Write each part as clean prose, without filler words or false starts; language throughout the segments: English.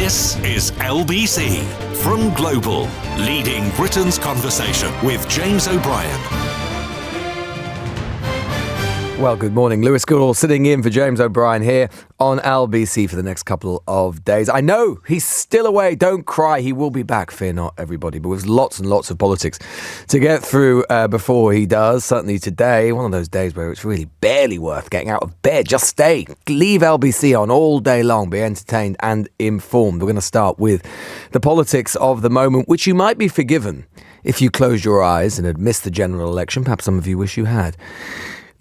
This is LBC from Global, leading Britain's conversation with James O'Brien. Well, good morning. Lewis Goodall sitting in for James O'Brien here on LBC for the next couple of days. I know he's still away. Don't cry. He will be back. Fear not, everybody. But with lots and lots of politics to get through before he does. Certainly today, one of those days where it's really barely worth getting out of bed. Just stay. Leave LBC on all day long. Be entertained and informed. We're going to start with the politics of the moment, which you might be forgiven if you closed your eyes and had missed the general election. Perhaps some of you wish you had.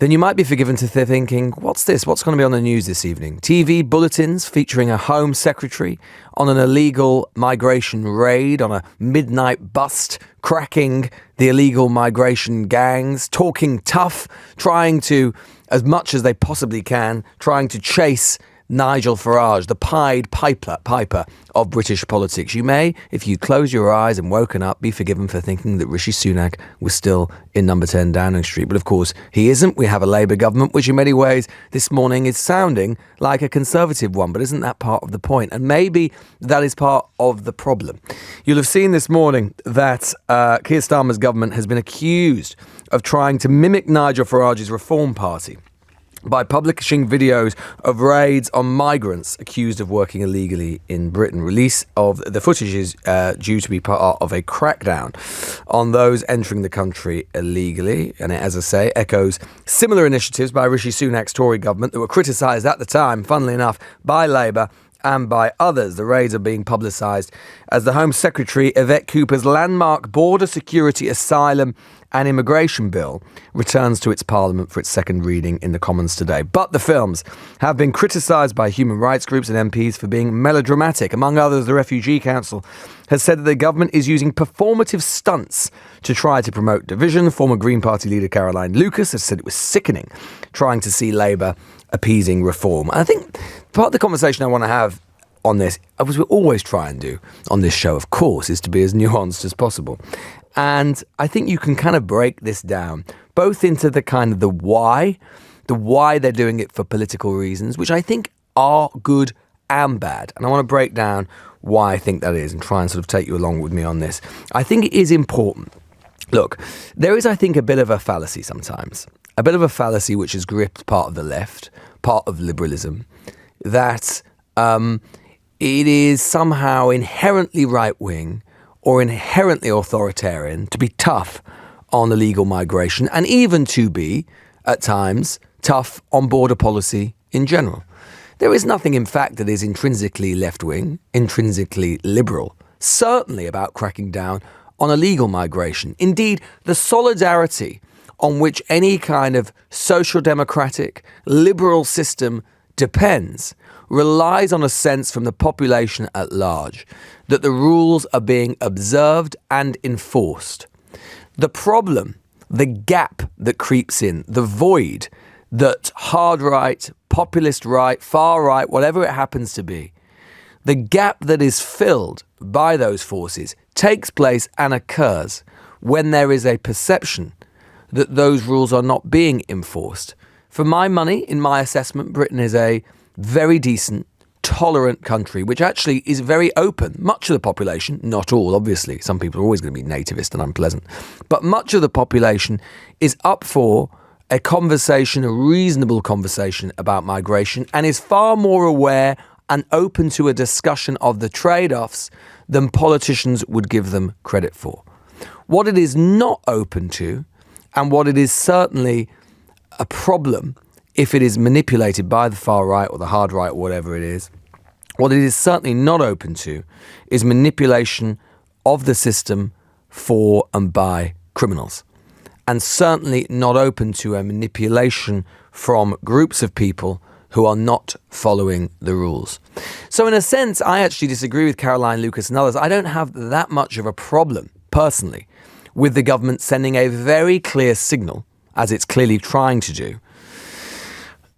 Then you might be forgiven to thinking, what's this? What's going to be on the news this evening? TV bulletins featuring a Home Secretary on an illegal migration raid, on a midnight bust, cracking the illegal migration gangs, talking tough, trying to, as much as they possibly can, trying to chase Nigel Farage, the Pied Piper of British politics. You may, if you close your eyes and woken up, be forgiven for thinking that Rishi Sunak was still in number 10 Downing Street. But of course, he isn't. We have a Labour government, which in many ways this morning is sounding like a Conservative one. But isn't that part of the point? And maybe that is part of the problem. You'll have seen this morning that Keir Starmer's government has been accused of trying to mimic Nigel Farage's Reform Party by publishing videos of raids on migrants accused of working illegally in Britain. Release of the footage is due to be part of a crackdown on those entering the country illegally. And it, as I say, echoes similar initiatives by Rishi Sunak's Tory government that were criticised at the time, funnily enough, by Labour and by others. The raids are being publicised as the Home Secretary, Yvette Cooper's landmark border security, asylum and immigration bill returns to its Parliament for its second reading in the Commons today. But the films have been criticised by human rights groups and MPs for being melodramatic. Among others, the Refugee Council has said that the government is using performative stunts to try to promote division. Former Green Party leader Caroline Lucas has said it was sickening trying to see Labour appeasing reform. And I think part of the conversation I want to have on this, as we always try and do on this show, of course, is to be as nuanced as possible. And I think you can kind of break this down, both into the kind of the why they're doing it for political reasons, which I think are good and bad. And I want to break down why I think that is and try and sort of take you along with me on this. I think it is important. Look, there is, I think, a bit of a fallacy sometimes, a bit of a fallacy which has gripped part of the left, part of liberalism, that it is somehow inherently right-wing or inherently authoritarian to be tough on illegal migration and even to be, at times, tough on border policy in general. There is nothing, in fact, that is intrinsically left-wing, intrinsically liberal, certainly about cracking down on illegal migration. Indeed, the solidarity on which any kind of social democratic, liberal system depends relies on a sense from the population at large that the rules are being observed and enforced. The problem, the gap that creeps in, the void that hard right, populist right, far right, whatever it happens to be, the gap that is filled by those forces takes place and occurs when there is a perception that those rules are not being enforced. For my money, in my assessment, Britain is a very decent, tolerant country, which actually is very open. Much of the population, not all, obviously, some people are always going to be nativist and unpleasant, but much of the population is up for a conversation, a reasonable conversation about migration, and is far more aware and open to a discussion of the trade-offs than politicians would give them credit for. What it is not open to, and what it is certainly a problem if it is manipulated by the far right or the hard right or whatever it is, what it is certainly not open to is manipulation of the system for and by criminals. And certainly not open to a manipulation from groups of people who are not following the rules. So in a sense, I actually disagree with Caroline Lucas and others. I don't have that much of a problem, personally, with the government sending a very clear signal, as it's clearly trying to do,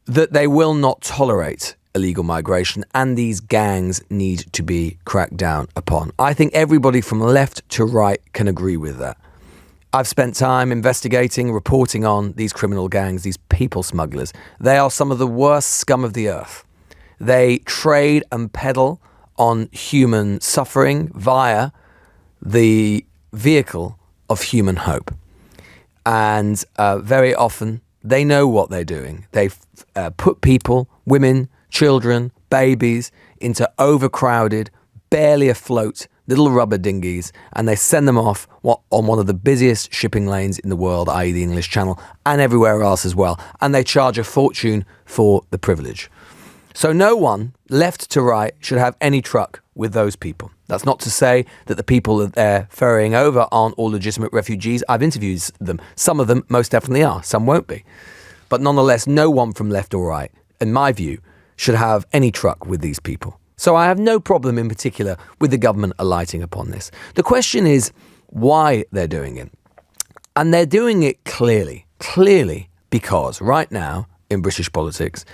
that they will not tolerate illegal migration and these gangs need to be cracked down upon. I think everybody from left to right can agree with that. I've spent time investigating, reporting on these criminal gangs, these people smugglers. They are some of the worst scum of the earth. They trade and peddle on human suffering via the vehicle of human hope. And very often they know what they're doing. They put people, women, children, babies into overcrowded, barely afloat little rubber dinghies, and they send them off on one of the busiest shipping lanes in the world, i.e. the English Channel, and everywhere else as well. And they charge a fortune for the privilege. So no one, left to right, should have any truck with those people. That's not to say that the people that they're ferrying over aren't all legitimate refugees. I've interviewed them. Some of them most definitely are. Some won't be. But nonetheless, no one from left or right, in my view, should have any truck with these people. So I have no problem in particular with the government alighting upon this. The question is why they're doing it. And they're doing it clearly because right now in British politics,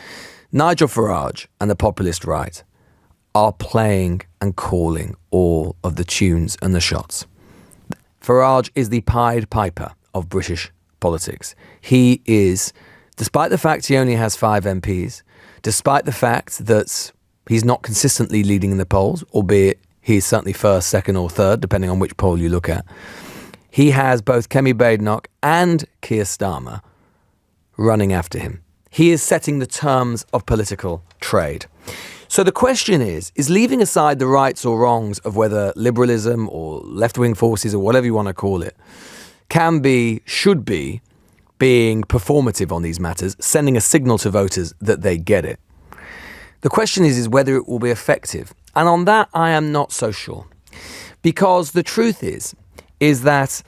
Nigel Farage and the populist right are playing and calling all of the tunes and the shots. Farage is the Pied Piper of British politics. He is, despite the fact he only has 5 MPs, despite the fact that he's not consistently leading in the polls, albeit he's certainly first, second or third, depending on which poll you look at, he has both Kemi Badenoch and Keir Starmer running after him. He is setting the terms of political trade. So the question is leaving aside the rights or wrongs of whether liberalism or left-wing forces or whatever you want to call it can be, should be, being performative on these matters, sending a signal to voters that they get it. The question is whether it will be effective. And on that, I am not so sure. Because the truth is that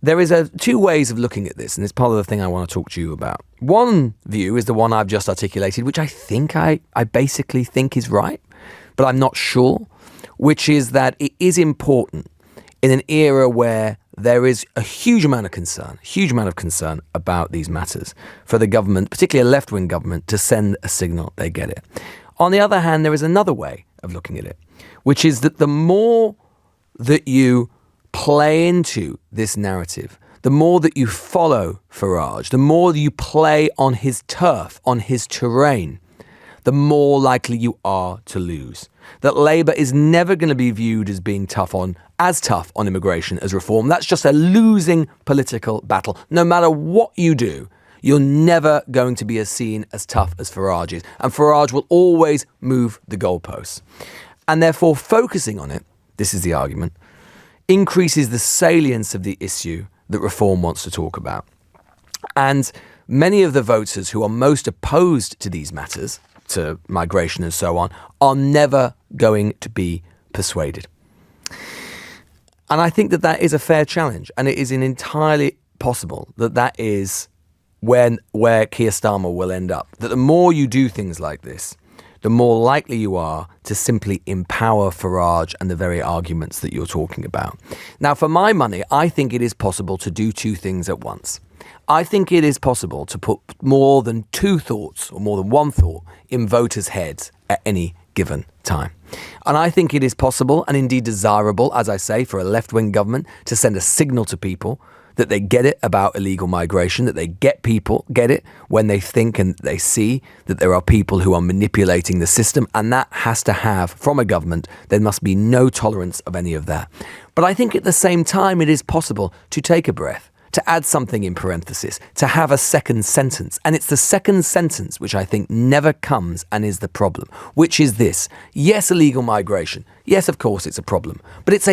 there is two ways of looking at this, and it's part of the thing I want to talk to you about. One view is the one I've just articulated, which I think I basically think is right, but I'm not sure, which is that it is important in an era where there is a huge amount of concern about these matters for the government, particularly a left-wing government, to send a signal they get it. On the other hand, there is another way of looking at it, which is that the more that you play into this narrative, the more that you follow Farage, the more that you play on his turf, on his terrain, the more likely you are to lose. That Labour is never going to be viewed as being as tough on immigration as reform. That's just a losing political battle. No matter what you do, you're never going to be seen as tough as Farage is. And Farage will always move the goalposts. And therefore, focusing on it, this is the argument, increases the salience of the issue that Reform wants to talk about. And many of the voters who are most opposed to these matters, to migration and so on, are never going to be persuaded. And I think that is a fair challenge. And it is entirely possible that is where Keir Starmer will end up. That the more you do things like this, the more likely you are to simply empower Farage and the very arguments that you're talking about. Now, for my money, I think it is possible to do two things at once. I think it is possible to put more than two thoughts or more than one thought in voters' heads at any given time. And I think it is possible and indeed desirable, as I say, for a left-wing government to send a signal to people that they get it about illegal migration, that they get it when they think and they see that there are people who are manipulating the system, and that has to have, from a government, there must be no tolerance of any of that. But I think at the same time it is possible to take a breath, to add something in parenthesis, to have a second sentence. And it's the second sentence which I think never comes and is the problem, which is this. Yes, illegal migration. Yes, of course it's a problem, but it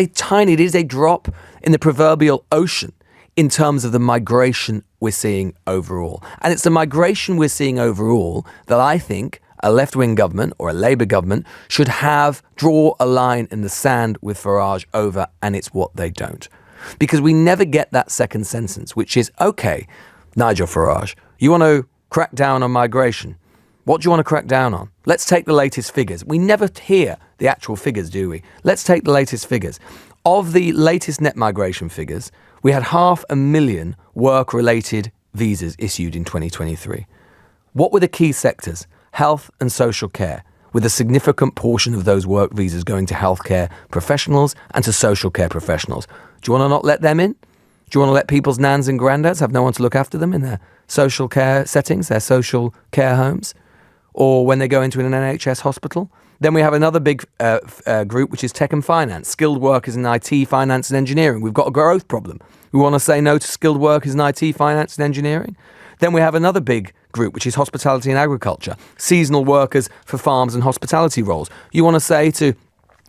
is a drop in the proverbial ocean in terms of the migration we're seeing overall. And it's the migration we're seeing overall that I think a left-wing government or a Labour government should draw a line in the sand with Farage over, and it's what they don't. Because we never get that second sentence, which is, okay, Nigel Farage, you want to crack down on migration. What do you want to crack down on? Let's take the latest figures. We never hear the actual figures, do we? Let's take the latest figures. Of the latest net migration figures, we had 500,000 work-related visas issued in 2023. What were the key sectors? Health and social care, with a significant portion of those work visas going to healthcare professionals and to social care professionals. Do you want to not let them in? Do you want to let people's nans and granddads have no one to look after them in their social care settings, their social care homes? Or when they go into an NHS hospital, Then we have another big group, which is tech and finance, skilled workers in IT, finance and engineering. We've got a growth problem. We want to say no to skilled workers in IT, finance and engineering. Then we have another big group, which is hospitality and agriculture, seasonal workers for farms and hospitality roles. You want to say to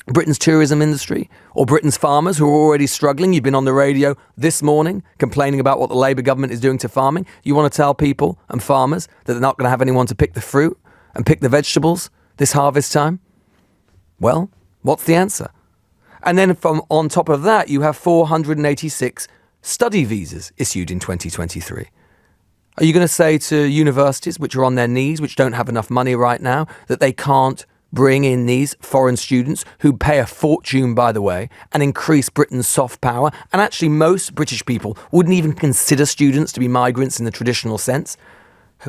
Britain's tourism industry or Britain's farmers who are already struggling. You've been on the radio this morning complaining about what the Labour government is doing to farming. You want to tell people and farmers that they're not going to have anyone to pick the fruit and pick the vegetables this harvest time? Well, what's the answer? And then from on top of that, you have 486 study visas issued in 2023. Are you going to say to universities which are on their knees, which don't have enough money right now, that they can't bring in these foreign students who pay a fortune, by the way, and increase Britain's soft power? And actually, most British people wouldn't even consider students to be migrants in the traditional sense.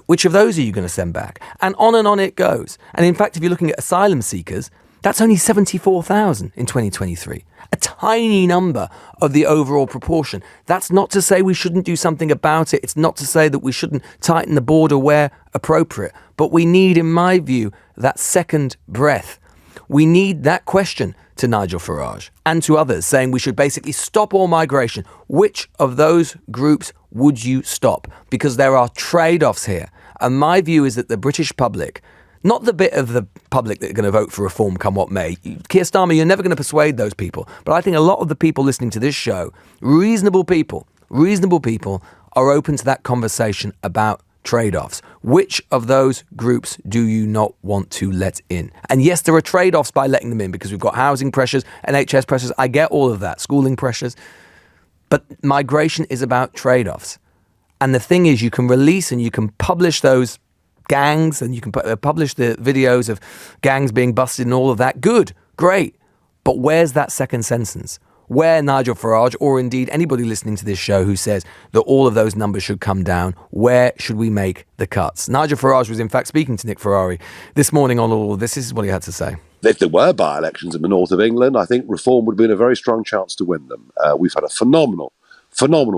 Which of those are you going to send back? And on it goes. And in fact, if you're looking at asylum seekers, that's only 74,000 in 2023. A tiny number of the overall proportion. That's not to say we shouldn't do something about it. It's not to say that we shouldn't tighten the border where appropriate. But we need, in my view, that second breath. We need that question to Nigel Farage and to others saying we should basically stop all migration. Which of those groups would you stop? Because there are trade-offs here. And my view is that the British public, not the bit of the public that are going to vote for reform come what may. Keir Starmer, you're never going to persuade those people. But I think a lot of the people listening to this show, reasonable people are open to that conversation about trade-offs. Which of those groups do you not want to let in? And yes, there are trade-offs by letting them in because we've got housing pressures, NHS pressures. I get all of that, schooling pressures. But migration is about trade-offs. And the thing is, you can release and you can publish those gangs and you can publish the videos of gangs being busted and all of that. Good, great. But where's that second sentence? Where Nigel Farage, or indeed anybody listening to this show who says that all of those numbers should come down, where should we make the cuts? Nigel Farage was in fact speaking to Nick Ferrari this morning on all of this. This is what he had to say. If there were by-elections in the north of England, I think Reform would be in a very strong chance to win them. We've had a phenomenal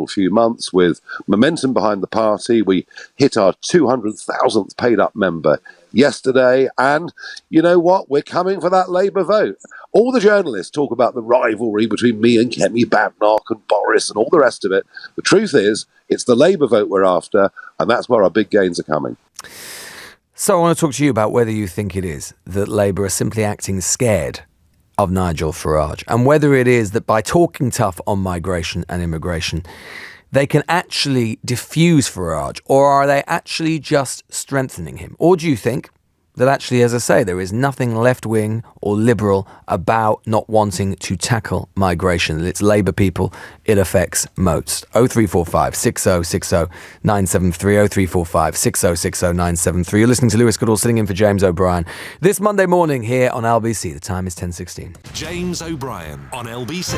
few months with momentum behind the party. We hit our 200,000th paid-up member yesterday, and you know what? We're coming for that Labour vote. All the journalists talk about the rivalry between me and Kemi Badnoch and Boris and all the rest of it. The truth is, it's the Labour vote we're after, and that's where our big gains are coming. So I want to talk to you about whether you think it is that Labour are simply acting scared of Nigel Farage, and whether it is that by talking tough on migration and immigration, they can actually diffuse Farage, or are they actually just strengthening him? Or do you think that actually, as I say, there is nothing left-wing or liberal about not wanting to tackle migration, that it's Labour people it affects most? 0345 6060 973, 0345 6060 973. You're listening to Lewis Goodall sitting in for James O'Brien this Monday morning here on LBC. The time is 10:16. James O'Brien on LBC.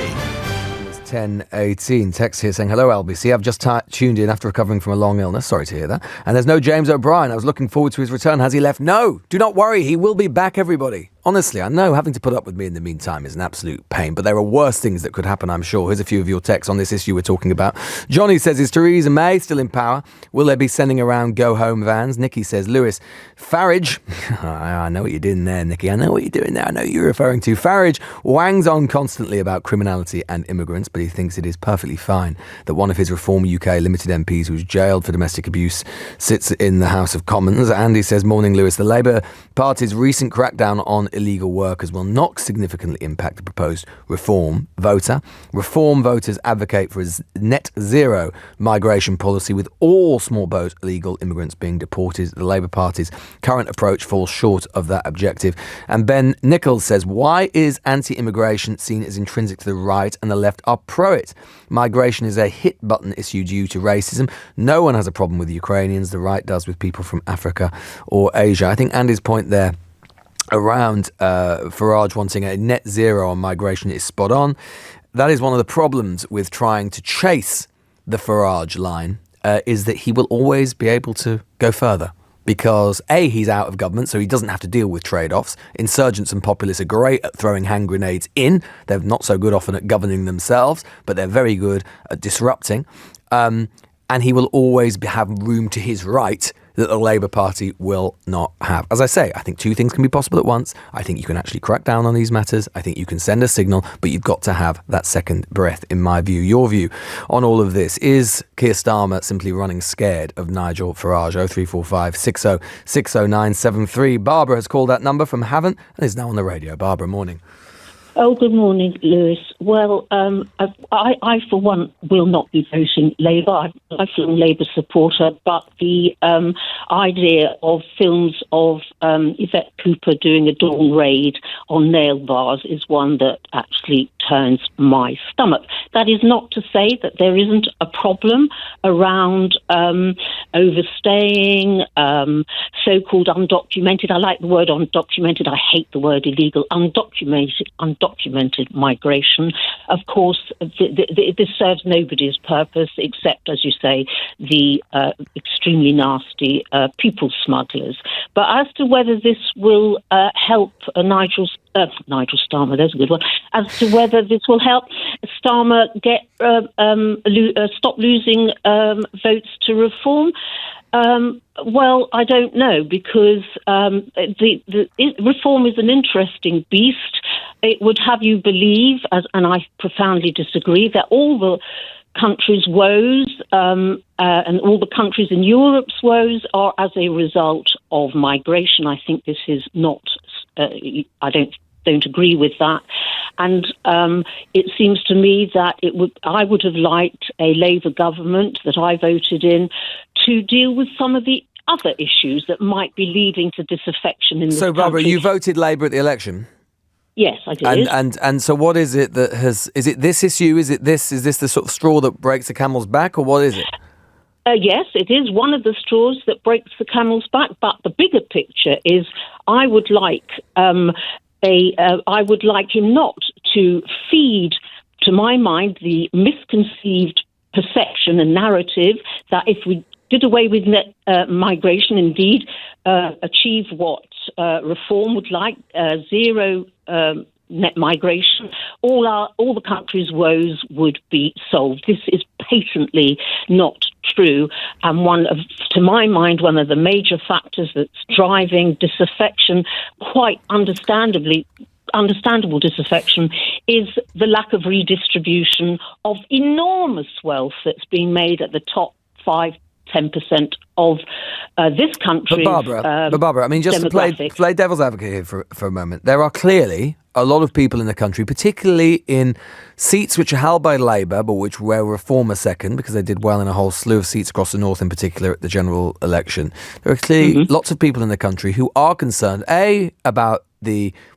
10:18. Text here saying, hello LBC, I've just tuned in after recovering from a long illness. Sorry to hear that. And there's no James O'Brien. I was looking forward to his return. Has he left? No, do not worry. He will be back, everybody. Honestly, I know having to put up with me in the meantime is an absolute pain, but there are worse things that could happen, I'm sure. Here's a few of your texts on this issue we're talking about. Johnny says, is Theresa May still in power? Will they be sending around go-home vans? Nikki says, Lewis, Farage, I know what you're doing there, Nikki. I know what you're doing there. I know you're referring to. Farage wangs on constantly about criminality and immigrants, but he thinks it is perfectly fine that one of his Reform UK limited MPs who's jailed for domestic abuse sits in the House of Commons. And he says, morning, Lewis, the Labour Party's recent crackdown on illegal workers will not significantly impact the proposed Reform voter. Reform voters advocate for a net zero migration policy with all small boat illegal immigrants being deported. The Labour Party's current approach falls short of that objective. And Ben Nichols says, why is anti-immigration seen as intrinsic to the right and the left are pro it? Migration is a hit button issue due to racism. No one has a problem with Ukrainians. The right does with people from Africa or Asia. I think Andy's point there around Farage wanting a net zero on migration is spot on. That is one of the problems with trying to chase the Farage line, is that he will always be able to go further. Because A, he's out of government, so he doesn't have to deal with trade-offs. Insurgents and populists are great at throwing hand grenades in. They're not so good often at governing themselves, but they're very good at disrupting. And he will always have room to his right that the Labour Party will not have. As I say, I think two things can be possible at once. I think you can actually crack down on these matters. I think you can send a signal, but you've got to have that second breath, in my view. Your view on all of this. Is Keir Starmer simply running scared of Nigel Farage? 0345 60 60973. Barbara has called that number from Havant and is now on the radio. Barbara, morning. Oh, good morning, Lewis. Well, I for one, will not be voting Labour. I'm a lifelong Labour supporter, but the idea of films of Yvette Cooper doing a dawn raid on nail bars is one that actually turns my stomach. That is not to say that there isn't a problem around overstaying, so-called undocumented. I like the word undocumented. I hate the word illegal. Undocumented migration. Of course, this serves nobody's purpose except, as you say, the extremely nasty people smugglers. But as to whether this will help Nigel Starmer, there's a good one, as to whether this will help Starmer get stop losing votes to reform, well, I don't know, because reform is an interesting beast. It would have you believe, and I profoundly disagree, that all the countries' woes and all the countries in Europe's woes are as a result of migration. I think this is not. I don't agree with that, and it seems to me that I would have liked a Labour government that I voted in to deal with some of the other issues that might be leading to disaffection in this country. So, Barbara, you voted Labour at the election? Yes, I did. And so what is it that has... Is it this issue? Is this the sort of straw that breaks the camel's back, or what is it? Yes, it is one of the straws that breaks the camel's back, but the bigger picture is I would like him not to feed, to my mind, the misconceived perception and narrative that if we did away with net migration, indeed achieve what reform would like, zero net migration, all the country's woes would be solved. This is patently not true, and to my mind, one of the major factors that's driving disaffection, quite understandable disaffection, is the lack of redistribution of enormous wealth that's being made at the top 5-10% of this country. But Barbara, I mean, just to play devil's advocate here for a moment, there are clearly a lot of people in the country, particularly in seats which are held by Labour, but where Reform are second, because they did well in a whole slew of seats across the north, in particular at the general election. There are clearly lots of people in the country who are concerned, about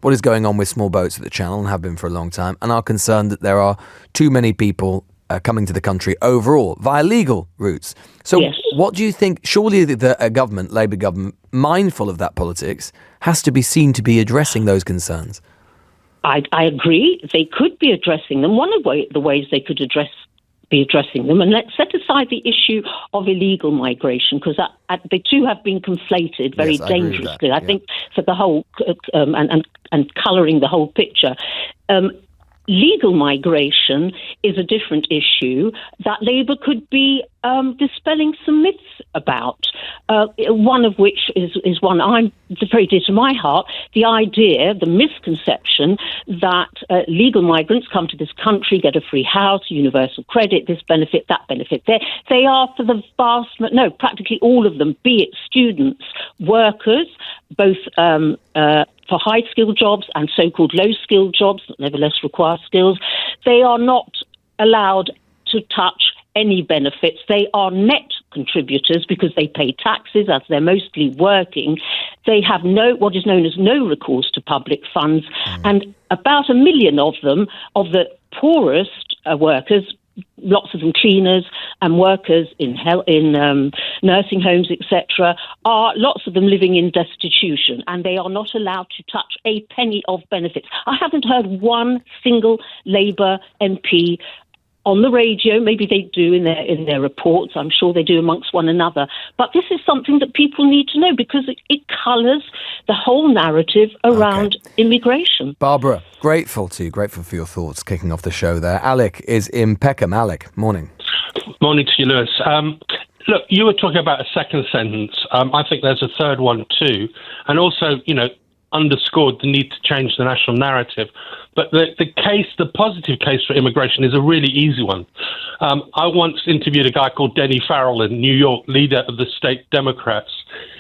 what is going on with small boats at the Channel, and have been for a long time, and are concerned that there are too many people coming to the country overall via legal routes. So yes. What do you think? Surely a government, Labour government, mindful of that politics, has to be seen to be addressing those concerns. I agree. They could be addressing them. One of the ways they could be addressing them, and let's set aside the issue of illegal migration, because the two have been conflated very dangerously. I think for the whole and colouring the whole picture. Legal migration is a different issue that Labour could be dispelling some myths about, one of which is one I'm very dear to my heart, the idea, the misconception that legal migrants come to this country, get a free house, universal credit, this benefit, that benefit. They are for the practically all of them, be it students, workers, both for high-skilled jobs and so-called low-skilled jobs that nevertheless require skills. They are not allowed to touch any benefits. They are net contributors because they pay taxes, as they're mostly working. They have what is known as no recourse to public funds, and about 1 million of them, of the poorest workers, lots of them cleaners and workers in nursing homes, etc., are lots of them living in destitution, and they are not allowed to touch a penny of benefits. I haven't heard one single Labour MP on the radio. Maybe they do in their reports. I'm sure they do amongst one another. But this is something that people need to know, because it colours the whole narrative around immigration. Barbara, grateful for your thoughts kicking off the show there. Alec is in Peckham. Alec, morning. Morning to you, Lewis. Look, you were talking about a second sentence. I think there's a third one too. And also, underscored the need to change the national narrative. But the positive case for immigration is a really easy one. I once interviewed a guy called Denny Farrell in New York, leader of the state Democrats.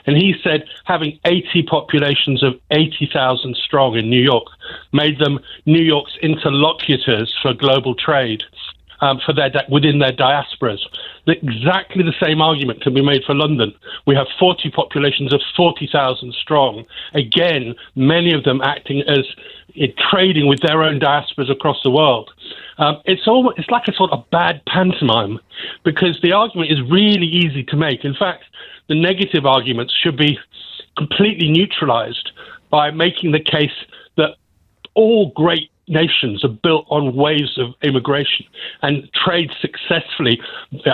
And he said having 80 populations of 80,000 strong in New York made them New York's interlocutors for global trade. Within their diasporas. Exactly the same argument can be made for London. We have 40 populations of 40,000 strong. Again, many of them acting as trading with their own diasporas across the world. It's like a sort of bad pantomime, because the argument is really easy to make. In fact, the negative arguments should be completely neutralized by making the case that all great nations are built on waves of immigration and trade successfully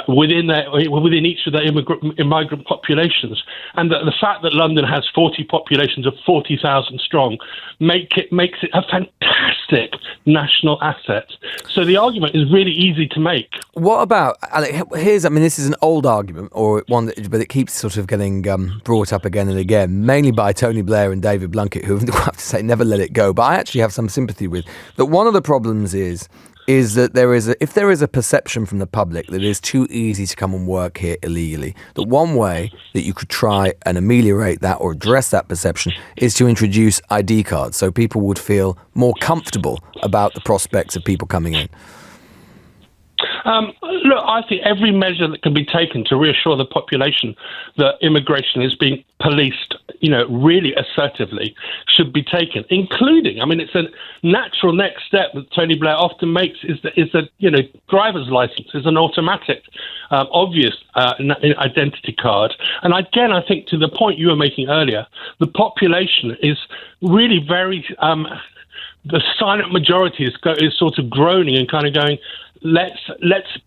within each of their immigrant populations, and that the fact that London has 40 populations of 40,000 strong makes it a fantastic national asset. So the argument is really easy to make. What about, Alec, this is an old argument, or one but it keeps sort of getting brought up again and again, mainly by Tony Blair and David Blunkett, who I have to say never let it go, but I actually have some sympathy with. That one of the problems is that if there is a perception from the public that it is too easy to come and work here illegally, that one way that you could try and ameliorate that or address that perception is to introduce ID cards, so people would feel more comfortable about the prospects of people coming in. Look, I think every measure that can be taken to reassure the population that immigration is being policed, really assertively, should be taken, including, it's a natural next step that Tony Blair often makes is that driver's license is an automatic, obvious identity card. And again, I think to the point you were making earlier, the population is really very, the silent majority is sort of groaning and kind of going, let's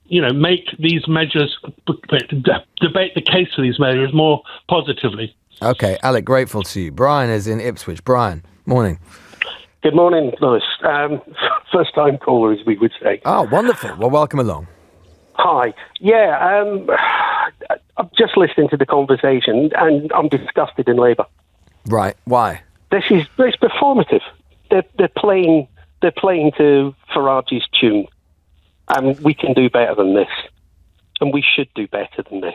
make these measures, debate the case for these measures more positively. Okay, Alec, grateful to you. Brian is in Ipswich. Brian, morning. Good morning, Lewis. First time caller, as we would say. Oh, wonderful. Well, welcome along. Hi. Yeah, I'm just listening to the conversation and I'm disgusted in Labour. Right. Why? It's performative. They're playing to Farage's tune. And we can do better than this. And we should do better than this.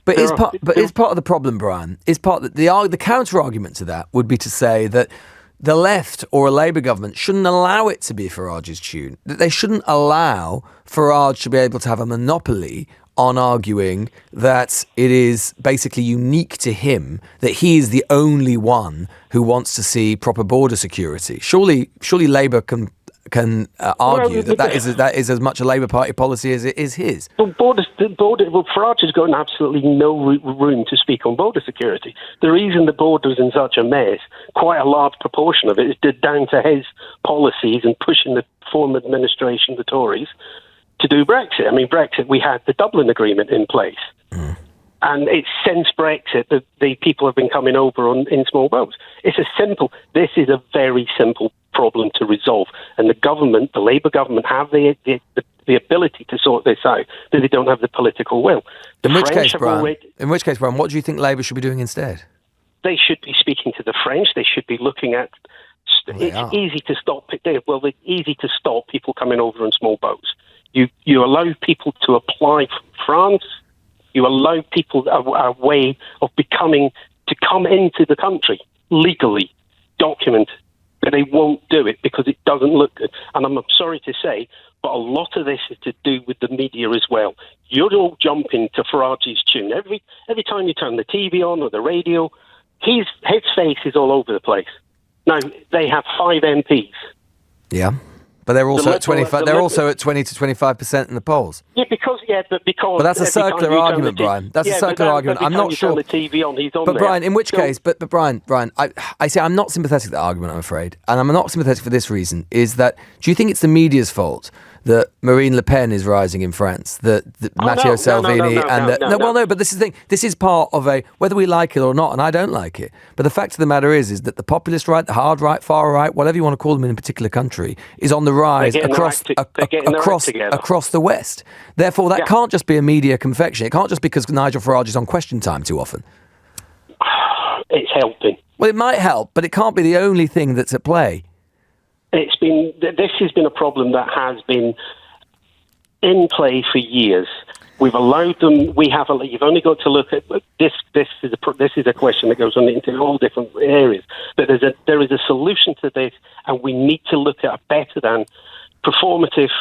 But is part of the problem, Brian, the counter-argument to that would be to say that the left or a Labour government shouldn't allow it to be Farage's tune. That they shouldn't allow Farage to be able to have a monopoly on arguing that it is basically unique to him, that he is the only one who wants to see proper border security. Surely Labour can argue that is as much a Labour Party policy as it is his. Farage has got absolutely no room to speak on border security. The reason the border is in such a mess, quite a large proportion of it is down to his policies and pushing the former administration, the Tories, to do Brexit. Brexit, we had the Dublin Agreement in place. And it's since Brexit that the people have been coming over in small boats. This is a very simple problem to resolve. And the Labour government, have the ability to sort this out, but they don't have the political will. In which case, Brian, what do you think Labour should be doing instead? They should be speaking to the French. They should be looking at... It's easy to stop people coming over in small boats. You allow people to apply for France. You allow people a way of to come into the country legally, documented, but they won't do it because it doesn't look good. And I'm sorry to say, but a lot of this is to do with the media as well. You're all jumping to Farage's tune. Every time you turn the TV on or the radio, his face is all over the place. Now, they have 5 MPs. Yeah. But they're also at 25. They're also at 20 to 25% in the polls. But that's a circular argument, Brian. That's a circular argument. I'm not sure. The TV on, he's on but there. Brian, in which case, but Brian, I say I'm not sympathetic to that argument. I'm afraid, and I'm not sympathetic for this reason: is that do you think it's the media's fault that Marine Le Pen is rising in France, that Matteo Salvini but this is the thing. This is part of whether we like it or not, and I don't like it. But the fact of the matter is that the populist right, the hard right, far right, whatever you want to call them in a particular country, is on the rise across the West. Therefore, that can't just be a media confection. It can't just be because Nigel Farage is on Question Time too often. It's helping. Well, it might help, but it can't be the only thing that's at play. This has been a problem that has been in play for years. We've allowed them. You've only got to look at this. This is a question that goes on into all different areas. But there is a solution to this, and we need to look at a better than performative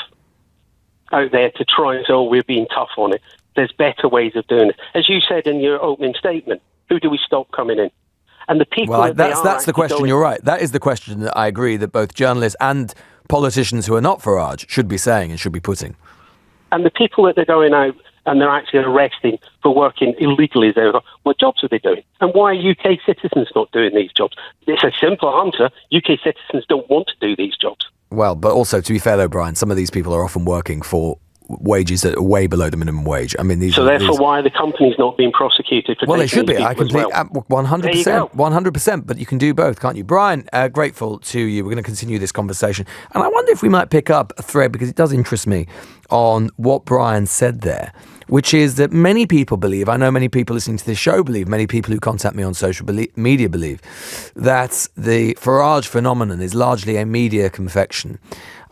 out there to try and say, we're being tough on it. There's better ways of doing it. As you said in your opening statement, who do we stop coming in? And the people. Well, that's the question. You're right. That is the question that I agree that both journalists and politicians who are not Farage should be saying and should be putting. And the people that they're going out and they're actually arresting for working illegally, what jobs are they doing? And why are UK citizens not doing these jobs? It's a simple answer. UK citizens don't want to do these jobs. Well, but also, to be fair though, Brian, some of these people are often working for wages that are way below the minimum wage. I mean, why are the companies not being prosecuted? Well, they should be. I completely 100%. 100%. But you can do both, can't you, Brian? Grateful to you. We're going to continue this conversation, and I wonder if we might pick up a thread, because it does interest me, on what Brian said there, which is that many people believe, I know many people listening to this show believe, many people who contact me on social media believe, that the Farage phenomenon is largely a media confection.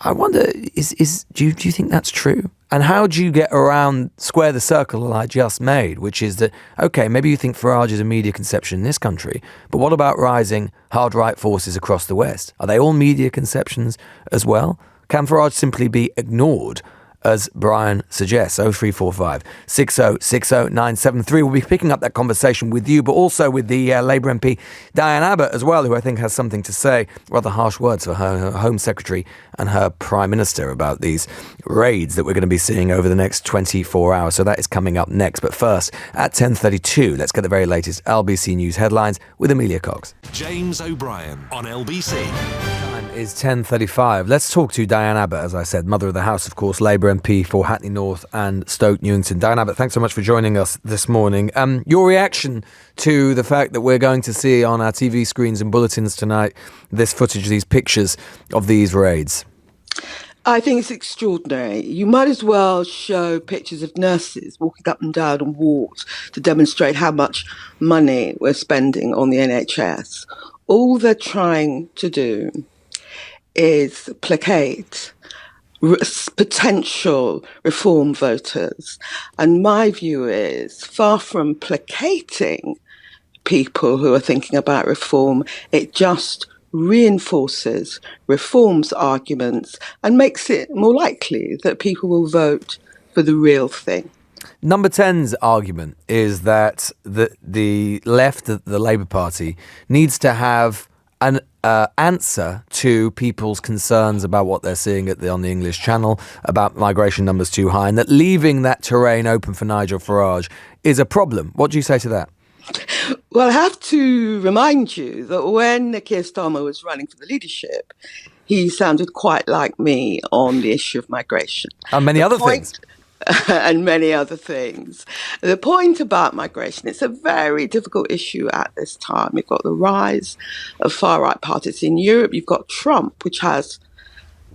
I wonder, do you think that's true? And how do you get around, square the circle I just made, which is that, okay, maybe you think Farage is a media conception in this country, but what about rising hard right forces across the West? Are they all media conceptions as well? Can Farage simply be ignored, as Brian suggests? 0345 6060973. We'll be picking up that conversation with you, but also with the Labour MP Diane Abbott as well, who I think has something to say, rather harsh words for her Home Secretary and her Prime Minister about these raids that we're going to be seeing over the next 24 hours. So that is coming up next. But first, at 10:32, let's get the very latest LBC News headlines with Amelia Cox. James O'Brien on LBC. Is 10:35. Let's talk to Diane Abbott, as I said, Mother of the House, of course, Labour MP for Hackney North and Stoke Newington. Diane Abbott, thanks so much for joining us this morning. Your reaction to the fact that we're going to see on our TV screens and bulletins tonight this footage, these pictures of these raids? I think it's extraordinary. You might as well show pictures of nurses walking up and down on wards to demonstrate how much money we're spending on the NHS. All they're trying to do is placate potential reform voters. And my view is, far from placating people who are thinking about reform, it just reinforces reform's arguments and makes it more likely that people will vote for the real thing. Number 10's argument is that the left, the Labour Party, needs to have an answer to people's concerns about what they're seeing on the English Channel, about migration numbers too high, and that leaving that terrain open for Nigel Farage is a problem. What do you say to that? Well, I have to remind you that when Keir Starmer was running for the leadership, he sounded quite like me on the issue of migration. And many other things. And many other things. The point about migration, it's a very difficult issue at this time. You've got the rise of far-right parties in Europe. You've got Trump, which has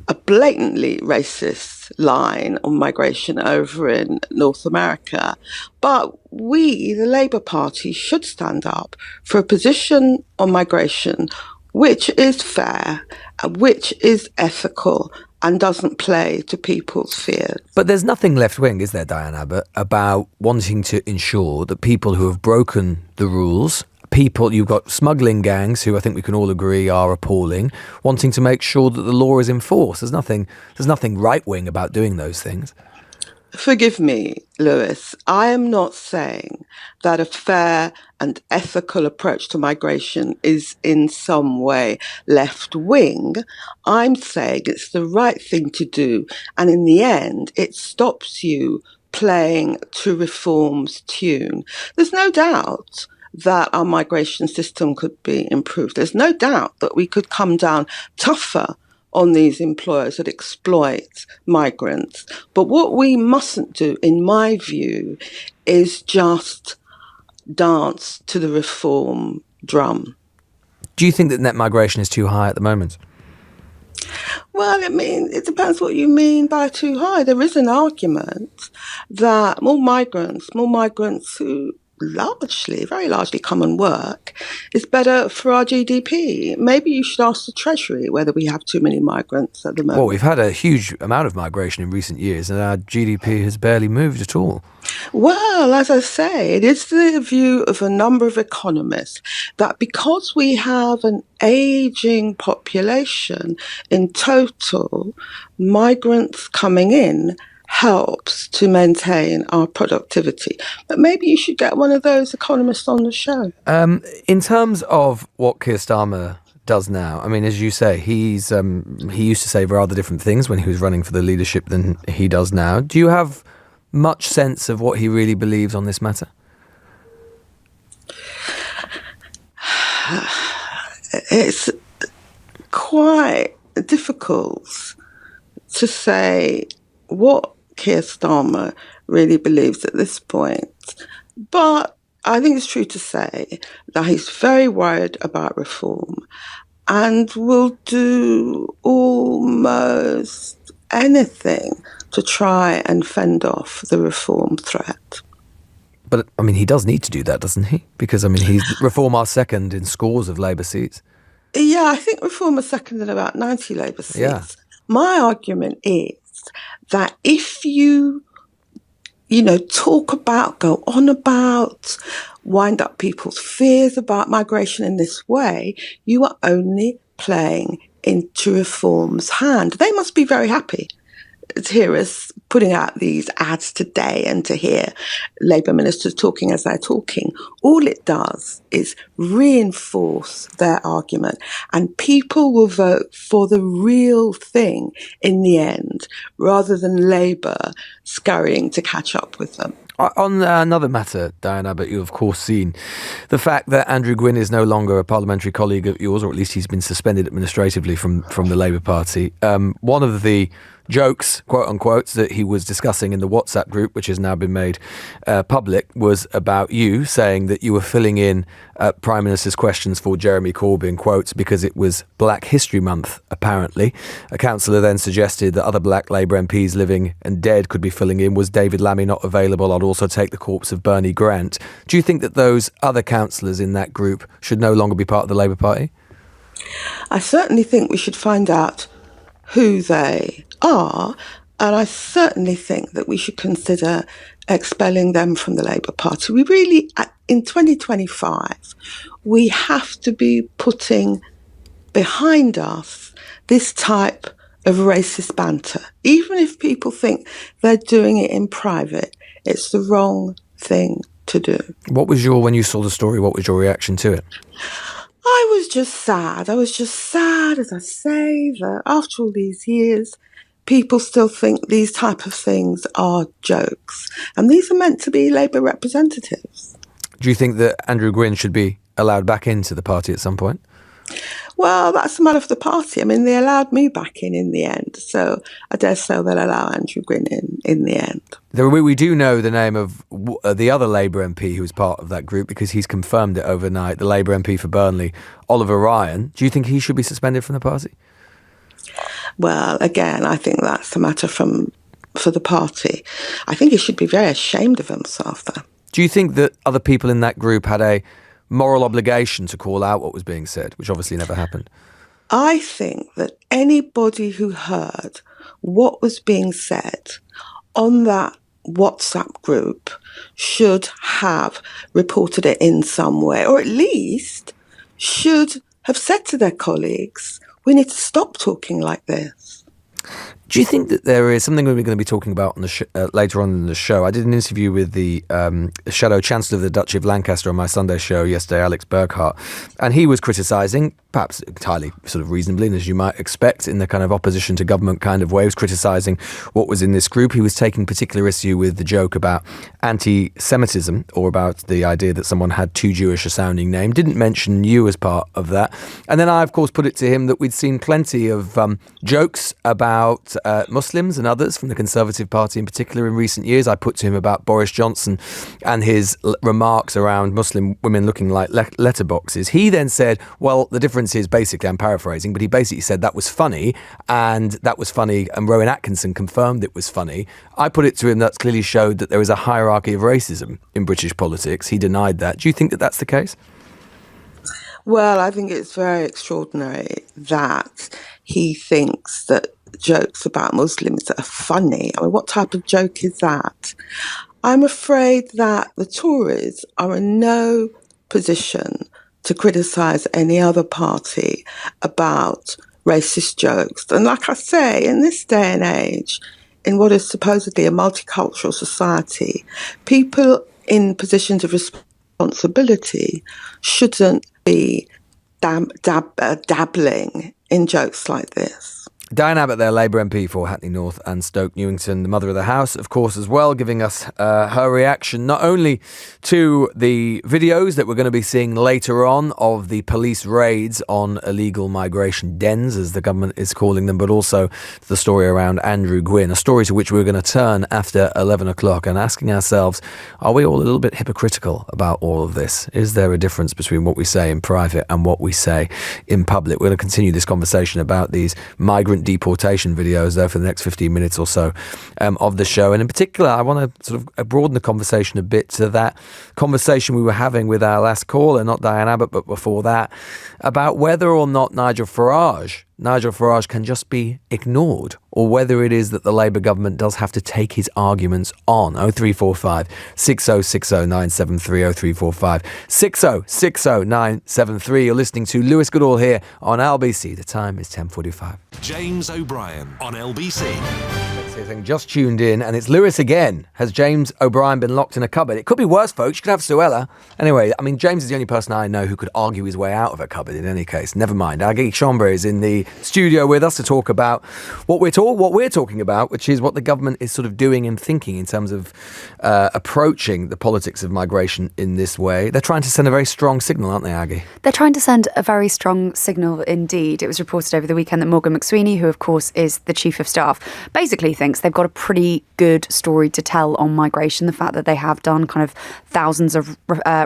a blatantly racist line on migration over in North America. But we, the Labour Party, should stand up for a position on migration which is fair, which is ethical, and doesn't play to people's fears. But there's nothing left-wing, is there, Diane Abbott, about wanting to ensure that people who have broken the rules, you've got smuggling gangs who I think we can all agree are appalling, wanting to make sure that the law is enforced. There's nothing right-wing about doing those things. Forgive me, Lewis. I am not saying that a fair and ethical approach to migration is in some way left-wing. I'm saying it's the right thing to do. And in the end, it stops you playing to reform's tune. There's no doubt that our migration system could be improved. There's no doubt that we could come down tougher on these employers that exploit migrants. But what we mustn't do, in my view, is just dance to the reform drum. Do you think that net migration is too high at the moment? Well, I mean, it depends what you mean by too high. There is an argument that more migrants who very largely come and work, is better for our GDP. Maybe you should ask the Treasury whether we have too many migrants at the moment. Well, we've had a huge amount of migration in recent years and our GDP has barely moved at all. Well, as I say, it is the view of a number of economists that because we have an ageing population in total, migrants coming in helps to maintain our productivity. But maybe you should get one of those economists on the show. In terms of what Keir Starmer does now, I mean, as you say, he used to say rather different things when he was running for the leadership than he does now. Do you have much sense of what he really believes on this matter? It's quite difficult to say what Keir Starmer really believes at this point. But I think it's true to say that he's very worried about reform and will do almost anything to try and fend off the reform threat. But, I mean, he does need to do that, doesn't he? Because, I mean, Reform are second in scores of Labour seats. Yeah, I think Reform are second in about 90 Labour seats. Yeah. My argument is that if you talk about, go on about, wind up people's fears about migration in this way, you are only playing into Reform's hand. They must be very happy to hear us putting out these ads today and to hear Labour ministers talking as they're talking. All it does is reinforce their argument, and people will vote for the real thing in the end, rather than Labour scurrying to catch up with them. On another matter, Diane Abbott, you've of course seen the fact that Andrew Gwynne is no longer a parliamentary colleague of yours, or at least he's been suspended administratively from the Labour Party. One of the jokes, quote unquote, that he was discussing in the WhatsApp group, which has now been made public, was about you saying that you were filling in Prime Minister's questions for Jeremy Corbyn, quotes, because it was Black History Month, apparently. A councillor then suggested that other black Labour MPs living and dead could be filling in. Was David Lammy not available? I'd also take the corpse of Bernie Grant. Do you think that those other councillors in that group should no longer be part of the Labour Party? I certainly think we should find out who they are, and I certainly think that we should consider expelling them from the Labour Party. We really, in 2025, we have to be putting behind us this type of racist banter. Even if people think they're doing it in private, it's the wrong thing to do. When you saw the story, what was your reaction to it? I was just sad. As I say, that after all these years, people still think these type of things are jokes. And these are meant to be Labour representatives. Do you think that Andrew Gwynne should be allowed back into the party at some point? Well, that's a matter for the party. I mean, they allowed me back in the end. So I dare say they'll allow Andrew Gwynne in the end. We do know the name of the other Labour MP who was part of that group because he's confirmed it overnight, the Labour MP for Burnley, Oliver Ryan. Do you think he should be suspended from the party? Well, again, I think that's a matter for the party. I think he should be very ashamed of himself, though. Do you think that other people in that group had a moral obligation to call out what was being said, which obviously never happened? I think that anybody who heard what was being said on that WhatsApp group should have reported it in some way, or at least should have said to their colleagues, we need to stop talking like this. Do you think that there is something we're going to be talking about on the later on in the show? I did an interview with the Shadow Chancellor of the Duchy of Lancaster on my Sunday show yesterday, Alex Burkhardt, and he was criticising, perhaps entirely sort of reasonably, and as you might expect, in the kind of opposition to government kind of way, he was criticising what was in this group. He was taking particular issue with the joke about anti-Semitism, or about the idea that someone had too Jewish a sounding name. Didn't mention you as part of that. And then I, of course, put it to him that we'd seen plenty of jokes about Muslims and others from the Conservative Party in particular in recent years. I put to him about Boris Johnson and his remarks around Muslim women looking like letterboxes. He then said, well, the difference is, basically, I'm paraphrasing, but he basically said that was funny, and Rowan Atkinson confirmed it was funny. I put it to him that clearly showed that there is a hierarchy of racism in British politics. He denied that. Do you think that that's the case? Well, I think it's very extraordinary that he thinks that jokes about Muslims are funny. I mean, what type of joke is that? I'm afraid that the Tories are in no position to criticise any other party about racist jokes. And like I say, in this day and age, in what is supposedly a multicultural society, people in positions of responsibility shouldn't be dabbling in jokes like this. Diane Abbott, their Labour MP for Hackney North and Stoke Newington, the mother of the house, of course, as well, giving us her reaction not only to the videos that we're going to be seeing later on of the police raids on illegal migration dens, as the government is calling them, but also the story around Andrew Gwynne, a story to which we're going to turn after 11 o'clock and asking ourselves, are we all a little bit hypocritical about all of this? Is there a difference between what we say in private and what we say in public? We're going to continue this conversation about these migrant deportation videos there for the next 15 minutes or so of the show. And in particular, I want to sort of broaden the conversation a bit to that conversation we were having with our last caller, not Diane Abbott, but before that, about whether or not Nigel Farage can just be ignored, or whether it is that the Labour government does have to take his arguments on. 0345 6060 973 0345 6060 973. You're listening to Lewis Goodall here on LBC. The time is 10:45. James O'Brien on LBC. Just tuned in, and it's Lewis again. Has James O'Brien been locked in a cupboard? It could be worse, folks. You could have Suella. Anyway, I mean, James is the only person I know who could argue his way out of a cupboard in any case. Never mind. Aggie Chamber is in the studio with us to talk about what we're talking about, which is what the government is sort of doing and thinking in terms of approaching the politics of migration in this way. They're trying to send a very strong signal, aren't they, Aggie? They're trying to send a very strong signal indeed. It was reported over the weekend that Morgan McSweeney, who of course is the Chief of Staff, basically thinks they've got a pretty good story to tell on migration. The fact that they have done kind of thousands of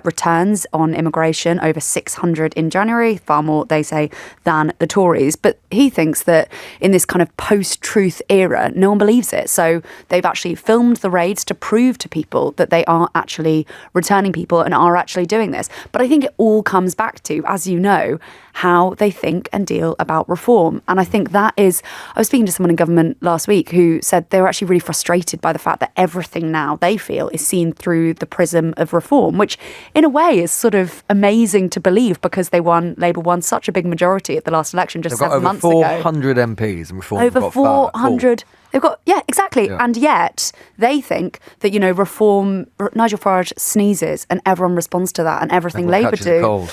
returns on immigration, over 600 in January, far more, they say, than the Tories. But he thinks that in this kind of post-truth era, no one believes it. So they've actually filmed the raids to prove to people that they are actually returning people and are actually doing this. But I think it all comes back to, as you know, how they think and deal about reform. And I think that is, I was speaking to someone in government last week who said they were actually really frustrated by the fact that everything now they feel is seen through the prism of reform, which in a way is sort of amazing to believe because Labour won such a big majority at the last election just 7 months ago. They've got over 400 MPs and reform. Over 400. They've got, yeah, exactly. Yeah. And yet they think that, reform, Nigel Farage sneezes and everyone responds to that, and everything Labour do.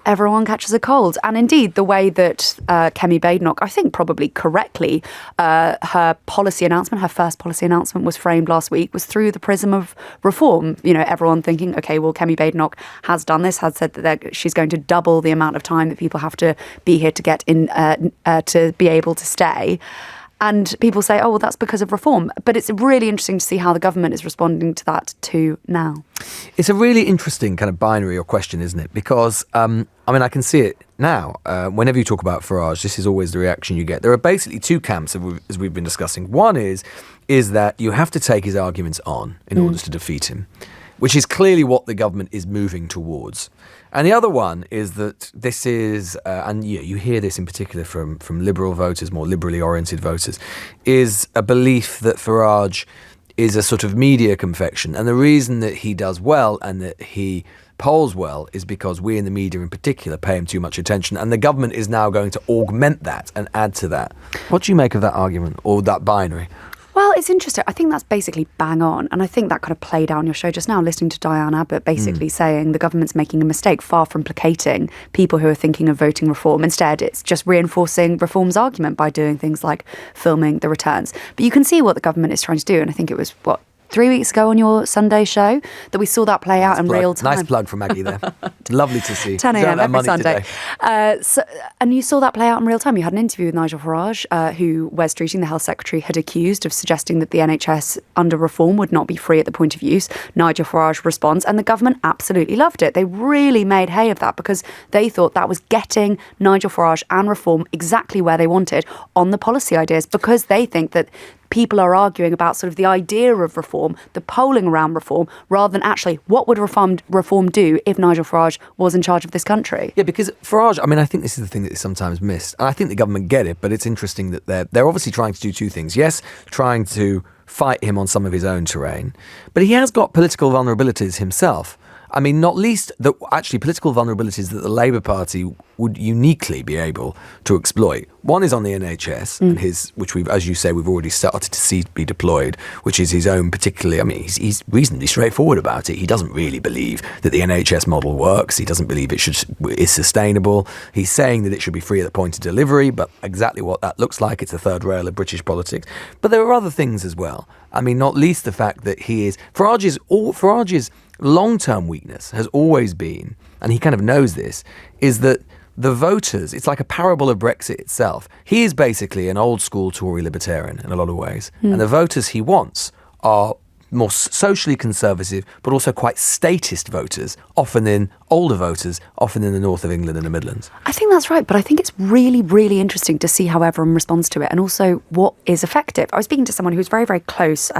Everyone catches a cold. And indeed, the way that Kemi Badenoch, I think probably correctly, her first policy announcement was framed last week was through the prism of reform. Everyone thinking, okay, well, Kemi Badenoch has done this, has said that she's going to double the amount of time that people have to be here to get in, to be able to stay. And people say, oh, well, that's because of reform. But it's really interesting to see how the government is responding to that too now. It's a really interesting kind of binary or question, isn't it? Because, I can see it now. Whenever you talk about Farage, this is always the reaction you get. There are basically two camps, as we've been discussing. One is that you have to take his arguments on in order to defeat him, which is clearly what the government is moving towards. And the other one is that this is, and you hear this in particular from Liberal voters, more liberally oriented voters, is a belief that Farage is a sort of media confection. And the reason that he does well and that he polls well is because we in the media in particular pay him too much attention, and the government is now going to augment that and add to that. What do you make of that argument, or that binary? Well, it's interesting. I think that's basically bang on. And I think that kind of played out on your show just now, listening to Diane Abbott basically saying the government's making a mistake, far from placating people who are thinking of voting reform. Instead, it's just reinforcing reform's argument by doing things like filming the returns. But you can see what the government is trying to do. And I think it was, 3 weeks ago on your Sunday show that we saw that play out in real time. Nice plug from Aggie there. Lovely to see. 10 a.m. every Sunday. And you saw that play out in real time. You had an interview with Nigel Farage, who Wes Streeting, the Health Secretary, had accused of suggesting that the NHS under reform would not be free at the point of use. Nigel Farage responds, and the government absolutely loved it. They really made hay of that because they thought that was getting Nigel Farage and reform exactly where they wanted on the policy ideas, because they think that people are arguing about sort of the idea of reform, the polling around reform, rather than actually what would reform do if Nigel Farage was in charge of this country. Yeah, because Farage, I think this is the thing that is sometimes missed. And I think the government get it, but it's interesting that they're obviously trying to do two things. Yes, trying to fight him on some of his own terrain, but he has got political vulnerabilities himself. Not least that actually political vulnerabilities that the Labour Party would uniquely be able to exploit. One is on the NHS, and which we've, as you say, we've already started to see be deployed, which is his own particularly, he's reasonably straightforward about it. He doesn't really believe that the NHS model works. He doesn't believe it is sustainable. He's saying that it should be free at the point of delivery, but exactly what that looks like, it's the third rail of British politics. But there are other things as well. Not least the fact that Farage's long-term weakness has always been, and he kind of knows this, is that the voters, it's like a parable of Brexit itself. He is basically an old-school Tory libertarian in a lot of ways. And the voters he wants are more socially conservative, but also quite statist voters, older voters, often in the north of England and the Midlands. I think that's right, but I think it's really, really interesting to see how everyone responds to it, and also what is effective. I was speaking to someone who's very, very close,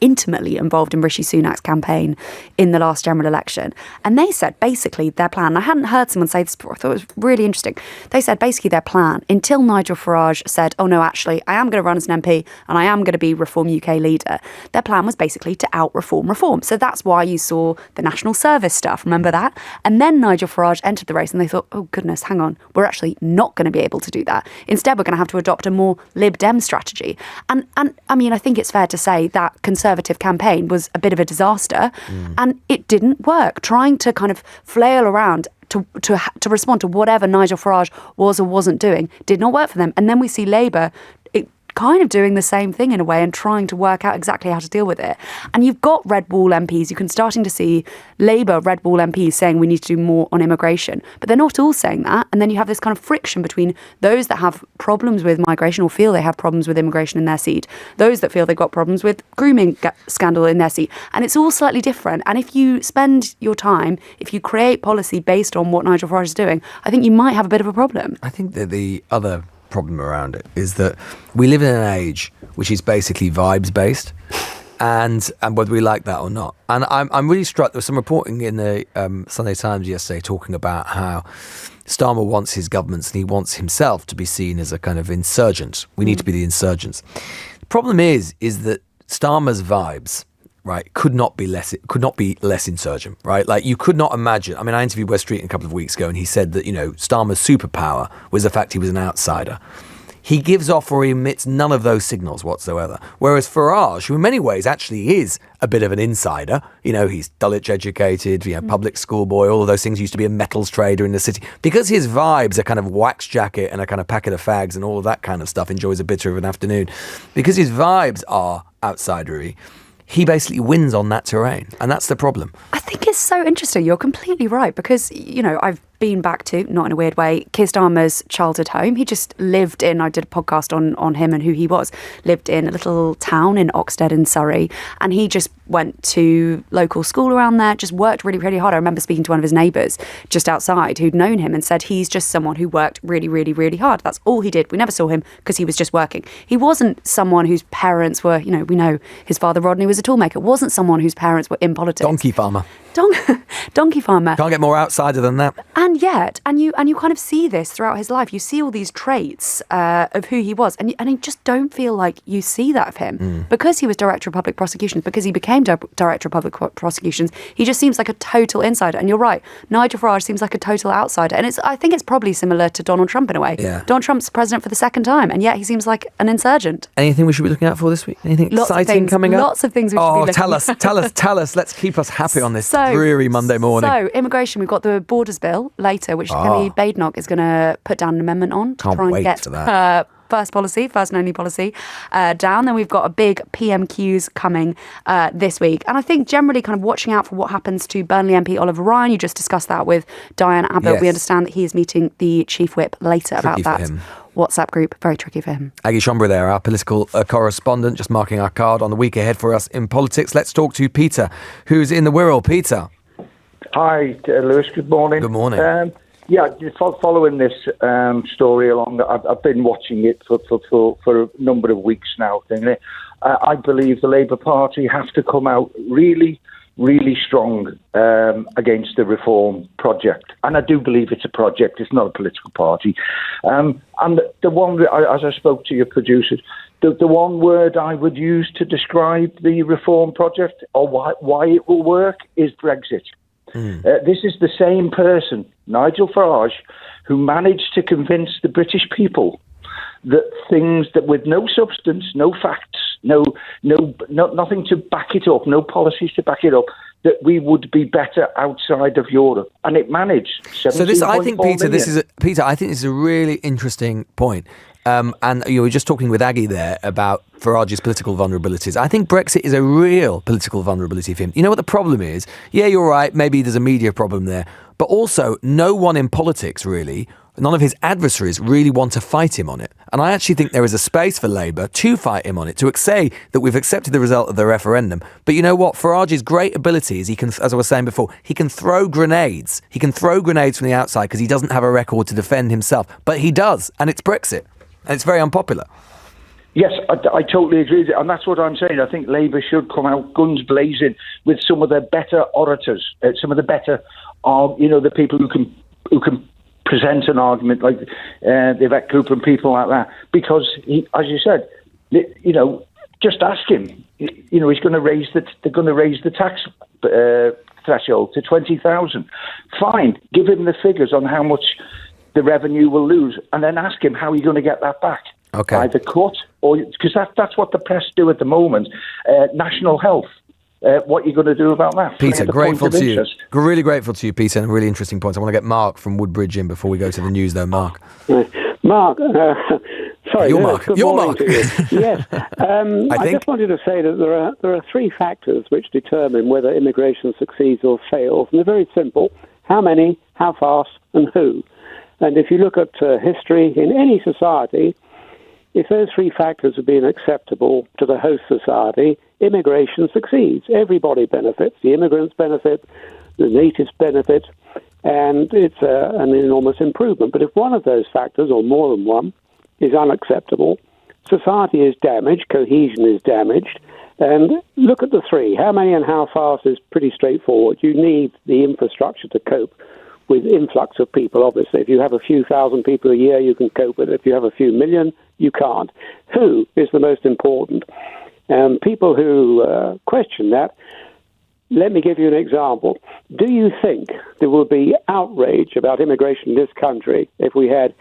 intimately involved in Rishi Sunak's campaign in the last general election, and they said basically their plan, and I hadn't heard someone say this before, I thought it was really interesting. They said basically their plan, until Nigel Farage said, oh no, actually, I am going to run as an MP, and I am going to be Reform UK leader, their plan was basically to out-reform reform. So that's why you saw the national service stuff, remember that? And then Nigel Farage entered the race and they thought, oh goodness, hang on, we're actually not going to be able to do that. Instead, we're going to have to adopt a more Lib Dem strategy. And I think it's fair to say that Conservative campaign was a bit of a disaster and it didn't work. Trying to kind of flail around to respond to whatever Nigel Farage was or wasn't doing did not work for them. And then we see Labour kind of doing the same thing in a way and trying to work out exactly how to deal with it. And you've got red wall MPs. You can starting to see Labour red wall MPs saying we need to do more on immigration. But they're not all saying that. And then you have this kind of friction between those that have problems with migration or feel they have problems with immigration in their seat, those that feel they've got problems with grooming scandal in their seat. And it's all slightly different. And if you spend your time, if you create policy based on what Nigel Farage is doing, I think you might have a bit of a problem. I think that the other problem around it is that we live in an age which is basically vibes based, and whether we like that or not. And I'm really struck. There was some reporting in the Sunday Times yesterday talking about how Starmer wants his governments and he wants himself to be seen as a kind of insurgent. We need to be the insurgents. The problem is that Starmer's vibes, right, could not be less insurgent, right? Like, you could not imagine. I interviewed Wes Streeting a couple of weeks ago and he said that, Starmer's superpower was the fact he was an outsider. He gives off or he emits none of those signals whatsoever. Whereas Farage, who in many ways actually is a bit of an insider, he's Dulwich educated, public school boy, all of those things, used to be a metals trader in the city. Because his vibes are kind of wax jacket and a kind of packet of fags and all of that kind of stuff, enjoys a bitter of an afternoon. Because his vibes are outsidery, he basically wins on that terrain. And that's the problem. I think it's so interesting. You're completely right. Because, I've been back to, not in a weird way, Keir Starmer's childhood home. He just lived in, I did a podcast on him and who he was, lived in a little town in Oxted in Surrey. And he just went to local school around there, just worked really, really hard. I remember speaking to one of his neighbours just outside who'd known him and said he's just someone who worked really, really, really hard. That's all he did. We never saw him because he was just working. He wasn't someone whose parents were, we know his father Rodney was a toolmaker. Wasn't someone whose parents were in politics. Donkey farmer. donkey farmer. Can't get more outsider than that. And yet, and you kind of see this throughout his life. You see all these traits of who he was, and you just don't feel like you see that of him. Because he was Director of Public Prosecutions, because he became Director of Public Prosecutions, he just seems like a total insider. And you're right, Nigel Farage seems like a total outsider. And I think it's probably similar to Donald Trump in a way. Yeah. Donald Trump's president for the second time, and yet he seems like an insurgent. Anything we should be looking out for this week? Anything exciting coming up? Lots of things we should be looking tell us. Let's keep us happy on this dreary Monday morning. So, immigration, we've got the Borders Bill later, which Kelly Badenoch is going to put down an amendment on to try and get for that. first and only policy down. Then we've got a big PMQs coming this week. And I think generally kind of watching out for what happens to Burnley MP Oliver Ryan. You just discussed that with Diane Abbott. Yes. We understand that he is meeting the Chief Whip later Tricky about for that him. WhatsApp group. Very tricky for him. Aggie Chamber there, our political correspondent, just marking our card on the week ahead for us in politics. Let's talk to Peter, who's in the Wirral. Peter. Hi, Lewis. Good morning. Good morning. Following this story along, I've been watching it for a number of weeks now. I believe the Labour Party have to come out really, really strong against the reform project. And I do believe it's a project. It's not a political party. And the one, as I spoke to your producers, the one word I would use to describe the reform project or why it will work is Brexit. This is the same person, Nigel Farage, who managed to convince the British people that things that with no substance, no facts, nothing to back it up, no policies to back it up, that we would be better outside of Europe, and it managed. So this, I think, Peter, I think this is a really interesting point. And you were just talking with Aggie there about Farage's political vulnerabilities. I think Brexit is a real political vulnerability for him. You know what the problem is? Yeah, you're right. Maybe there's a media problem there. But also, no one in politics, really, none of his adversaries really want to fight him on it. And I actually think there is a space for Labour to fight him on it, to say that we've accepted the result of the referendum. But you know what? Farage's great ability is he can, as I was saying before, he can throw grenades. He can throw grenades from the outside because he doesn't have a record to defend himself. But he does, and it's Brexit. And it's very unpopular. Yes, I totally agree with it. And that's what I'm saying. I think Labour should come out guns blazing with some of their better orators, some of the better, the people who can present an argument, like the Yvette Cooper and people like that. Because, as you said, just ask him. He's going to raise they're going to raise the tax threshold to 20,000. Fine, give him the figures on how much the revenue will lose, and then ask him how you're going to get that back. Okay. Either cut or, because that's what the press do at the moment. National health. What you're going to do about that? Peter, grateful to you. Really grateful to you, Peter, and a really interesting point. I want to get Mark from Woodbridge in before we go to the news, though. Mark. Mark. Sorry, you're Mark. You're Mark. Yes. I just wanted to say that there are three factors which determine whether immigration succeeds or fails, and they're very simple: how many, how fast, and who. And if you look at history in any society, if those three factors have been acceptable to the host society, immigration succeeds. Everybody benefits. The immigrants benefit, the natives benefit, and it's an enormous improvement. But if one of those factors, or more than one, is unacceptable, society is damaged, cohesion is damaged. And look at the three. How many and how fast is pretty straightforward. You need the infrastructure to cope with influx of people, obviously. If you have a few thousand people a year, you can cope with it. If you have a few million, you can't. Who is the most important? People who question that, let me give you an example. Do you think there will be outrage about immigration in this country if we had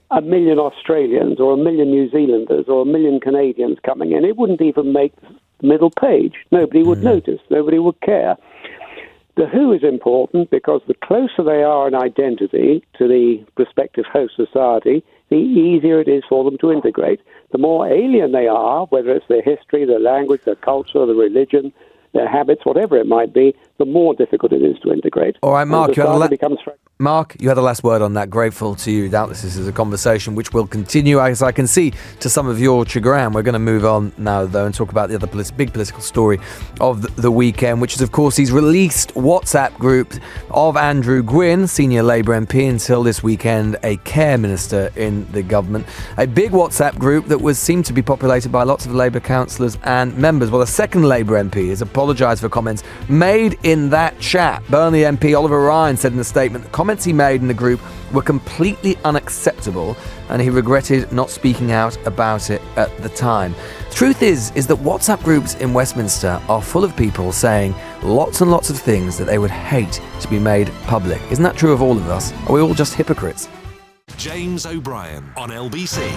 1 million Australians or 1 million New Zealanders or 1 million Canadians coming in? It wouldn't even make the middle page. Nobody would notice. Nobody would care. The who is important because the closer they are in identity to the prospective host society, the easier it is for them to integrate. The more alien they are, whether it's their history, their language, their culture, their religion, their habits, whatever it might be, the more difficult it is to integrate. All right, Mark, you had the last word on that. Grateful to you. Doubtless this is a conversation which will continue, as I can see, to some of your chagrin. We're going to move on now, though, and talk about the other big political story of the weekend, which is, of course, he's released WhatsApp group of Andrew Gwynne, senior Labour MP, until this weekend, a care minister in the government. A big WhatsApp group that seemed to be populated by lots of Labour councillors and members. Well, a second Labour MP has apologised for comments made in that chat. Burnley MP Oliver Ryan said in a statement that comments he made in the group were completely unacceptable and he regretted not speaking out about it at the time. Truth is that WhatsApp groups in Westminster are full of people saying lots and lots of things that they would hate to be made public. Isn't that true of all of us? Are we all just hypocrites? James O'Brien on LBC.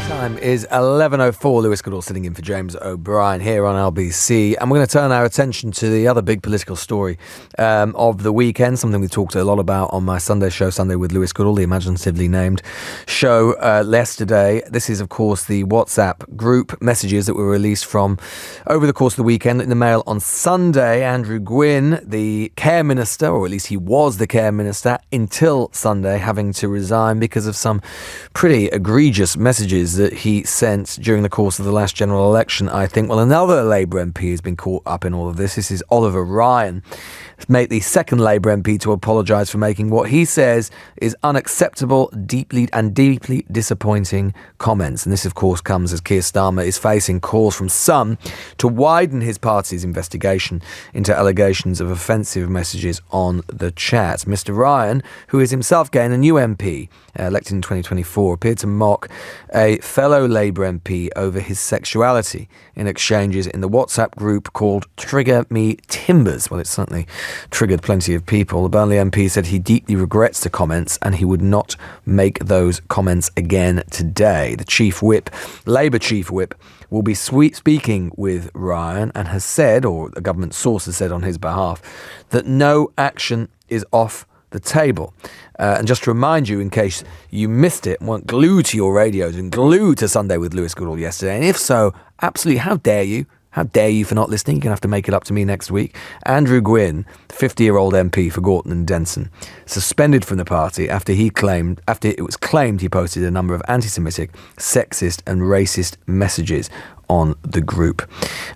Time is 11:04. Lewis Goodall sitting in for James O'Brien here on LBC. And we're going to turn our attention to the other big political story of the weekend, something we talked a lot about on my Sunday show, Sunday with Lewis Goodall, the imaginatively named show yesterday. This is, of course, the WhatsApp group messages that were released from over the course of the weekend in the Mail on Sunday. Andrew Gwynne, the care minister, or at least he was the care minister until Sunday, having to resign because of some pretty egregious messages that he sent during the course of the last general election, I think. Well, another Labour MP has been caught up in all of this. This is Oliver Ryan, the second Labour MP to apologise for making what he says is unacceptable, deeply disappointing comments. And this, of course, comes as Keir Starmer is facing calls from some to widen his party's investigation into allegations of offensive messages on the chat. Mr. Ryan, who is himself again a new MP, elected in 2024, appeared to mock a fellow Labour MP over his sexuality in exchanges in the WhatsApp group called Trigger Me Timbers. Well, it certainly triggered plenty of people. The Burnley MP said he deeply regrets the comments and he would not make those comments again today. The Chief Whip, Labour Chief Whip, will be speaking with Ryan and has said, or a government source has said on his behalf, that no action is off the table. And just to remind you, in case you missed it and weren't glued to your radios and glued to Sunday with Lewis Goodall yesterday, and if so, absolutely, how dare you? How dare you for not listening? You're going to have to make it up to me next week. Andrew Gwynne, 50-year-old MP for Gorton and Denson, suspended from the party after it was claimed he posted a number of anti-Semitic, sexist and racist messages on the group.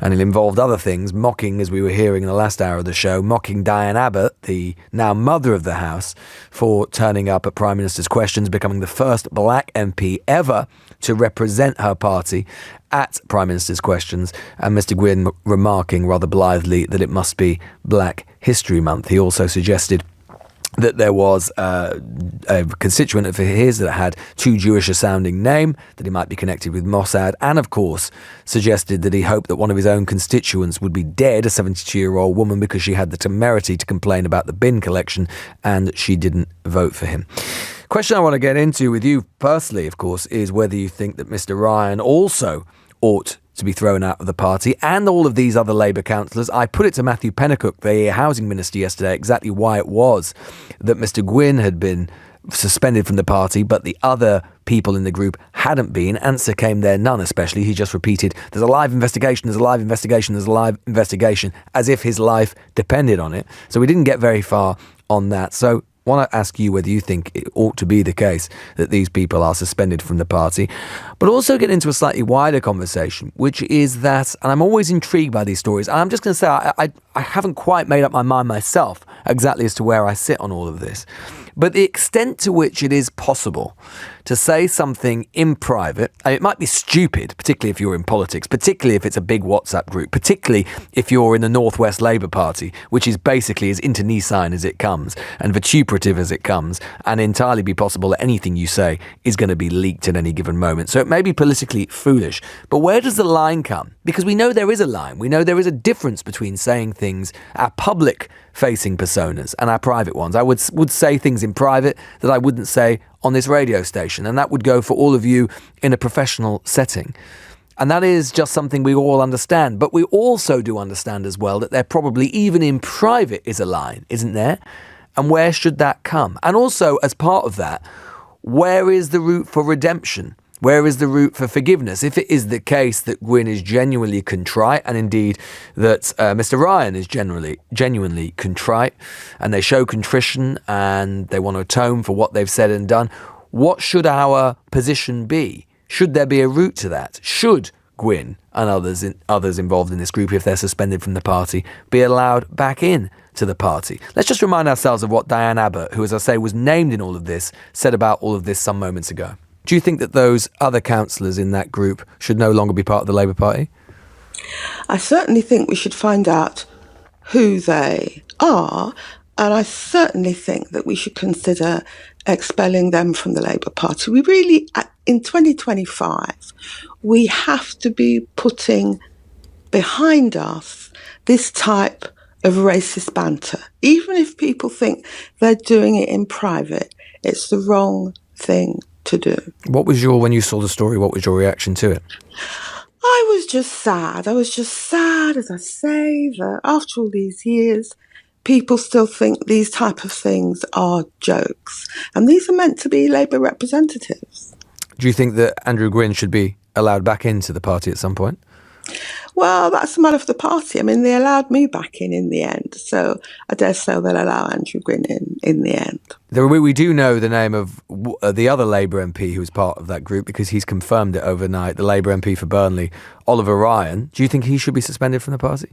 And it involved other things, mocking, as we were hearing in the last hour of the show, mocking Diane Abbott, the now mother of the House, for turning up at Prime Minister's Questions, becoming the first black MP ever to represent her party at Prime Minister's Questions, and Mr. Gwynne remarking rather blithely that it must be Black History Month. He also suggested that there was a constituent of his that had too Jewish a sounding name, that he might be connected with Mossad, and of course suggested that he hoped that one of his own constituents would be dead, a 72-year-old woman, because she had the temerity to complain about the bin collection and she didn't vote for him. Question I want to get into with you personally, of course, is whether you think that Mr. Ryan also ought to be thrown out of the party, and all of these other Labour councillors. I put it to Matthew Pennicook, the housing minister, yesterday, exactly why it was that Mr. Gwynne had been suspended from the party, but the other people in the group hadn't been. Answer came there, none, especially. He just repeated, there's a live investigation, there's a live investigation, there's a live investigation, as if his life depended on it. So we didn't get very far on that. So I want to ask you whether you think it ought to be the case that these people are suspended from the party, but also get into a slightly wider conversation, which is that, and I'm always intrigued by these stories, I'm just going to say I haven't quite made up my mind myself exactly as to where I sit on all of this, but the extent to which it is possible to say something in private, and it might be stupid, particularly if you're in politics, particularly if it's a big WhatsApp group, particularly if you're in the North West Labour Party, which is basically as internecine as it comes and vituperative as it comes, and entirely be possible that anything you say is going to be leaked at any given moment. So it may be politically foolish, but where does the line come? Because we know there is a line. We know there is a difference between saying things, our public-facing personas, and our private ones. I would say things in private that I wouldn't say on this radio station, and that would go for all of you in a professional setting. And that is just something we all understand. But we also do understand as well that there probably, even in private, is a line, isn't there? And where should that come? And also, as part of that, where is the route for redemption? Where is the route for forgiveness? If it is the case that Gwynne is genuinely contrite, and indeed that Mr. Ryan is genuinely contrite, and they show contrition and they want to atone for what they've said and done, what should our position be? Should there be a route to that? Should Gwynne and others involved in this group, if they're suspended from the party, be allowed back in to the party? Let's just remind ourselves of what Diane Abbott, who, as I say, was named in all of this, said about all of this some moments ago. Do you think that those other councillors in that group should no longer be part of the Labour Party? I certainly think we should find out who they are. And I certainly think that we should consider expelling them from the Labour Party. We really, in 2025, we have to be putting behind us this type of racist banter. Even if people think they're doing it in private, it's the wrong thing to do. When you saw the story, what was your reaction to it? I was just sad. I was just sad, as I say, that after all these years, people still think these type of things are jokes. And these are meant to be Labour representatives. Do you think that Andrew Gwynne should be allowed back into the party at some point? Well, that's a matter for the party. I mean, they allowed me back in the end, so I dare say they'll allow Andrew Gwynne in the end. We do know the name of the other Labour MP who was part of that group because he's confirmed it overnight, the Labour MP for Burnley, Oliver Ryan. Do you think he should be suspended from the party?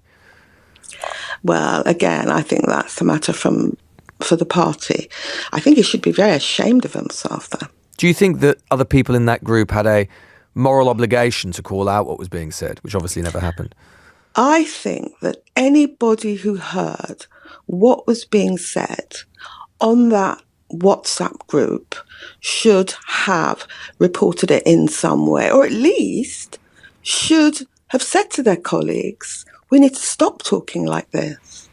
Well, again, I think that's a matter for the party. I think he should be very ashamed of himself, though. Do you think that other people in that group had a moral obligation to call out what was being said, which obviously never happened? I think that anybody who heard what was being said on that WhatsApp group should have reported it in some way, or at least should have said to their colleagues, we need to stop talking like this.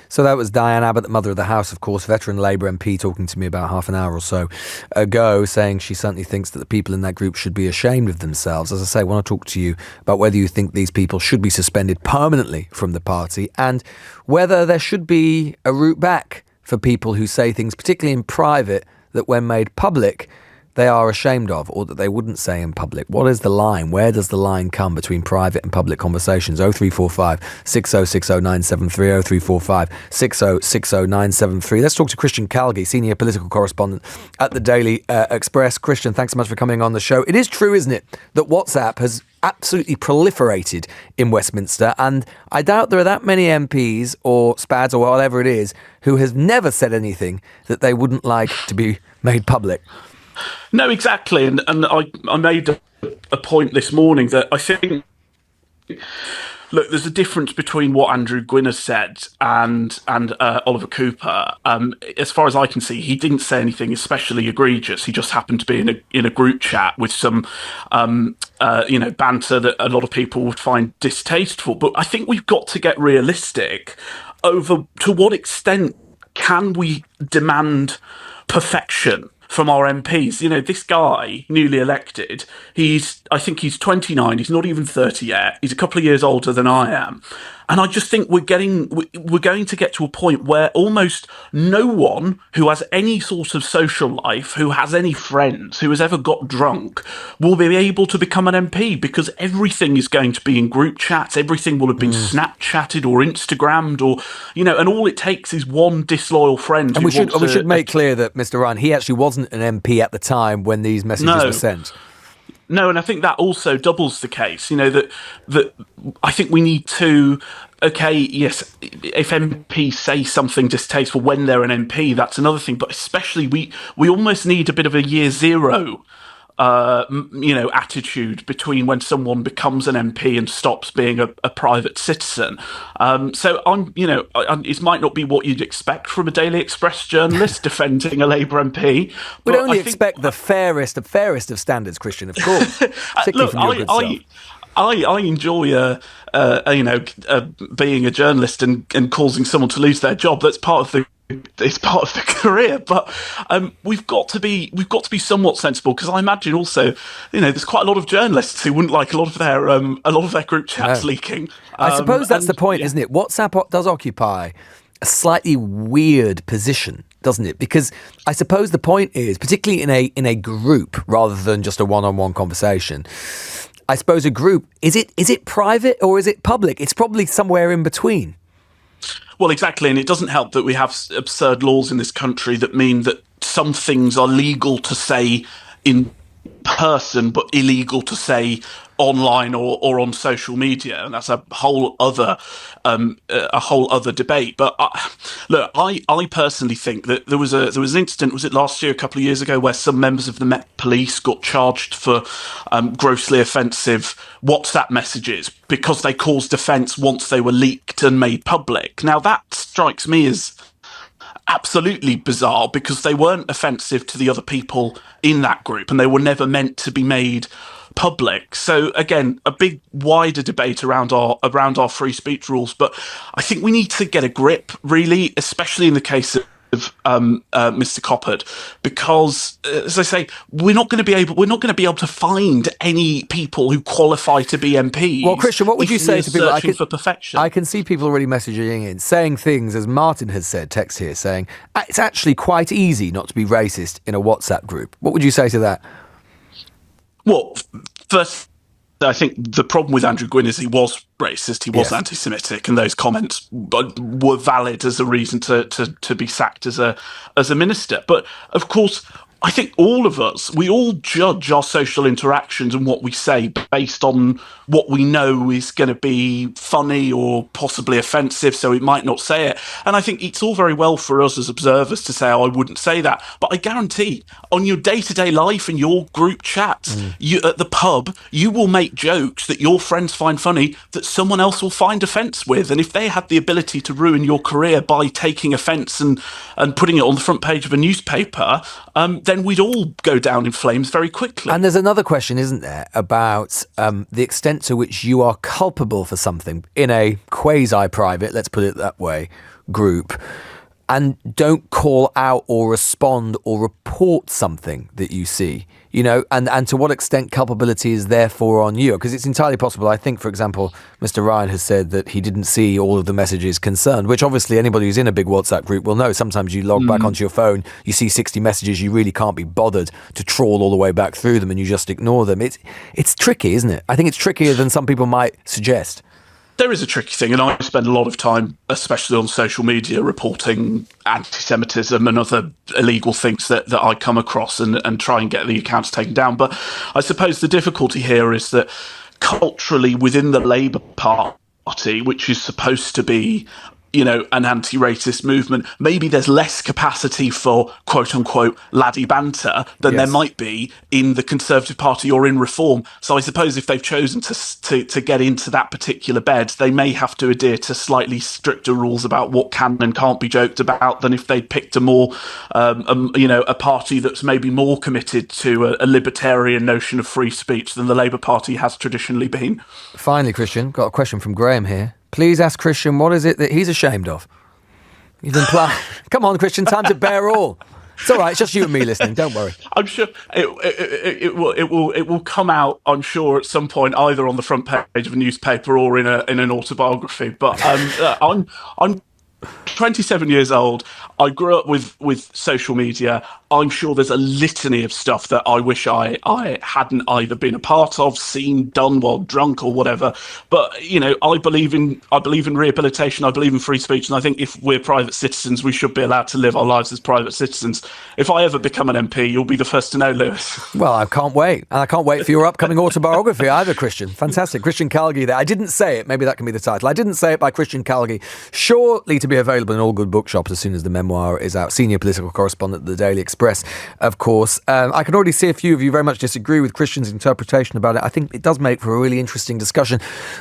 So that was Diane Abbott, the mother of the house, of course, veteran Labour MP, talking to me about half an hour or so ago, saying she certainly thinks that the people in that group should be ashamed of themselves. As I say, I want to talk to you about whether you think these people should be suspended permanently from the party and whether there should be a route back for people who say things, particularly in private, that when made public, they are ashamed of, or that they wouldn't say in public. What is the line? Where does the line come between private and public conversations? 0345 6060 973 0345 6060 973. Let's talk to Christian Calgie, senior political correspondent at the Daily Express. Christian, thanks so much for coming on the show. It is true, isn't it, that WhatsApp has absolutely proliferated in Westminster, and I doubt there are that many MPs or SPADs or whatever it is who has never said anything that they wouldn't like to be made public. No, exactly. And I made a point this morning that I think, look, there's a difference between what Andrew Gwynne has said and Oliver Cooper. As far as I can see, he didn't say anything especially egregious. He just happened to be in a group chat with some, banter that a lot of people would find distasteful. But I think we've got to get realistic over to what extent can we demand perfection from our MPs. You know, this guy, newly elected, I think he's 29, he's not even 30 yet, he's a couple of years older than I am. And I just think we're going to get to a point where almost no one who has any sort of social life, who has any friends, who has ever got drunk, will be able to become an MP, because everything is going to be in group chats, everything will have been Snapchatted or Instagrammed, or, and all it takes is one disloyal friend. And we should make clear that Mr. Ryan, he actually wasn't an MP at the time when these messages were sent. No, and I think that also doubles the case. That I think we need to. Okay, yes, if MPs say something distasteful when they're an MP, that's another thing. But especially, we almost need a bit of a year zero, attitude between when someone becomes an MP and stops being a private citizen. So it might not be what you'd expect from a Daily Express journalist defending a Labour MP. We'd only expect the fairest of standards, Christian, of course. Look, I enjoy being a journalist and causing someone to lose their job. That's part of the career, but we've got to be somewhat sensible, because I imagine also there's quite a lot of journalists who wouldn't like a lot of their group chats leaking. I suppose that's the point, isn't it? WhatsApp does occupy a slightly weird position, doesn't it? Because I suppose the point is, particularly in a group rather than just a one-on-one conversation, I suppose a group, is it private or is it public? It's probably somewhere in between. Well, exactly, and it doesn't help that we have absurd laws in this country that mean that some things are legal to say in person but illegal to say online or on social media, and that's a whole other debate. But I personally think that there was an incident, was it last year, a couple of years ago, where some members of the Met Police got charged for grossly offensive WhatsApp messages because they caused offence once they were leaked and made public. Now that strikes me as absolutely bizarre, because they weren't offensive to the other people in that group and they were never meant to be made public. So again, a big wider debate around our free speech rules, but I think we need to get a grip, really, especially in the case of Mr. Coppard, because as I say, we're not going to be able to find any people who qualify to be MPs. Well, Christian, what would you say to people searching for perfection? I can see people already messaging in, saying things, as Martin has said, text here, saying it's actually quite easy not to be racist in a WhatsApp group. What would you say to that? Well, first, I think the problem with Andrew Gwynne is he was racist, he was anti-Semitic, and those comments were valid as a reason to be sacked as a minister. But of course, I think all of us, we all judge our social interactions and what we say based on what we know is going to be funny or possibly offensive, so we might not say it. And I think it's all very well for us as observers to say, I wouldn't say that. But I guarantee, on your day-to-day life and your group chats, you at the pub, you will make jokes that your friends find funny that someone else will find offence with. And if they had the ability to ruin your career by taking offence and putting it on the front page of a newspaper, then we'd all go down in flames very quickly. And there's another question, isn't there, about the extent to which you are culpable for something in a quasi-private, let's put it that way, group, and don't call out or respond or report something that you see, you know, and to what extent culpability is therefore on you. Because it's entirely possible. I think, for example, Mr. Ryan has said that he didn't see all of the messages concerned, which obviously anybody who's in a big WhatsApp group will know. Sometimes you log back onto your phone, you see 60 messages, you really can't be bothered to trawl all the way back through them and you just ignore them. It's tricky, isn't it? I think it's trickier than some people might suggest. There is a tricky thing, and I spend a lot of time, especially on social media, reporting anti-Semitism and other illegal things that I come across and try and get the accounts taken down. But I suppose the difficulty here is that culturally within the Labour Party, which is supposed to be, you know, an anti-racist movement, maybe there's less capacity for quote-unquote laddie banter than there might be in the Conservative Party or in Reform. So I suppose if they've chosen to get into that particular bed, they may have to adhere to slightly stricter rules about what can and can't be joked about than if they'd picked a more, a party that's maybe more committed to a libertarian notion of free speech than the Labour Party has traditionally been. Finally, Christian, got a question from Graham here. Please ask Christian, what is it that he's ashamed of? He's implied. Come on, Christian, time to bear all. It's all right. It's just you and me listening. Don't worry. I'm sure it will come out. I'm sure at some point, either on the front page of a newspaper or in an autobiography. But I'm 27 years old. I grew up with social media. I'm sure there's a litany of stuff that I wish I hadn't either been a part of, seen, done while drunk or whatever. But, you know, I believe in rehabilitation. I believe in free speech. And I think if we're private citizens, we should be allowed to live our lives as private citizens. If I ever become an MP, you'll be the first to know, Lewis. Well, I can't wait. And I can't wait for your upcoming autobiography either, Christian. Fantastic. Christian Calgie there. I didn't say it. Maybe that can be the title. I didn't say it by Christian Calgie. Shortly to be available in all good bookshops as soon as the memoir is out. Senior political correspondent at the Daily Express, of course. I can already see a few of you very much disagree with Christian's interpretation about it. I think it does make for a really interesting discussion,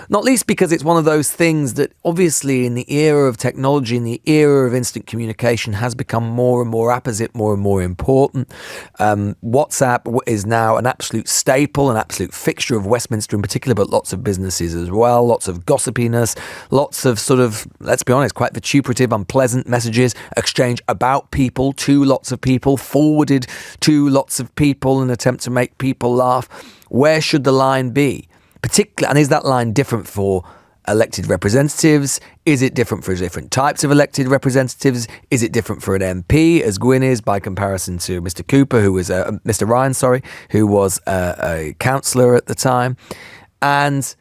not least because it's one of those things that obviously in the era of technology, in the era of instant communication, has become more and more apposite, more and more important. WhatsApp is now an absolute staple, an absolute fixture of Westminster in particular, but lots of businesses as well, lots of gossipiness, lots of sort of, let's be honest, quite vituperative, unpleasant messages exchanged about people to lots of people, forwarded to lots of people in an attempt to make people laugh. Where should the line be? Particularly, and is that line different for elected representatives? Is it different for different types of elected representatives? Is it different for an MP, as Gwynne is, by comparison to Mr. Cooper, who was Mr. Ryan, who was a councillor at the time? And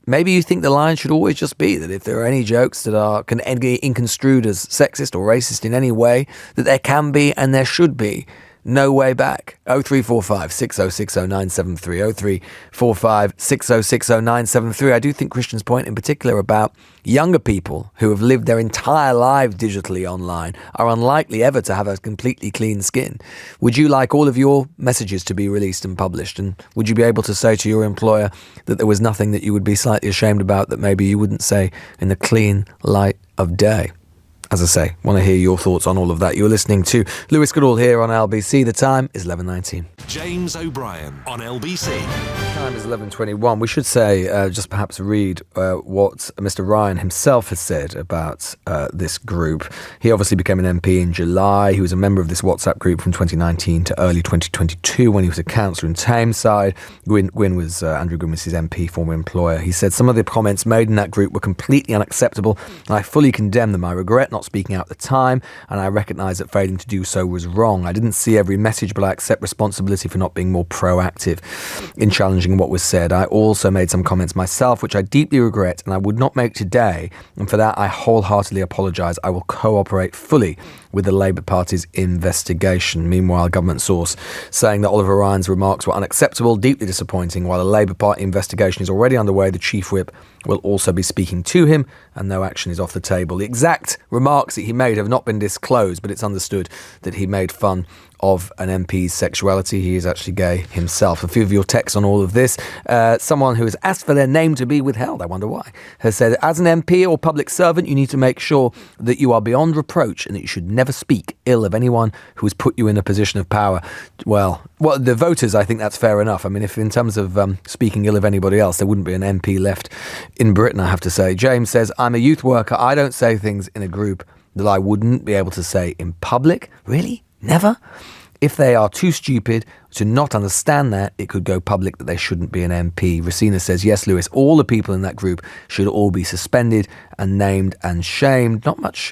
maybe you think the line should always just be that if there are any jokes that can be construed as sexist or racist in any way, that there can be and there should be no way back. 0345 6060 973 0345 6060 973. I do think Christian's point in particular about younger people who have lived their entire lives digitally online are unlikely ever to have a completely clean skin. Would you like all of your messages to be released and published? And would you be able to say to your employer that there was nothing that you would be slightly ashamed about that maybe you wouldn't say in the clean light of day? As I say, want to hear your thoughts on all of that. You're listening to Lewis Goodall here on LBC. The time is 11:19. James O'Brien on LBC. Time is 11:21. We should say, just perhaps read what Mr. Ryan himself has said about this group. He obviously became an MP in July. He was a member of this WhatsApp group from 2019 to early 2022 when he was a councillor in Tameside. Gwynne was Andrew Gwynne was his MP, former employer. He said some of the comments made in that group were completely unacceptable, and I fully condemn them. I regret not speaking out at the time, and I recognise that failing to do so was wrong. I didn't see every message, but I accept responsibility for not being more proactive in challenging what was said. I also made some comments myself, which I deeply regret, and I would not make today, and for that I wholeheartedly apologise. I will cooperate fully with the Labour Party's investigation. Meanwhile, a government source saying that Oliver Ryan's remarks were unacceptable, deeply disappointing. While a Labour Party investigation is already underway, the Chief Whip will also be speaking to him, and no action is off the table. The exact remarks that he made have not been disclosed, but it's understood that he made fun of an MP's sexuality. He is actually gay himself. A few of your texts on all of this. Someone who has asked for their name to be withheld, I wonder why, has said, as an MP or public servant, you need to make sure that you are beyond reproach and that you should never speak ill of anyone who has put you in a position of power. Well, the voters, I think that's fair enough. I mean, if in terms of speaking ill of anybody else, there wouldn't be an MP left in Britain, I have to say. James says, I'm a youth worker. I don't say things in a group that I wouldn't be able to say in public. Really? Never? If they are too stupid to not understand that, it could go public that they shouldn't be an MP. Racina says, yes, Lewis, all the people in that group should all be suspended and named and shamed. Not much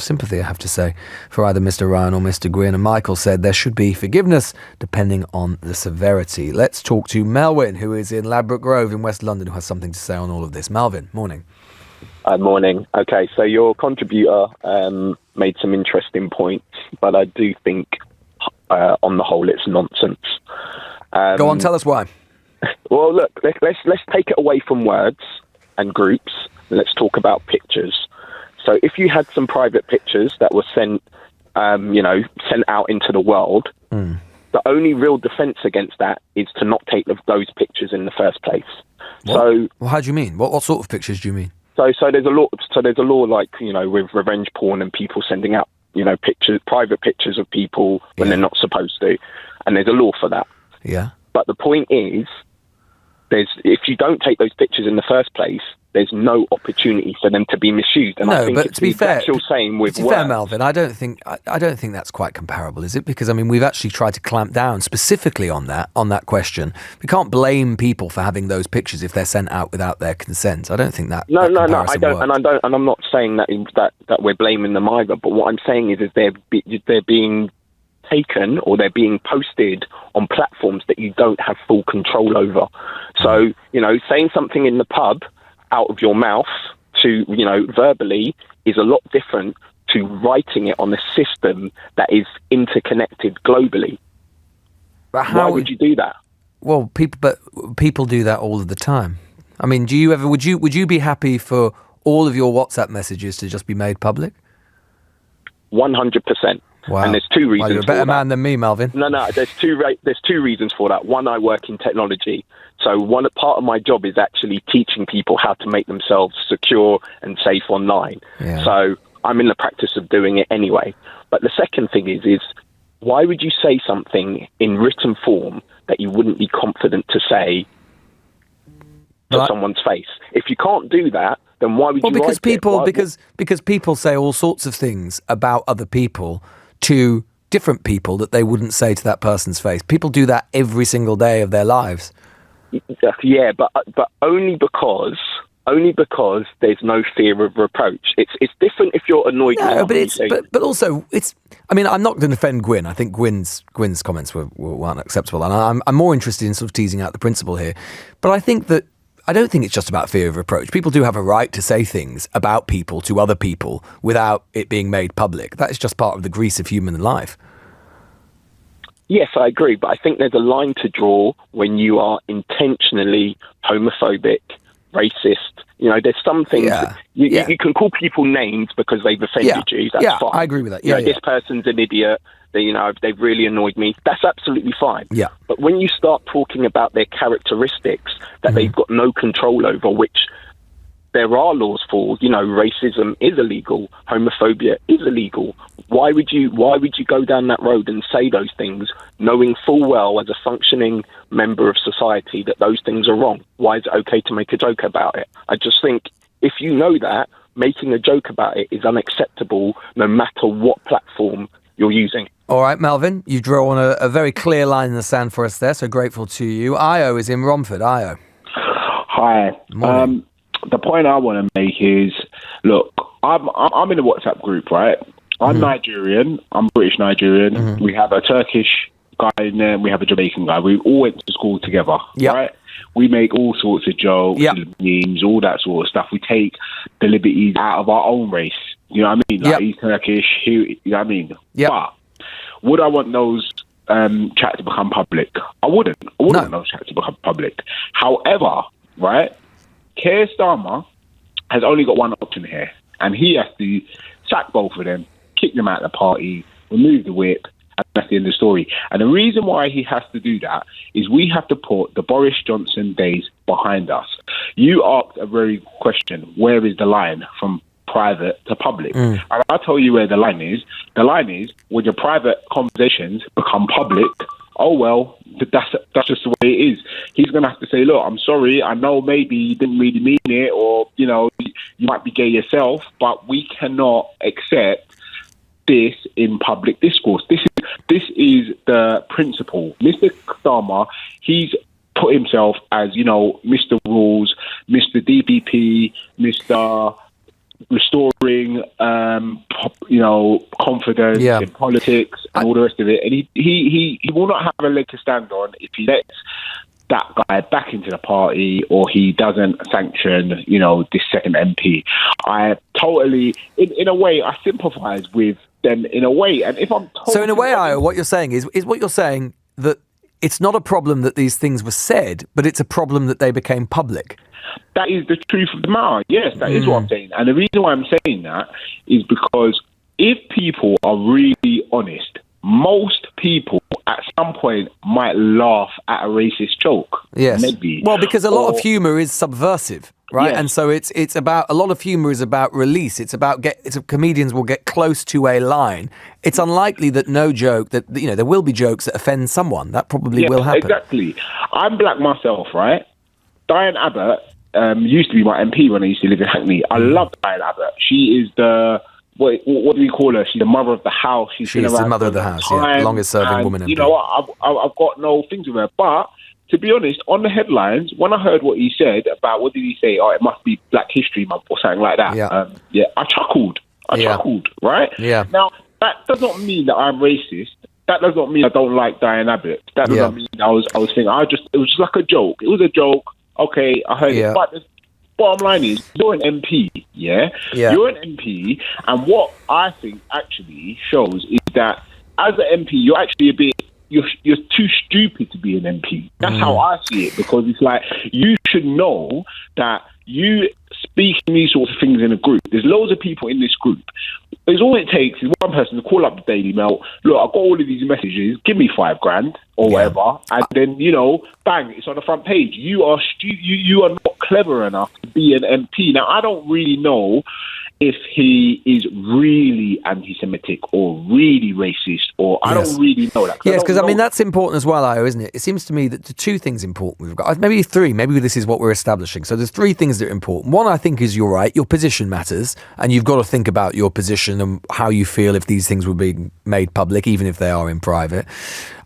sympathy, I have to say, for either Mr. Ryan or Mr. Gwynne. And Michael said there should be forgiveness depending on the severity. Let's talk to Melvin, who is in Ladbroke Grove in West London, who has something to say on all of this. Melvin, morning. Morning. Okay, so your contributor made some interesting points, but I do think on the whole it's nonsense. Go on, tell us why. Well, look, let's take it away from words and groups, and let's talk about pictures. So if you had some private pictures that were sent out into the world, the only real defence against that is to not take those pictures in the first place. What? So, well, how do you mean? What sort of pictures do you mean? So there's a law. So there's a law, like, with revenge porn and people sending out, private pictures of people when they're not supposed to, and there's a law for that. Yeah. But the point is, if you don't take those pictures in the first place, there's no opportunity for them to be misused. And I think but to be fair, fair, Melvin, I don't think that's quite comparable, is it? Because I mean, we've actually tried to clamp down specifically on that question. We can't blame people for having those pictures if they're sent out without their consent. I don't think that. No, I don't, and I'm not saying that we're blaming them either. But what I'm saying is they're being taken or they're being posted on platforms that you don't have full control over. So saying something in the pub out of your mouth to, verbally is a lot different to writing it on a system that is interconnected globally. But how Why would you do that? Well, people do that all of the time. I mean, would you be happy for all of your WhatsApp messages to just be made public? 100%. Wow. And there's two reasons. Well, you're a better man than me, Melvin. No, there's two reasons for that. One, I work in technology. So one part of my job is actually teaching people how to make themselves secure and safe online. Yeah. So I'm in the practice of doing it anyway. But the second thing is why would you say something in written form that you wouldn't be confident to say to someone's face? If you can't do that, then why would you because write people it? because people say all sorts of things about other people to different people that they wouldn't say to that person's face. People do that every single day of their lives. Yeah, but only because there's no fear of reproach. It's different if you're annoyed. No, but also it's. I mean, I'm not going to defend Gwynne. I think Gwynne's comments were unacceptable, and I'm more interested in sort of teasing out the principle here. But I don't think it's just about fear of reproach. People do have a right to say things about people to other people without it being made public. That is just part of the grease of human life. Yes, I agree, but I think there's a line to draw when you are intentionally homophobic, racist. You know, there's some things you can call people names because they've offended you. That's fine. I agree with that. This person's an idiot. They've really annoyed me. That's absolutely fine. Yeah. But when you start talking about their characteristics that they've got no control over, which there are laws for, racism is illegal, homophobia is illegal. Why would you go down that road and say those things, knowing full well as a functioning member of society that those things are wrong? Why is it okay to make a joke about it? I just think if you know that, making a joke about it is unacceptable no matter what platform you're using. All right, Melvin, you draw on a very clear line in the sand for us there, so grateful to you. Io is in Romford. Io. Hi. The point I want to make is, look, I'm in a WhatsApp group, right? I'm Nigerian. I'm British Nigerian. We have a Turkish guy in there, and we have a Jamaican guy. We all went to school together, right? We make all sorts of jokes, memes, all that sort of stuff. We take the liberties out of our own race. You know what I mean? Like he's Turkish, you know what I mean? But would I want those chats to become public? I wouldn't. I wouldn't want those chats to become public. However, right, Keir Starmer has only got one option here, and he has to sack both of them, kick them out of the party, remove the whip, and that's the end of the story. And the reason why he has to do that is we have to put the Boris Johnson days behind us. You asked a very question, where is the line from private to public? And I'll tell you where the line is. The line is when your private conversations become public. Oh, well, that's just the way it is. He's going to have to say, look, I'm sorry. I know maybe you didn't really mean it, or, you might be gay yourself, but we cannot accept this in public discourse. This is the principle. Mr. Starmer, he's put himself as, Mr. Rules, Mr. DPP, Mr. restoring, confidence in politics and all the rest of it. And he will not have a leg to stand on if he lets that guy back into the party or he doesn't sanction, this second MP. I totally, in a way, I sympathise with them in a way. And if I'm so in a way, Io, what you're saying is what you're saying that it's not a problem that these things were said, but it's a problem that they became public. That is the truth of the matter. Yes, that is what I'm saying. And the reason why I'm saying that is because if people are really honest, most people at some point might laugh at a racist joke. Yes. Maybe. Well, because a lot of humour is subversive, right? Yes. And so it's about, a lot of humour is about release. It's about comedians will get close to a line. It's unlikely that no joke, that, there will be jokes that offend someone. That probably will happen. Exactly. I'm black myself, right? Diane Abbott used to be my MP when I used to live in Hackney. I love Diane Abbott. She is the, what do we call her? She's the mother of the house. She's the mother of the house, longest serving woman MP. You know what? I've got no things with her. But to be honest, on the headlines, when I heard what he said about, what did he say? Oh, it must be Black History Month or something like that. I chuckled. Right? Yeah. Now, that does not mean that I'm racist. That does not mean I don't like Diane Abbott. That does not mean I was thinking, it was just like a joke. It was a joke. Okay, I heard it. But the bottom line is, you're an MP, You're an MP, and what I think actually shows is that as an MP, you're actually you're too stupid to be an MP. That's how I see it, because it's like, you should know that you speaking these sorts of things in a group. There's loads of people in this group. It's all it takes is one person to call up the Daily Mail. Look, I've got all of these messages. Give me $5,000 or whatever, and then bang, it's on the front page. You are you are not clever enough to be an MP. Now, I don't really know if he is really anti-Semitic or really racist, or I don't really know that. Yes, because I mean, that's important as well, Io, isn't it? It seems to me that the two things important we've got, maybe three, maybe this is what we're establishing. So there's three things that are important. One, I think, is you're right, your position matters, and you've got to think about your position and how you feel if these things were being made public, even if they are in private,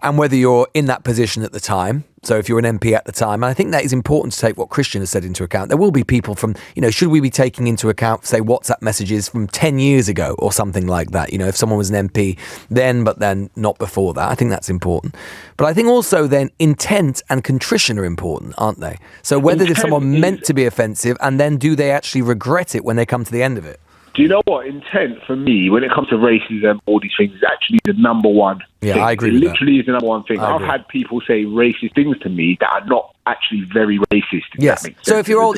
and whether you're in that position at the time. So if you're an MP at the time, and I think that is important to take what Christian has said into account. There will be people from, should we be taking into account, say, WhatsApp messages from 10 years ago or something like that? If someone was an MP then, but then not before that, I think that's important. But I think also then intent and contrition are important, aren't they? So whether someone meant to be offensive, and then do they actually regret it when they come to the end of it? Do you know what? Intent, for me, when it comes to racism, all these things, is actually the number one thing. I agree it with literally is the number one thing. I I've agree. had people say racist things to me that are not actually very racist. Yes. So if you're old,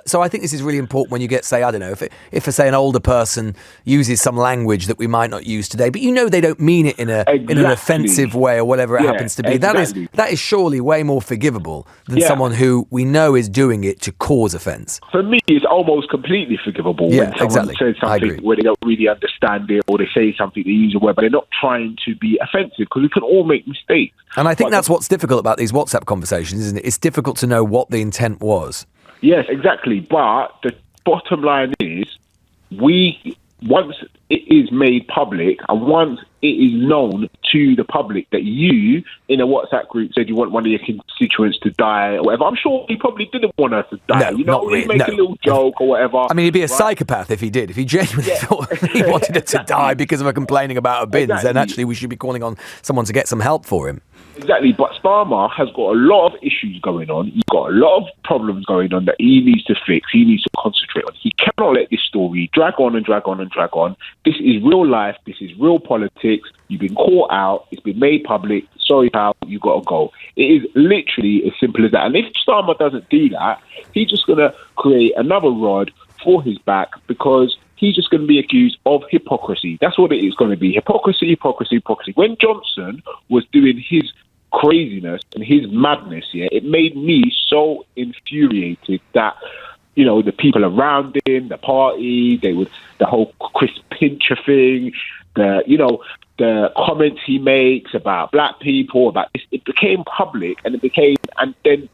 so I think this is really important when you get, say, I don't know, if say an older person uses some language that we might not use today, but they don't mean it in an offensive way or whatever it happens to be. Exactly. That is surely way more forgivable than someone who we know is doing it to cause offence. For me, it's almost completely forgivable when someone says something where they don't really understand it, or they say something, they use a word, but they're not trying to be offensive, because we can all make mistakes. And I think that's what's difficult about these WhatsApp conversations, isn't it? It's difficult to know what the intent was. Yes, exactly. But the bottom line is, once it is made public and once it is known to the public that you, in a WhatsApp group, said you want one of your constituents to die or whatever, I'm sure he probably didn't want her to die. No, he'd make a little joke or whatever. I mean, he'd be a psychopath if he did. If he genuinely thought he wanted her to die because of her complaining about her bins, then actually we should be calling on someone to get some help for him. Exactly, but Starmer has got a lot of issues going on. He's got a lot of problems going on that he needs to fix. He needs to concentrate on. He cannot let this story drag on and drag on and drag on. This is real life. This is real politics. You've been caught out. It's been made public. Sorry, pal, you got to go. It is literally as simple as that. And if Starmer doesn't do that, he's just going to create another rod for his back, because he's just going to be accused of hypocrisy. That's what it is going to be. Hypocrisy, hypocrisy, hypocrisy. When Johnson was doing his craziness and his madness, it made me so infuriated that, the people around him, the party, the whole Chris Pincher thing, the comments he makes about black people, about this, it became public, and then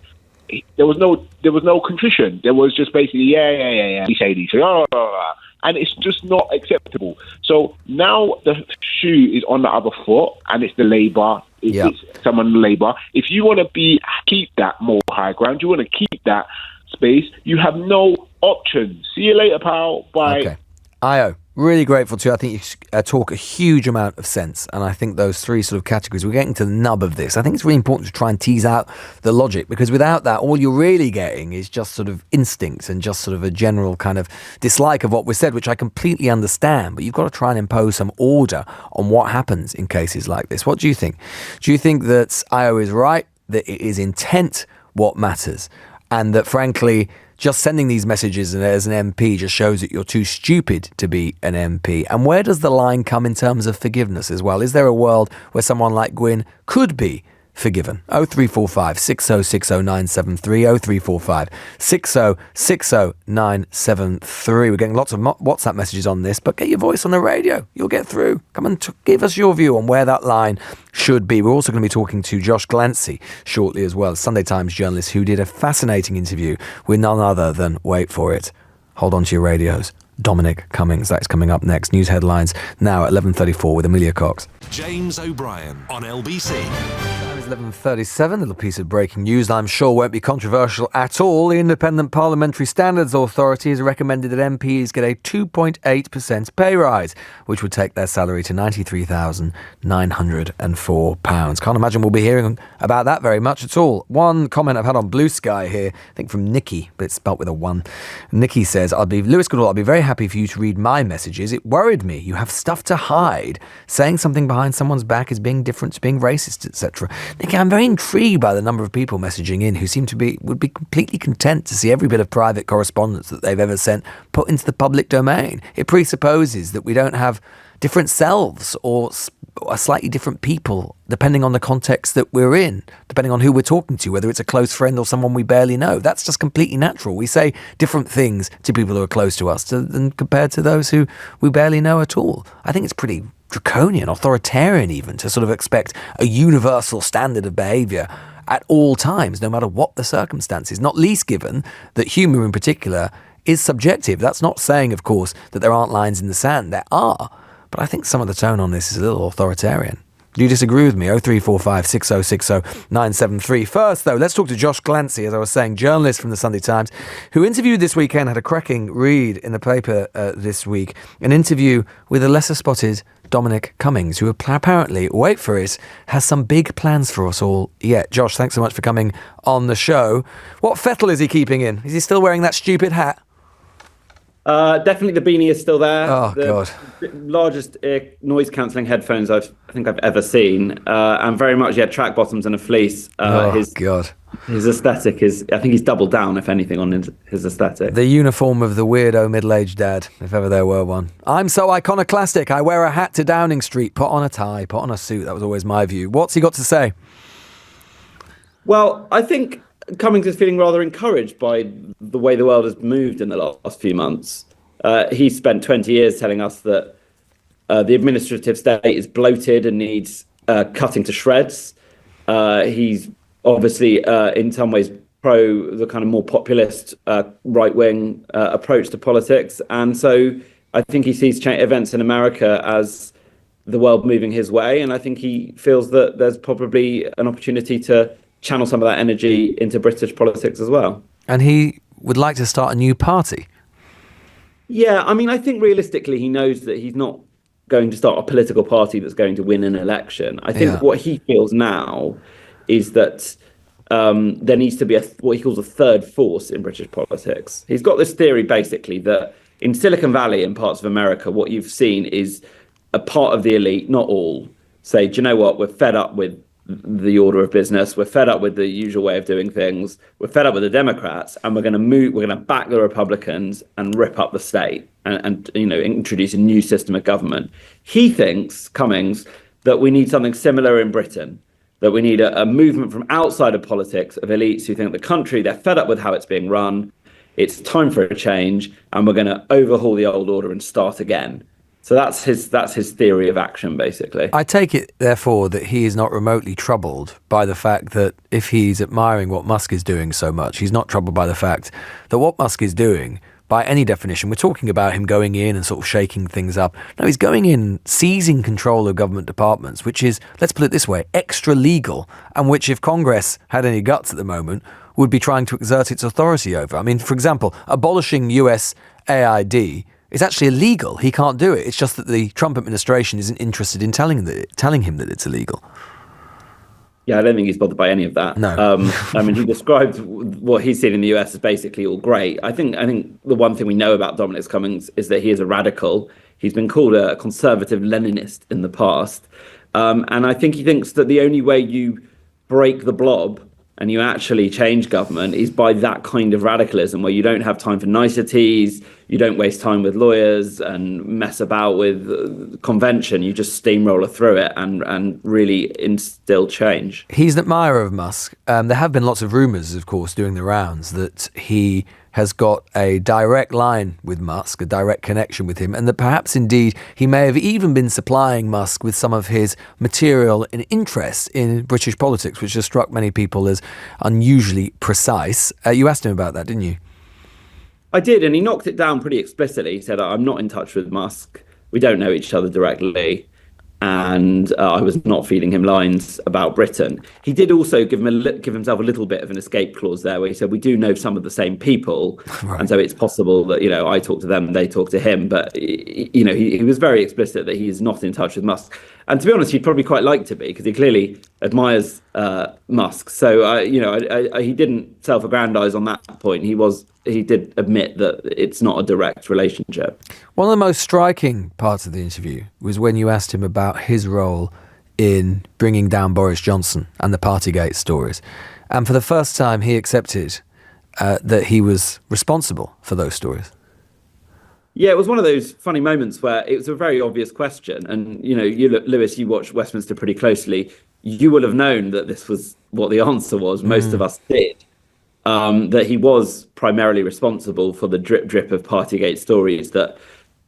there was no contrition. There was just basically, we say these things, and it's just not acceptable. So now the shoe is on the other foot, and it's the Labour. It's someone in Labour. If you want to keep that more high ground, you want to keep that space, you have no option. See you later, pal. Bye. Okay. Io, really grateful to you. I think you talk a huge amount of sense, and I think those three sort of categories, we're getting to the nub of this. I think it's really important to try and tease out the logic, because without that, all you're really getting is just sort of instincts and just sort of a general kind of dislike of what was said, which I completely understand, but you've got to try and impose some order on what happens in cases like this. What do you think? Do you think that Io is right, that it is intent what matters, and that, frankly, just sending these messages as an MP just shows that you're too stupid to be an MP? And where does the line come in terms of forgiveness as well? Is there a world where someone like Gwynne could be forgiven? 0345 6060 973, 0345 6060 973. We're getting lots of WhatsApp messages on this, but get your voice on the radio. You'll get through. Come and give us your view on where that line should be. We're also going to be talking to Josh Glancy shortly as well, Sunday Times journalist who did a fascinating interview with none other than, wait for it, hold on to your radios, Dominic Cummings. That's coming up next. News headlines now at 11:34 with Amelia Cox. James O'Brien on LBC. 11:37, little piece of breaking news I'm sure won't be controversial at all. The Independent Parliamentary Standards Authority has recommended that MPs get a 2.8% pay rise, which would take their salary to £93,904. Can't imagine we'll be hearing about that very much at all. One comment I've had on Blue Sky here, I think from Nikki, but it's spelt with a 1. Nikki says, Lewis Goodall, I'll be very happy for you to read my messages. It worried me. You have stuff to hide. Saying something behind someone's back is being different, being racist, etc. Nicky, I'm very intrigued by the number of people messaging in who would be completely content to see every bit of private correspondence that they've ever sent put into the public domain. It presupposes that we don't have different selves or slightly different people depending on the context that we're in, depending on who we're talking to, whether it's a close friend or someone we barely know. That's just completely natural. We say different things to people who are close to us than compared to those who we barely know at all. I think it's pretty draconian, authoritarian even, to sort of expect a universal standard of behaviour at all times, no matter what the circumstances, not least given that humour in particular is subjective. That's not saying, of course, that there aren't lines in the sand. There are. But I think some of the tone on this is a little authoritarian. Do you disagree with me? 0345 6060 973. First, though, let's talk to Josh Glancy, as I was saying, journalist from the Sunday Times, who interviewed this weekend, had a cracking read in the paper this week, an interview with a lesser-spotted Dominic Cummings, who apparently, wait for it, has some big plans for us all yet. Josh, thanks so much for coming on the show. What fettle is he keeping in? Is he still wearing that stupid hat? Definitely the beanie is still there. Oh, God. Largest noise cancelling headphones I think I've ever seen. And very much, track bottoms and a fleece. God. His aesthetic is, I think he's doubled down, if anything, on his aesthetic. The uniform of the weirdo middle-aged dad, if ever there were one. I'm so iconoclastic. I wear a hat to Downing Street, put on a tie, put on a suit. That was always my view. What's he got to say? Well, I think Cummings is feeling rather encouraged by the way the world has moved in the last few months. He spent 20 years telling us that the administrative state is bloated and needs cutting to shreds. He's obviously, in some ways, pro the kind of more populist right-wing approach to politics. And so I think he sees events in America as the world moving his way. And I think he feels that there's probably an opportunity to channel some of that energy into British politics as well. And he would like to start a new party. Yeah, I mean, I think realistically he knows that he's not going to start a political party that's going to win an election. I think what he feels now is that there needs to be what he calls a third force in British politics. He's got this theory, basically, that in Silicon Valley and parts of America, what you've seen is a part of the elite, not all, say, do you know what, we're fed up with the order of business, we're fed up with the usual way of doing things, we're fed up with the Democrats, and we're going to back the Republicans and rip up the state and introduce a new system of government. He thinks, Cummings, that we need something similar in Britain, that we need a movement from outside of politics of elites who think the country, they're fed up with how it's being run, it's time for a change, and we're going to overhaul the old order and start again. So that's his theory of action, basically. I take it, therefore, that he is not remotely troubled by the fact that if he's admiring what Musk is doing so much, he's not troubled by the fact that what Musk is doing, by any definition, we're talking about him going in and sort of shaking things up. No, he's going in, seizing control of government departments, which is, let's put it this way, extra legal, and which, if Congress had any guts at the moment, would be trying to exert its authority over. I mean, for example, abolishing US AID is actually illegal. He can't do it. It's just that the Trump administration isn't interested in telling him that it's illegal. Yeah, I don't think he's bothered by any of that. No. I mean, he described what he's seen in the US as basically all great. I think the one thing we know about Dominic Cummings is that he is a radical. He's been called a conservative Leninist in the past. And I think he thinks that the only way you break the blob and you actually change government is by that kind of radicalism where you don't have time for niceties, you don't waste time with lawyers and mess about with convention, you just steamroller through it and really instill change. He's an admirer of Musk. There have been lots of rumours, of course, doing the rounds that he has got a direct line with Musk, a direct connection with him, and that perhaps indeed he may have even been supplying Musk with some of his material and interest in British politics, which has struck many people as unusually precise. You asked him about that, didn't you? I did, and he knocked it down pretty explicitly. He said, I'm not in touch with Musk. We don't know each other directly. And I was not feeding him lines about Britain. He did also give himself a little bit of an escape clause there, where he said, we do know some of the same people. Right. And so it's possible that, I talk to them, they talk to him. But, he was very explicit that he is not in touch with Musk. And to be honest, he'd probably quite like to be, because he clearly admires Musk. So, he didn't self-aggrandize on that point. He did admit that it's not a direct relationship. One of the most striking parts of the interview was when you asked him about his role in bringing down Boris Johnson and the Partygate stories. And for the first time, he accepted that he was responsible for those stories. Yeah, it was one of those funny moments where it was a very obvious question. And, Lewis, you watch Westminster pretty closely. You will have known that this was what the answer was. Most of us did. That he was primarily responsible for the drip of Partygate stories that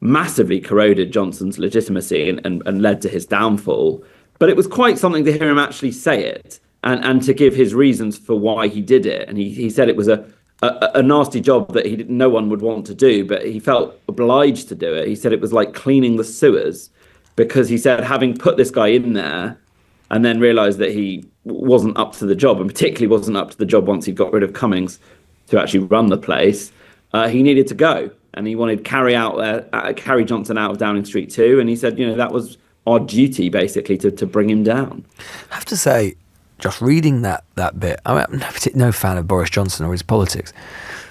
massively corroded Johnson's legitimacy and led to his downfall. But it was quite something to hear him actually say it and to give his reasons for why he did it. And he said it was a nasty job that no one would want to do, but he felt obliged to do it. He said it was like cleaning the sewers, because he said, having put this guy in there and then realised that he wasn't up to the job, and particularly wasn't up to the job once he got rid of Cummings to actually run the place, he needed to go. And he wanted to carry Johnson out of Downing Street too. And he said, that was our duty, basically, to bring him down. I have to say, just reading that bit, I'm no fan of Boris Johnson or his politics,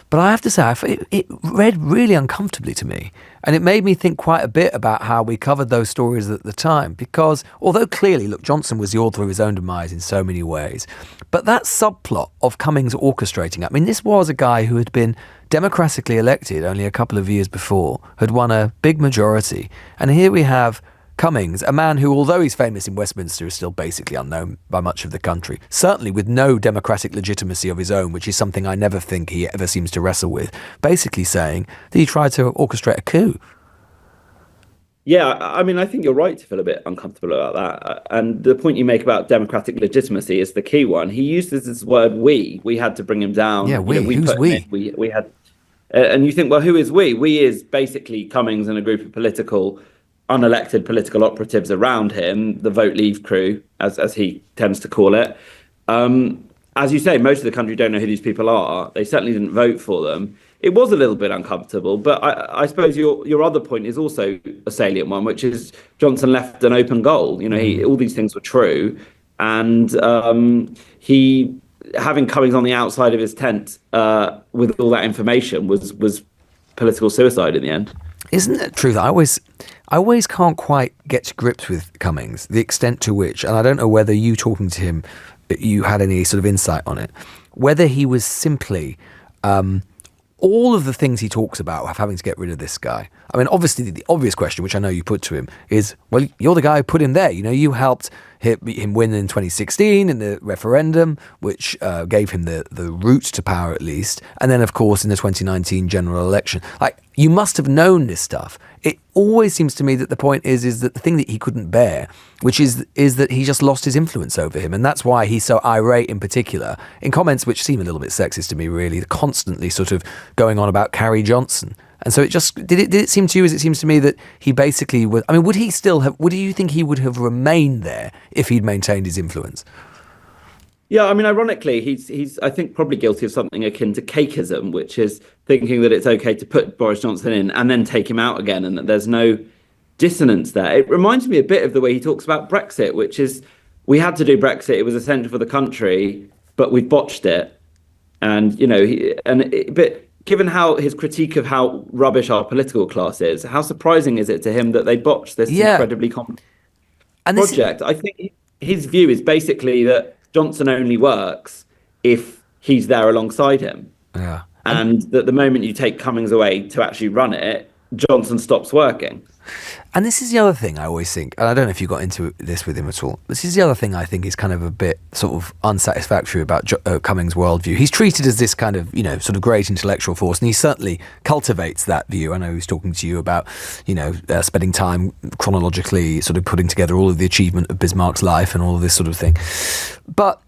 But I have to say, it read really uncomfortably to me. And it made me think quite a bit about how we covered those stories at the time. Because although clearly, look, Johnson was the author of his own demise in so many ways, but that subplot of Cummings orchestrating, I mean, this was a guy who had been democratically elected only a couple of years before, had won a big majority. And here we have Cummings, a man who, although he's famous in Westminster, is still basically unknown by much of the country, certainly with no democratic legitimacy of his own, which is something I never think he ever seems to wrestle with, basically saying that he tried to orchestrate a coup. Yeah, I mean, I think you're right to feel a bit uncomfortable about that. And the point you make about democratic legitimacy is the key one. He uses this word "we." We had to bring him down. Yeah, who's we? We had, and you think, well, who is we? We is basically Cummings and a group of unelected political operatives around him, the Vote Leave crew, as he tends to call it. As you say, most of the country don't know who these people are. They certainly didn't vote for them. It was a little bit uncomfortable, but I suppose your other point is also a salient one, which is Johnson left an open goal. All these things were true, and he having Cummings on the outside of his tent with all that information was political suicide in the end. Isn't it true that I always can't quite get to grips with Cummings, the extent to which, and I don't know whether you talking to him, you had any sort of insight on it, whether he was simply all of the things he talks about of having to get rid of this guy. I mean, obviously, the obvious question, which I know you put to him, is, well, you're the guy who put him there. You helped him win in 2016 in the referendum, which gave him the route to power at least. And then, of course, in the 2019 general election. You must have known this stuff. It always seems to me that the point is that the thing that he couldn't bear, which is that he just lost his influence over him. And that's why he's so irate in particular, in comments which seem a little bit sexist to me, really, constantly sort of going on about Carrie Johnson. And so it just, did it seem to you as it seems to me that he basically would, I mean, would you think he would have remained there if he'd maintained his influence? Yeah, I mean, ironically, he's I think probably guilty of something akin to cakeism, which is thinking that it's okay to put Boris Johnson in and then take him out again, and that there's no dissonance there. It reminds me a bit of the way he talks about Brexit, which is, we had to do Brexit, it was essential for the country, but we botched it. And, but given how his critique of how rubbish our political class is, how surprising is it to him that they botched this incredibly complex project? I think his view is basically that Johnson only works if he's there alongside him. Yeah. And that the moment you take Cummings away to actually run it, Johnson stops working. And this is the other thing I always think, and I don't know if you got into this with him at all, this is the other thing I think is kind of a bit sort of unsatisfactory about Cummings' worldview. He's treated as this kind of, sort of great intellectual force, and he certainly cultivates that view. I know he's talking to you about, spending time chronologically sort of putting together all of the achievement of Bismarck's life and all of this sort of thing. But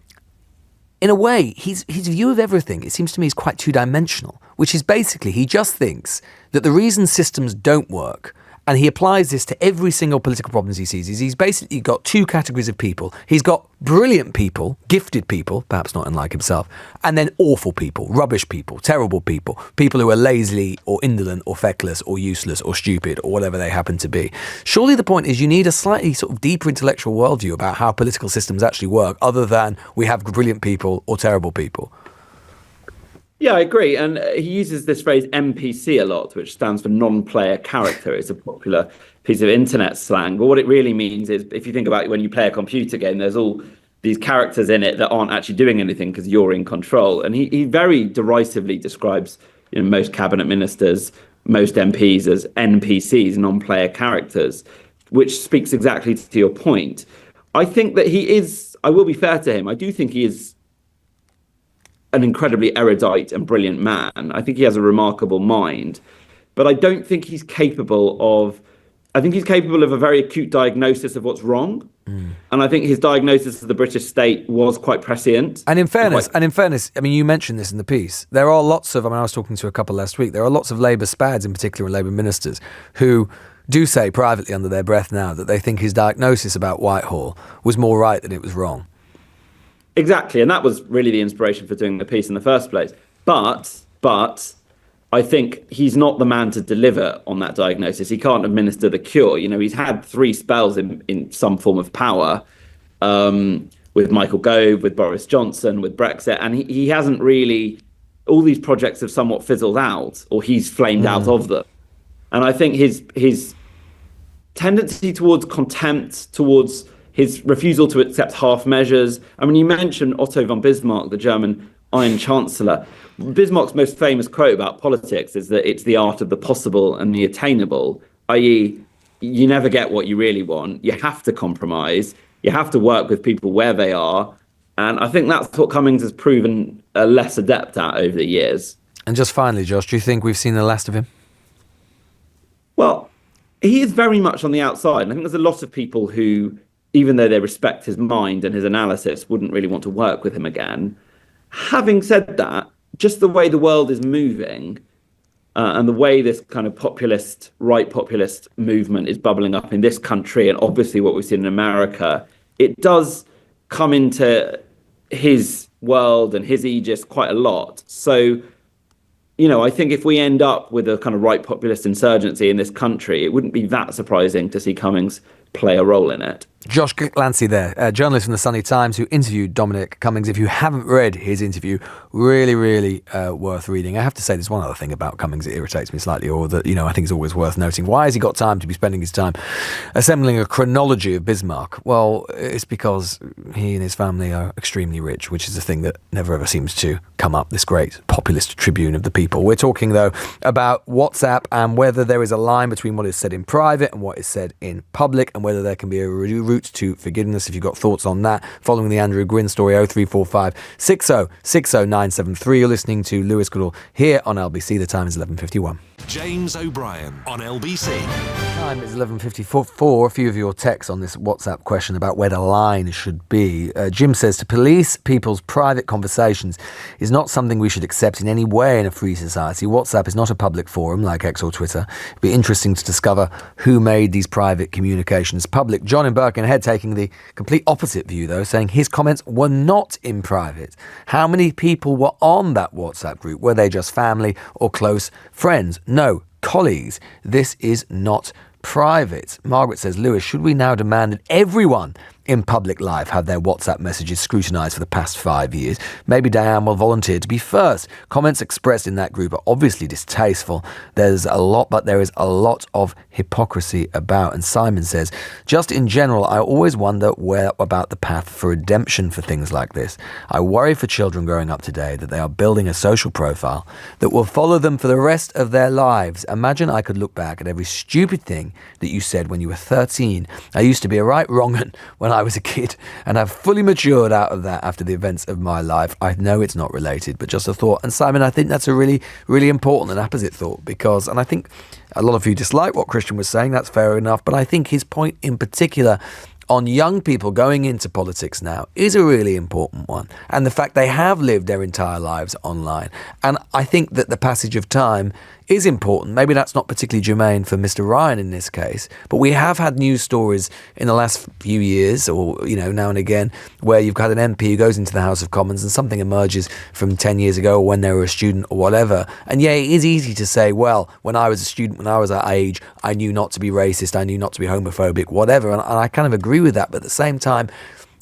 in a way, his view of everything, it seems to me, is quite two-dimensional, which is basically he just thinks that the reason systems don't work, and he applies this to every single political problem he sees, is he's basically got two categories of people. He's got brilliant people, gifted people, perhaps not unlike himself, and then awful people, rubbish people, terrible people, people who are lazy or indolent or feckless or useless or stupid or whatever they happen to be. Surely the point is you need a slightly sort of deeper intellectual worldview about how political systems actually work, other than we have brilliant people or terrible people. Yeah, I agree. And he uses this phrase NPC a lot, which stands for non-player character. It's a popular piece of internet slang. But what it really means is, if you think about when you play a computer game, there's all these characters in it that aren't actually doing anything because you're in control. And he very derisively describes most cabinet ministers, most MPs as NPCs, non-player characters, which speaks exactly to your point. I think that he is, I will be fair to him, I do think he is an incredibly erudite and brilliant man. I think he has a remarkable mind, but I don't think he's capable of, I think he's capable of a very acute diagnosis of what's wrong. And I think his diagnosis of the British state was quite prescient. And in fairness, I mean, you mentioned this in the piece. There are lots of, I was talking to a couple last week, there are lots of Labour spads in particular and Labour ministers who do say privately under their breath now that they think his diagnosis about Whitehall was more right than it was wrong. Exactly, and that was really the inspiration for doing the piece in the first place. But I think he's not the man to deliver on that diagnosis. He can't administer the cure. He's had 3 spells in some form of power, with Michael Gove, with Boris Johnson, with Brexit, and he hasn't really all these projects have somewhat fizzled out, or he's flamed out of them. And I think his tendency towards contempt, towards his refusal to accept half measures. I mean, you mentioned Otto von Bismarck, the German Iron Chancellor. Bismarck's most famous quote about politics is that it's the art of the possible and the attainable, i.e., you never get what you really want. You have to compromise. You have to work with people where they are. And I think that's what Cummings has proven less adept at over the years. And just finally, Josh, do you think we've seen the last of him? Well, he is very much on the outside. And I think there's a lot of people who, even though they respect his mind and his analysis, wouldn't really want to work with him again. Having said that, just the way the world is moving and the way this kind of right populist movement is bubbling up in this country, and obviously what we've seen in America, it does come into his world and his aegis quite a lot. So, I think if we end up with a kind of right populist insurgency in this country, it wouldn't be that surprising to see Cummings play a role in it. Josh Glancy there, a journalist from the Sunday Times who interviewed Dominic Cummings. If you haven't read his interview, really, really worth reading. I have to say there's one other thing about Cummings that irritates me slightly, or that, I think is always worth noting. Why has he got time to be spending his time assembling a chronology of Bismarck? Well, it's because he and his family are extremely rich, which is a thing that never ever seems to come up, this great populist tribune of the people. We're talking, though, about WhatsApp and whether there is a line between what is said in private and what is said in public, and whether there can be a route to forgiveness. If you've got thoughts on that, following the Andrew Gwynne story, 0345 60 60 973. You're listening to Lewis Goodall here on LBC. The time is 11:51. James O'Brien on LBC. Time is 11:54. A few of your texts on this WhatsApp question about where the line should be. Jim says, to police people's private conversations is not something we should accept in any way in a free society. WhatsApp is not a public forum like X or Twitter. It'd be interesting to discover who made these private communications public. John in Birkenhead taking the complete opposite view, though, saying his comments were not in private. How many people were on that WhatsApp group? Were they just family or close friends? No, colleagues. This is not private. Margaret says, Lewis, should we now demand that everyone in public life have their WhatsApp messages scrutinised for the past 5 years? Maybe Diane will volunteer to be first. Comments expressed in that group are obviously distasteful. There is a lot of hypocrisy about. And Simon says, just in general, I always wonder about the path for redemption for things like this. I worry for children growing up today that they are building a social profile that will follow them for the rest of their lives. Imagine I could look back at every stupid thing that you said when you were 13. I used to be a right wrong-un when I was a kid, and I've fully matured out of that after the events of my life. I know it's not related, but just a thought. And Simon, I think that's a really, really important and apposite thought, because, and I think a lot of you dislike what Christian was saying, that's fair enough, but I think his point in particular on young people going into politics now is a really important one. And the fact they have lived their entire lives online. And I think that the passage of time is important. Maybe that's not particularly germane for Mr. Ryan in this case, but we have had news stories in the last few years, or, now and again, where you've got an MP who goes into the House of Commons and something emerges from 10 years ago or when they were a student or whatever. And yeah, it is easy to say, well, when I was a student, when I was that age, I knew not to be racist, I knew not to be homophobic, whatever. And I kind of agree with that. But at the same time,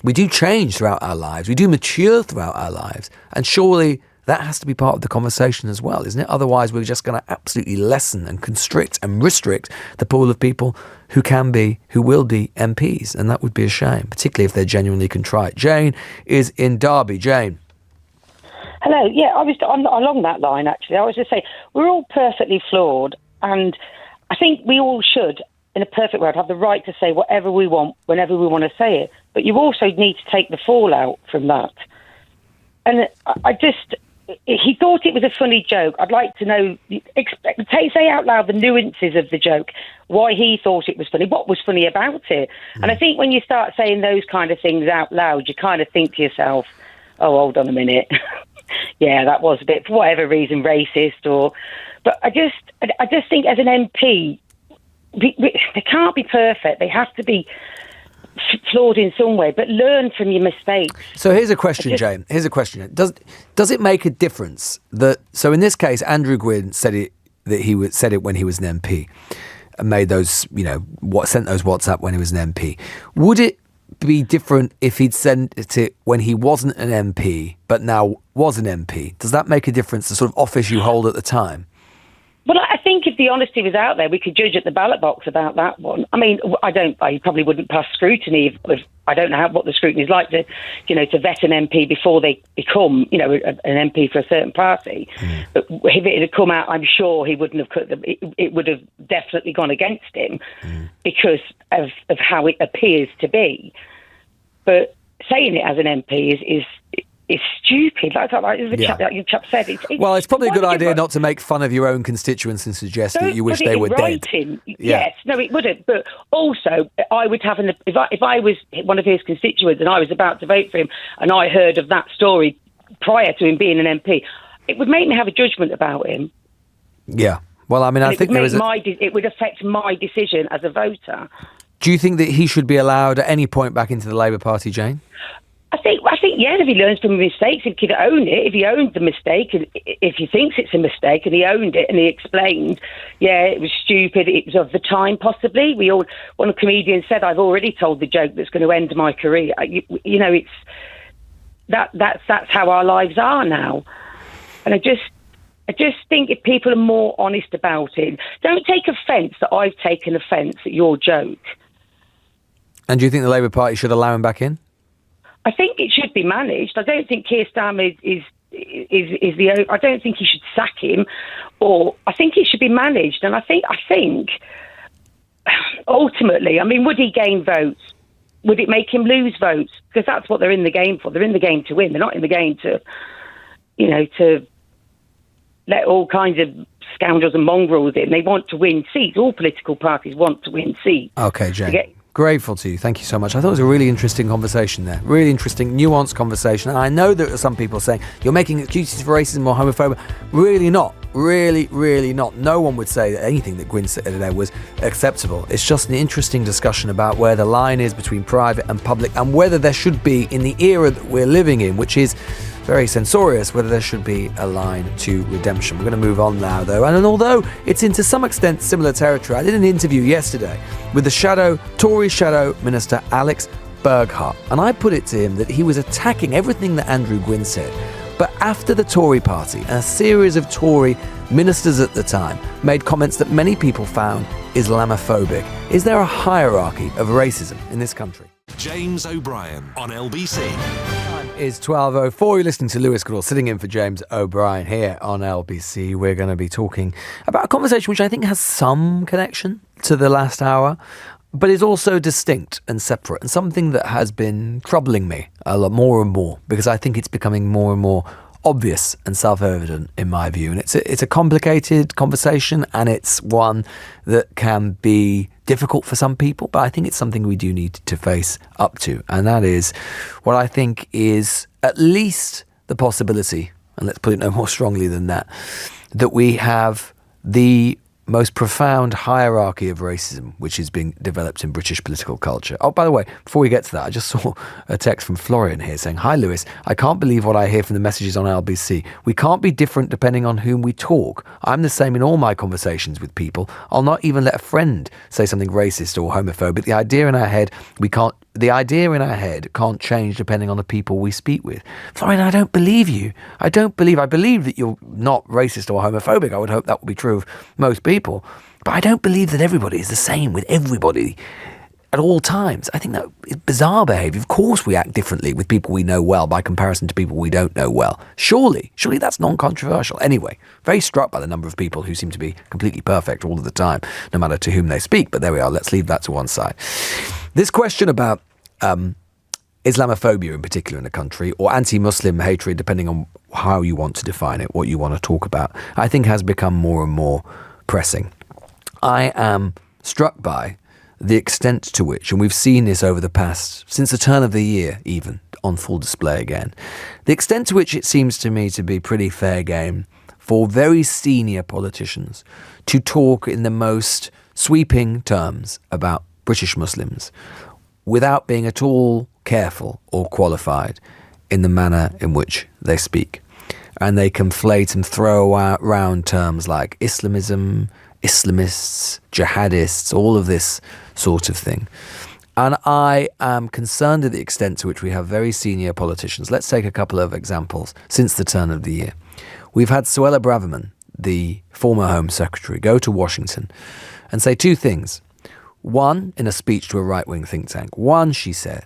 we do change throughout our lives. We do mature throughout our lives. And surely that has to be part of the conversation as well, isn't it? Otherwise, we're just going to absolutely lessen and constrict and restrict the pool of people who will be MPs. And that would be a shame, particularly if they're genuinely contrite. Jane is in Derby. Jane. Hello. Yeah, I was along that line, actually. I was just saying, we're all perfectly flawed. And I think we all should, in a perfect world, have the right to say whatever we want, whenever we want to say it. But you also need to take the fallout from that. And he thought it was a funny joke. I'd like to know, say out loud the nuances of the joke, why he thought it was funny, what was funny about it. And I think when you start saying those kind of things out loud, you kind of think to yourself, oh, hold on a minute. Yeah, that was a bit, for whatever reason, racist. But I just think as an MP, they can't be perfect. They have to be flawed in some way, but learn from your mistakes. So here's a question, Jane. Here's a question. Does it make a difference that, so in this case, Andrew Gwynne said it when he was an MP and made those, sent those WhatsApp when he was an MP. Would it be different if he'd sent it when he wasn't an MP, but now was an MP? Does that make a difference, the sort of office you hold at the time? Well, I think if the honesty was out there, we could judge at the ballot box about that one. I mean, I probably wouldn't pass scrutiny if I don't know what the scrutiny is like to vet an MP before they become, an MP for a certain party. But if it had come out, I'm sure he wouldn't have cut them. It would have definitely gone against him because of how it appears to be. But saying it as an MP is stupid. Like the chap said. It's probably a good idea not to make fun of your own constituents and suggest that you wish they were dead. Yes, no, it wouldn't. But also, I would have if I was one of his constituents and I was about to vote for him, and I heard of that story prior to him being an MP, it would make me have a judgment about him. Yeah. Well, I mean, I think it would affect my decision as a voter. Do you think that he should be allowed at any point back into the Labour Party, Jane? I think, yeah, if he learns from his mistakes, if he could own it, if he owned the mistake, and if he thinks it's a mistake and he owned it and he explained, yeah, it was stupid, it was of the time, possibly. One comedian said, I've already told the joke that's going to end my career. It's that's how our lives are now. And I just think if people are more honest about it, don't take offence that I've taken offence at your joke. And do you think the Labour Party should allow him back in? I think it should be managed. I don't think Keir Starmer is I don't think he should sack him, or I think it should be managed. And I think ultimately, I mean, would he gain votes? Would it make him lose votes? Because that's what they're in the game for. They're in the game to win. They're not in the game to let all kinds of scoundrels and mongrels in. They want to win seats. All political parties want to win seats. Okay, Jane. Grateful to you. Thank you so much. I thought it was a really interesting conversation there. Really interesting, nuanced conversation. And I know there are some people saying you're making excuses for racism or homophobia. Really not. Really, really not. No one would say that anything that Gwynne said today was acceptable. It's just an interesting discussion about where the line is between private and public, and whether there should be, in the era that we're living in, which is very censorious, whether there should be a line to redemption. We're going to move on now, though. And although it's in to some extent similar territory, I did an interview yesterday with the Tory Shadow Minister Alex Burghardt, and I put it to him that he was attacking everything that Andrew Gwynne said. But after the Tory party and a series of Tory ministers at the time made comments that many people found Islamophobic, is there a hierarchy of racism in this country? James O'Brien on LBC. Time is 12:04. You're listening to Lewis Goodall sitting in for James O'Brien here on LBC. We're going to be talking about a conversation which I think has some connection to the last hour, but is also distinct and separate, and something that has been troubling me a lot more and more, because I think it's becoming more and more obvious and self-evident in my view. And it's a complicated conversation, and it's one that can be difficult for some people, but I think it's something we do need to face up to. And that is what I think is at least the possibility, and let's put it no more strongly than that we have the most profound hierarchy of racism which is being developed in British political culture. Oh, by the way, before we get to that, I just saw a text from Florian here saying, "Hi Lewis, I can't believe what I hear from the messages on LBC. We can't be different depending on whom we talk. I'm the same in all my conversations with people. I'll not even let a friend say something racist or homophobic. The idea in our head can't change depending on the people we speak with." Florian, I don't believe you. I believe that you're not racist or homophobic. I would hope that would be true of most people. But I don't believe that everybody is the same with everybody at all times. I think that is bizarre behaviour. Of course we act differently with people we know well by comparison to people we don't know well. Surely that's non-controversial. Anyway, very struck by the number of people who seem to be completely perfect all of the time, no matter to whom they speak. But there we are. Let's leave that to one side. This question about Islamophobia in particular in the country, or anti-Muslim hatred, depending on how you want to define it, what you want to talk about, I think has become more and more pressing. I am struck by the extent to which, and we've seen this over the past, since the turn of the year even, on full display again, the extent to which it seems to me to be pretty fair game for very senior politicians to talk in the most sweeping terms about British Muslims without being at all careful or qualified in the manner in which they speak. And they conflate and throw around terms like Islamism, Islamists, jihadists, all of this sort of thing. And I am concerned at the extent to which we have very senior politicians. Let's take a couple of examples since the turn of the year. We've had Suella Braverman, the former Home Secretary, go to Washington and say two things. One, in a speech to a right-wing think tank. One, she said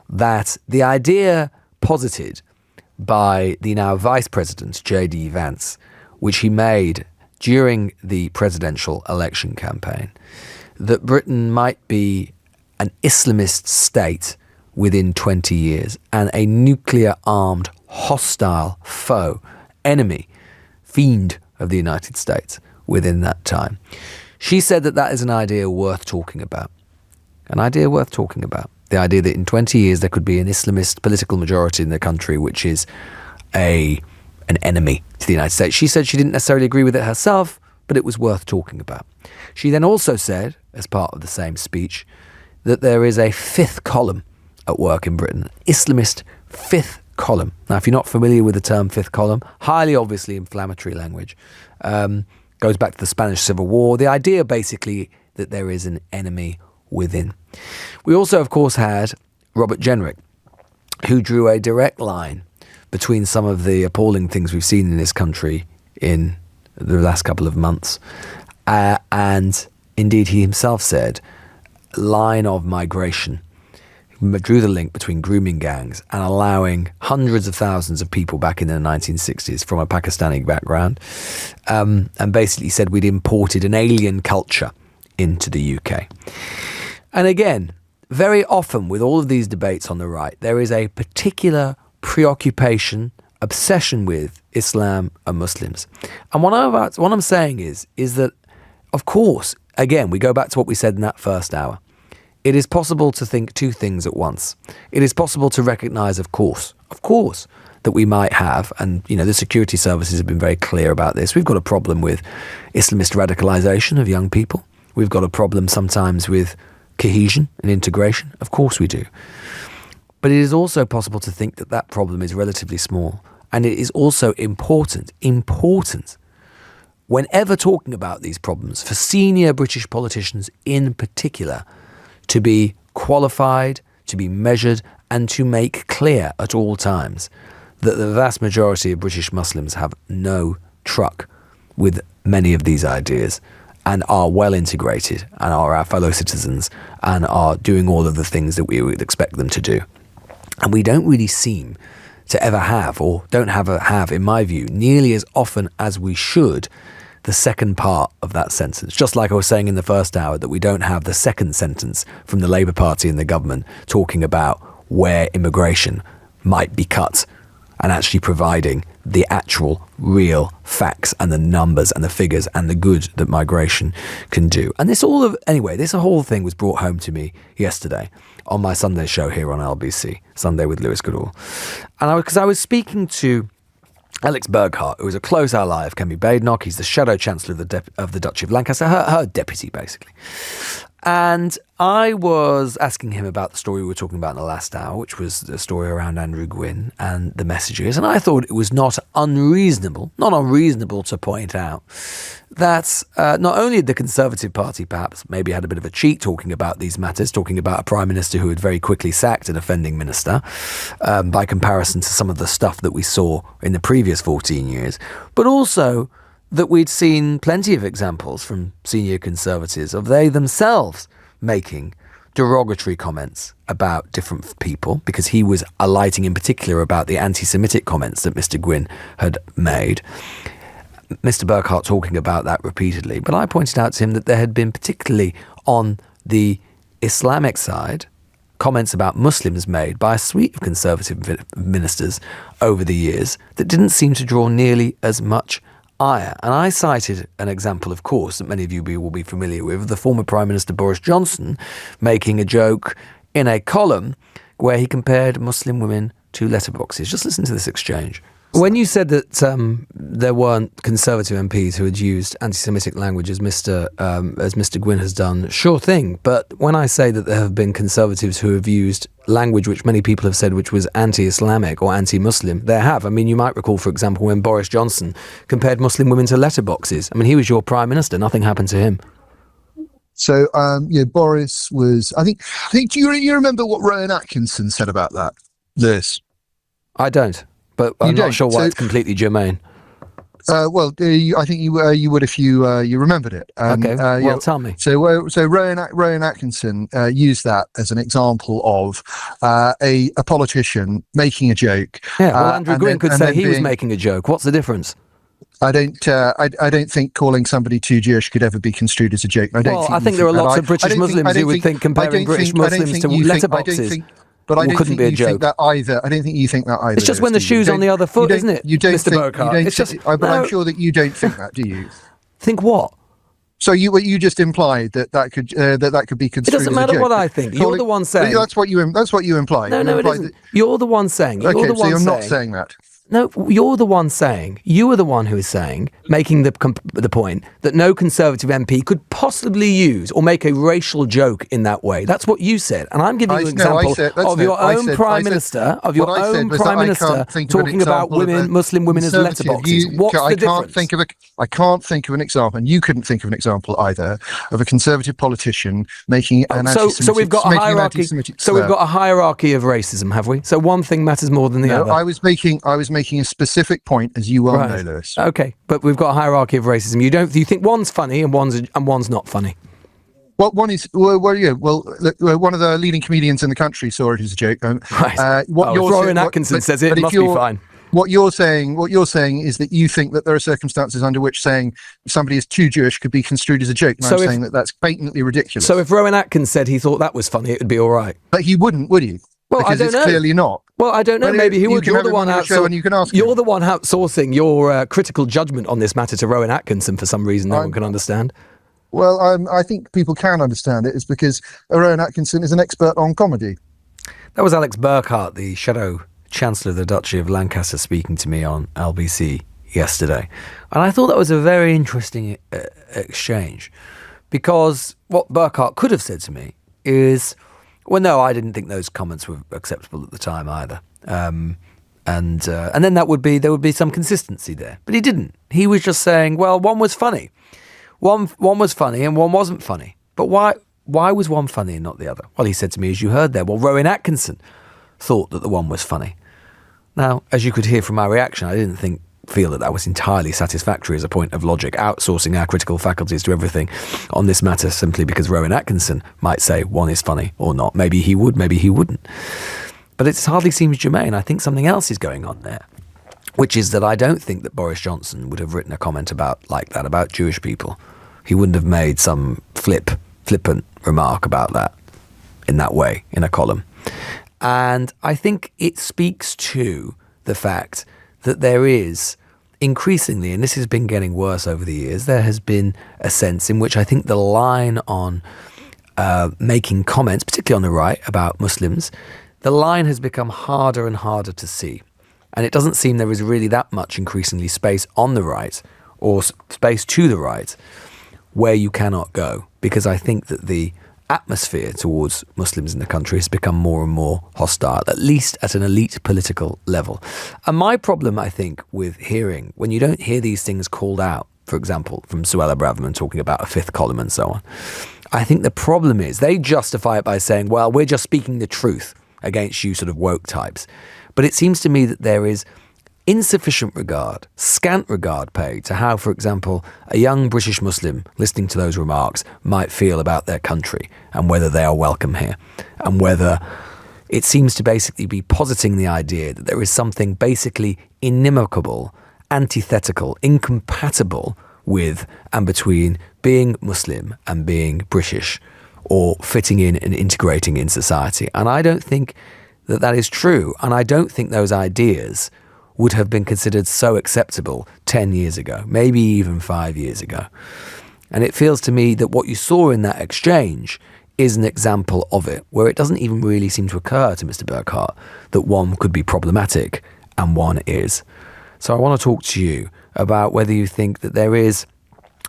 that the idea posited by the now Vice President, J.D. Vance, which he made during the presidential election campaign, that Britain might be an Islamist state within 20 years and a nuclear-armed, hostile foe, enemy, fiend of the United States within that time. She said that that is an idea worth talking about. An idea worth talking about. The idea that in 20 years there could be an Islamist political majority in the country which is an enemy to the United States. She said she didn't necessarily agree with it herself, but it was worth talking about. She then also said, as part of the same speech, that there is a fifth column at work in Britain, an Islamist fifth column. Now, if you're not familiar with the term fifth column, highly obviously inflammatory language, goes back to the Spanish Civil War. The idea basically that there is an enemy within. We also, of course, had Robert Jenrick, who drew a direct line between some of the appalling things we've seen in this country in the last couple of months. And indeed, he himself said, line of migration, drew the link between grooming gangs and allowing hundreds of thousands of people back in the 1960s from a Pakistani background, and basically said we'd imported an alien culture into the UK. And again, very often with all of these debates on the right, there is a particular preoccupation, obsession with Islam and Muslims. And what I'm saying is that, of course, again, we go back to what we said in that first hour. It is possible to think two things at once. It is possible to recognise, of course, that we might have, and the security services have been very clear about this, we've got a problem with Islamist radicalisation of young people. We've got a problem sometimes with cohesion and integration. Of course we do. But it is also possible to think that that problem is relatively small. And it is also important, whenever talking about these problems, for senior British politicians in particular, to be qualified, to be measured, and to make clear at all times that the vast majority of British Muslims have no truck with many of these ideas and are well integrated and are our fellow citizens and are doing all of the things that we would expect them to do. And we don't really seem to ever have, or don't have, in my view, nearly as often as we should, the second part of that sentence. Just like I was saying in the first hour, that we don't have the second sentence from the Labour Party and the government talking about where immigration might be cut and actually providing the actual real facts and the numbers and the figures and the good that migration can do. And this whole thing was brought home to me yesterday on my Sunday show here on LBC, Sunday with Lewis Goodall. And because I was speaking to Alex Burghardt, who is a close ally of Kemi Badenoch. He's the Shadow Chancellor of the Duchy of Lancaster, her deputy, basically. And I was asking him about the story we were talking about in the last hour, which was the story around Andrew Gwynne and the messages. And I thought it was not unreasonable to point out that not only had the Conservative Party perhaps maybe had a bit of a cheat talking about these matters, talking about a Prime Minister who had very quickly sacked an offending minister by comparison to some of the stuff that we saw in the previous 14 years, but also that we'd seen plenty of examples from senior Conservatives of they themselves making derogatory comments about different people, because he was alighting in particular about the anti-Semitic comments that Mr. Gwynne had made. Mr. Burghardt talking about that repeatedly. But I pointed out to him that there had been, particularly on the Islamic side, comments about Muslims made by a suite of Conservative ministers over the years that didn't seem to draw nearly as much ire. And I cited an example, of course, that many of you will be familiar with, the former Prime Minister Boris Johnson making a joke in a column where he compared Muslim women to letterboxes. Just listen to this exchange. When you said that there weren't Conservative MPs who had used anti-Semitic language as Mr. Gwynne has done, sure thing. But when I say that there have been Conservatives who have used language which many people have said which was anti-Islamic or anti-Muslim, there have. I mean, you might recall, for example, when Boris Johnson compared Muslim women to letterboxes. I mean, he was your Prime Minister. Nothing happened to him. So, Boris was. I think. Do you remember what Rowan Atkinson said about that? This. I don't, but I'm not sure why it's completely germane. I think you would if you remembered it. Okay. Tell me. So Rowan Atkinson used that as an example of a politician making a joke. Yeah. Well, Andrew Gwynne could say he was making a joke. What's the difference? I don't think calling somebody too Jewish could ever be construed as a joke. I think there are lots of British Muslims who would think comparing British Muslims to letterboxes. But I don't couldn't think be a joke. Think that either. I don't think you think that either. It's just when the shoe's on the other foot, isn't it, Mr. Burkhardt? I'm sure that you don't think that, do you? Think what? So you just implied that could be construed. It doesn't matter what I think. You're the one saying. That's what you implied. No, it isn't. You're the one saying. Okay, so you're not saying that. No, you're the one saying. You are the one who is saying, making the point that no Conservative MP could possibly use or make a racial joke in that way. That's what you said, and I'm giving you an example of your own Prime Minister talking about Muslim women as letterboxes. What's the difference? I can't think of an example, and you couldn't think of an example either of a Conservative politician making an anti-Semitic. So we've got a hierarchy. So we've got a hierarchy of racism, have we? So one thing matters more than the other. I was making a specific point, as you well know, Lewis. Okay, but we've got a hierarchy of racism. You think one's funny and one's not funny. Well, one is look, one of the leading comedians in the country saw it as a joke. Right. Rowan Atkinson says it must be fine. What you're saying is that you think that there are circumstances under which saying somebody is too Jewish could be construed as a joke. And I'm saying that that's patently ridiculous. So if Rowan Atkinson said he thought that was funny, it would be all right. But he wouldn't, would he? Well, because I don't know. It's clearly not. Well, I don't know. Maybe he would. You're the one outsourcing your critical judgment on this matter to Rowan Atkinson for some reason no one can understand. Well, I think people can understand it. It's because Rowan Atkinson is an expert on comedy. That was Alex Burkhardt, the Shadow Chancellor of the Duchy of Lancaster, speaking to me on LBC yesterday. And I thought that was a very interesting exchange, because what Burkhardt could have said to me is, well, no, I didn't think those comments were acceptable at the time either. And then there would be some consistency there. But he didn't. He was just saying, well, one was funny. One was funny and one wasn't funny. But why was one funny and not the other? Well, he said to me, as you heard there, well, Rowan Atkinson thought that the one was funny. Now, as you could hear from my reaction, I didn't feel that was entirely satisfactory as a point of logic, outsourcing our critical faculties to everything on this matter simply because Rowan Atkinson might say one is funny or not. Maybe he would, maybe he wouldn't. But it hardly seems germane. I think something else is going on there, which is that I don't think that Boris Johnson would have written a comment about Jewish people. He wouldn't have made some flippant remark about that in that way in a column. And I think it speaks to the fact that there is increasingly, and this has been getting worse over the years, there has been a sense in which I think the line on making comments, particularly on the right, about Muslims, the line has become harder and harder to see. And it doesn't seem there is really that much increasingly space on the right or space to the right where you cannot go, because I think that the atmosphere towards Muslims in the country has become more and more hostile, at least at an elite political level. And my problem, I think, with hearing, when you don't hear these things called out, for example, from Suella Braverman talking about a fifth column and so on, I think the problem is they justify it by saying, well, we're just speaking the truth against you sort of woke types. But it seems to me that there is insufficient regard, scant regard paid to how, for example, a young British Muslim listening to those remarks might feel about their country and whether they are welcome here, and whether it seems to basically be positing the idea that there is something basically inimical, antithetical, incompatible with and between being Muslim and being British, or fitting in and integrating in society. And I don't think that is true, and I don't think those ideas would have been considered so acceptable 10 years ago, maybe even 5 years ago. And it feels to me that what you saw in that exchange is an example of it, where it doesn't even really seem to occur to Mr. Burkhardt that one could be problematic and one is. So I want to talk to you about whether you think that there is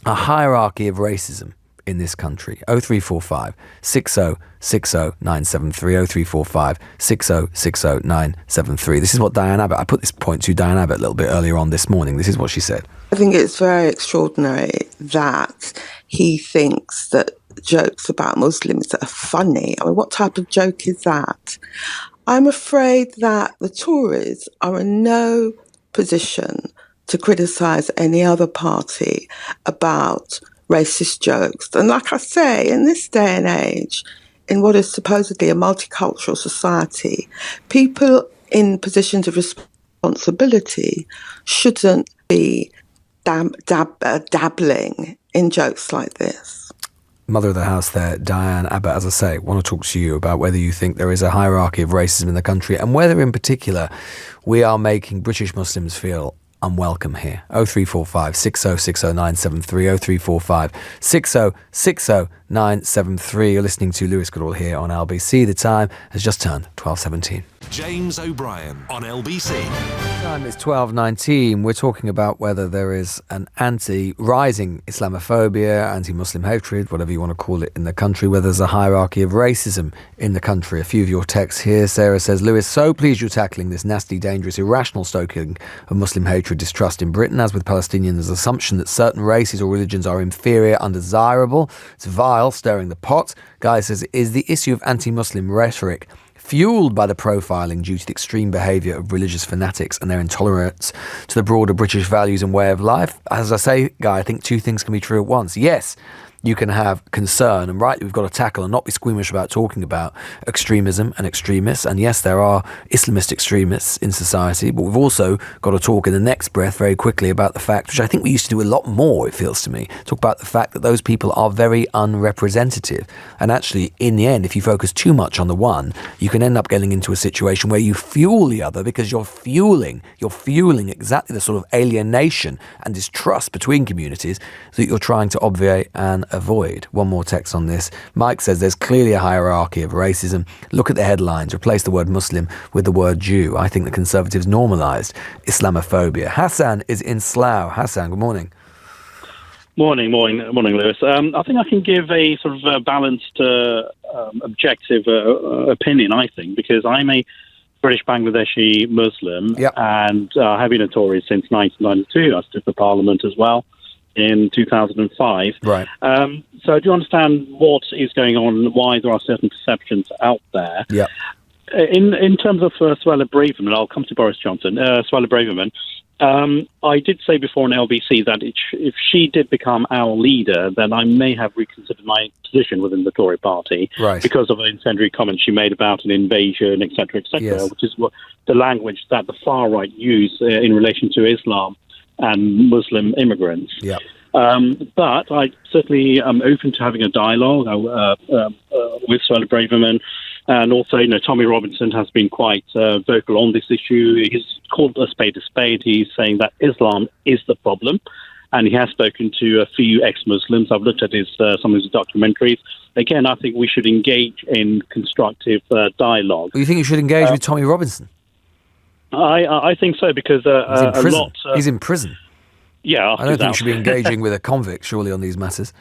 a hierarchy of racism in this country. 0345 60 60 973, 0345 60 60 973. This is what Diane Abbott, I put this point to Diane Abbott a little bit earlier on this morning. This is what she said. I think it's very extraordinary that he thinks that jokes about Muslims that are funny. I mean, what type of joke is that? I'm afraid that the Tories are in no position to criticise any other party about racist jokes. And like I say, in this day and age, in what is supposedly a multicultural society, people in positions of responsibility shouldn't be dabbling in jokes like this. Mother of the house there, Diane Abbott, as I say, want to talk to you about whether you think there is a hierarchy of racism in the country and whether in particular we are making British Muslims feel unwelcome here. 0345 6060973, 0345 6060973. You're listening to Lewis Goodall here on LBC. The time has just turned 12:17. James O'Brien on LBC. Time is 12:19. We're talking about whether there is an rising Islamophobia, anti-Muslim hatred, whatever you want to call it in the country, whether there's a hierarchy of racism in the country. A few of your texts here. Sarah says, Lewis, so pleased you're tackling this nasty, dangerous, irrational stoking of Muslim hatred, distrust in Britain. As with Palestinians, there's an assumption that certain races or religions are inferior, undesirable. It's vile, stirring the pot. Guy says, is the issue of anti-Muslim rhetoric fueled by the profiling due to the extreme behaviour of religious fanatics and their intolerance to the broader British values and way of life? As I say, Guy, I think two things can be true at once. Yes, you can have concern, and rightly we've got to tackle and not be squeamish about talking about extremism and extremists. And yes, there are Islamist extremists in society, but we've also got to talk in the next breath very quickly about the fact, which I think we used to do a lot more, it feels to me, talk about the fact that those people are very unrepresentative. And actually, in the end, if you focus too much on the one, you can end up getting into a situation where you fuel the other because you're fueling exactly the sort of alienation and distrust between communities that you're trying to obviate and avoid. One more text on this. Mike says there's clearly a hierarchy of racism. Look at the headlines. Replace the word Muslim with the word Jew. I think the Conservatives normalised Islamophobia. Hassan is in Slough. Hassan, good morning. Morning, Lewis. I think I can give a sort of balanced, objective opinion, I think, because I'm a British Bangladeshi Muslim and have been a Tory since 1992. I stood for Parliament as well in 2005. Right. So I do understand what is going on, why there are certain perceptions out there. Yeah. In terms of Suella Braverman, I'll come to Boris Johnson. Suella Braverman, I did say before on LBC that if she did become our leader, then I may have reconsidered my position within the Tory party because of incendiary comments she made about an invasion, etc., which is what the language that the far right use in relation to Islam and Muslim immigrants. Yeah. But I certainly am open to having a dialogue with Suella Braverman. And also, Tommy Robinson has been quite vocal on this issue. He's called a spade a spade. He's saying that Islam is the problem. And he has spoken to a few ex-Muslims. I've looked at some of his documentaries. Again, I think we should engage in constructive dialogue. You think you should engage with Tommy Robinson? I think so, because he's in prison. He's in prison. Yeah, I don't think you should be engaging with a convict, surely, on these matters.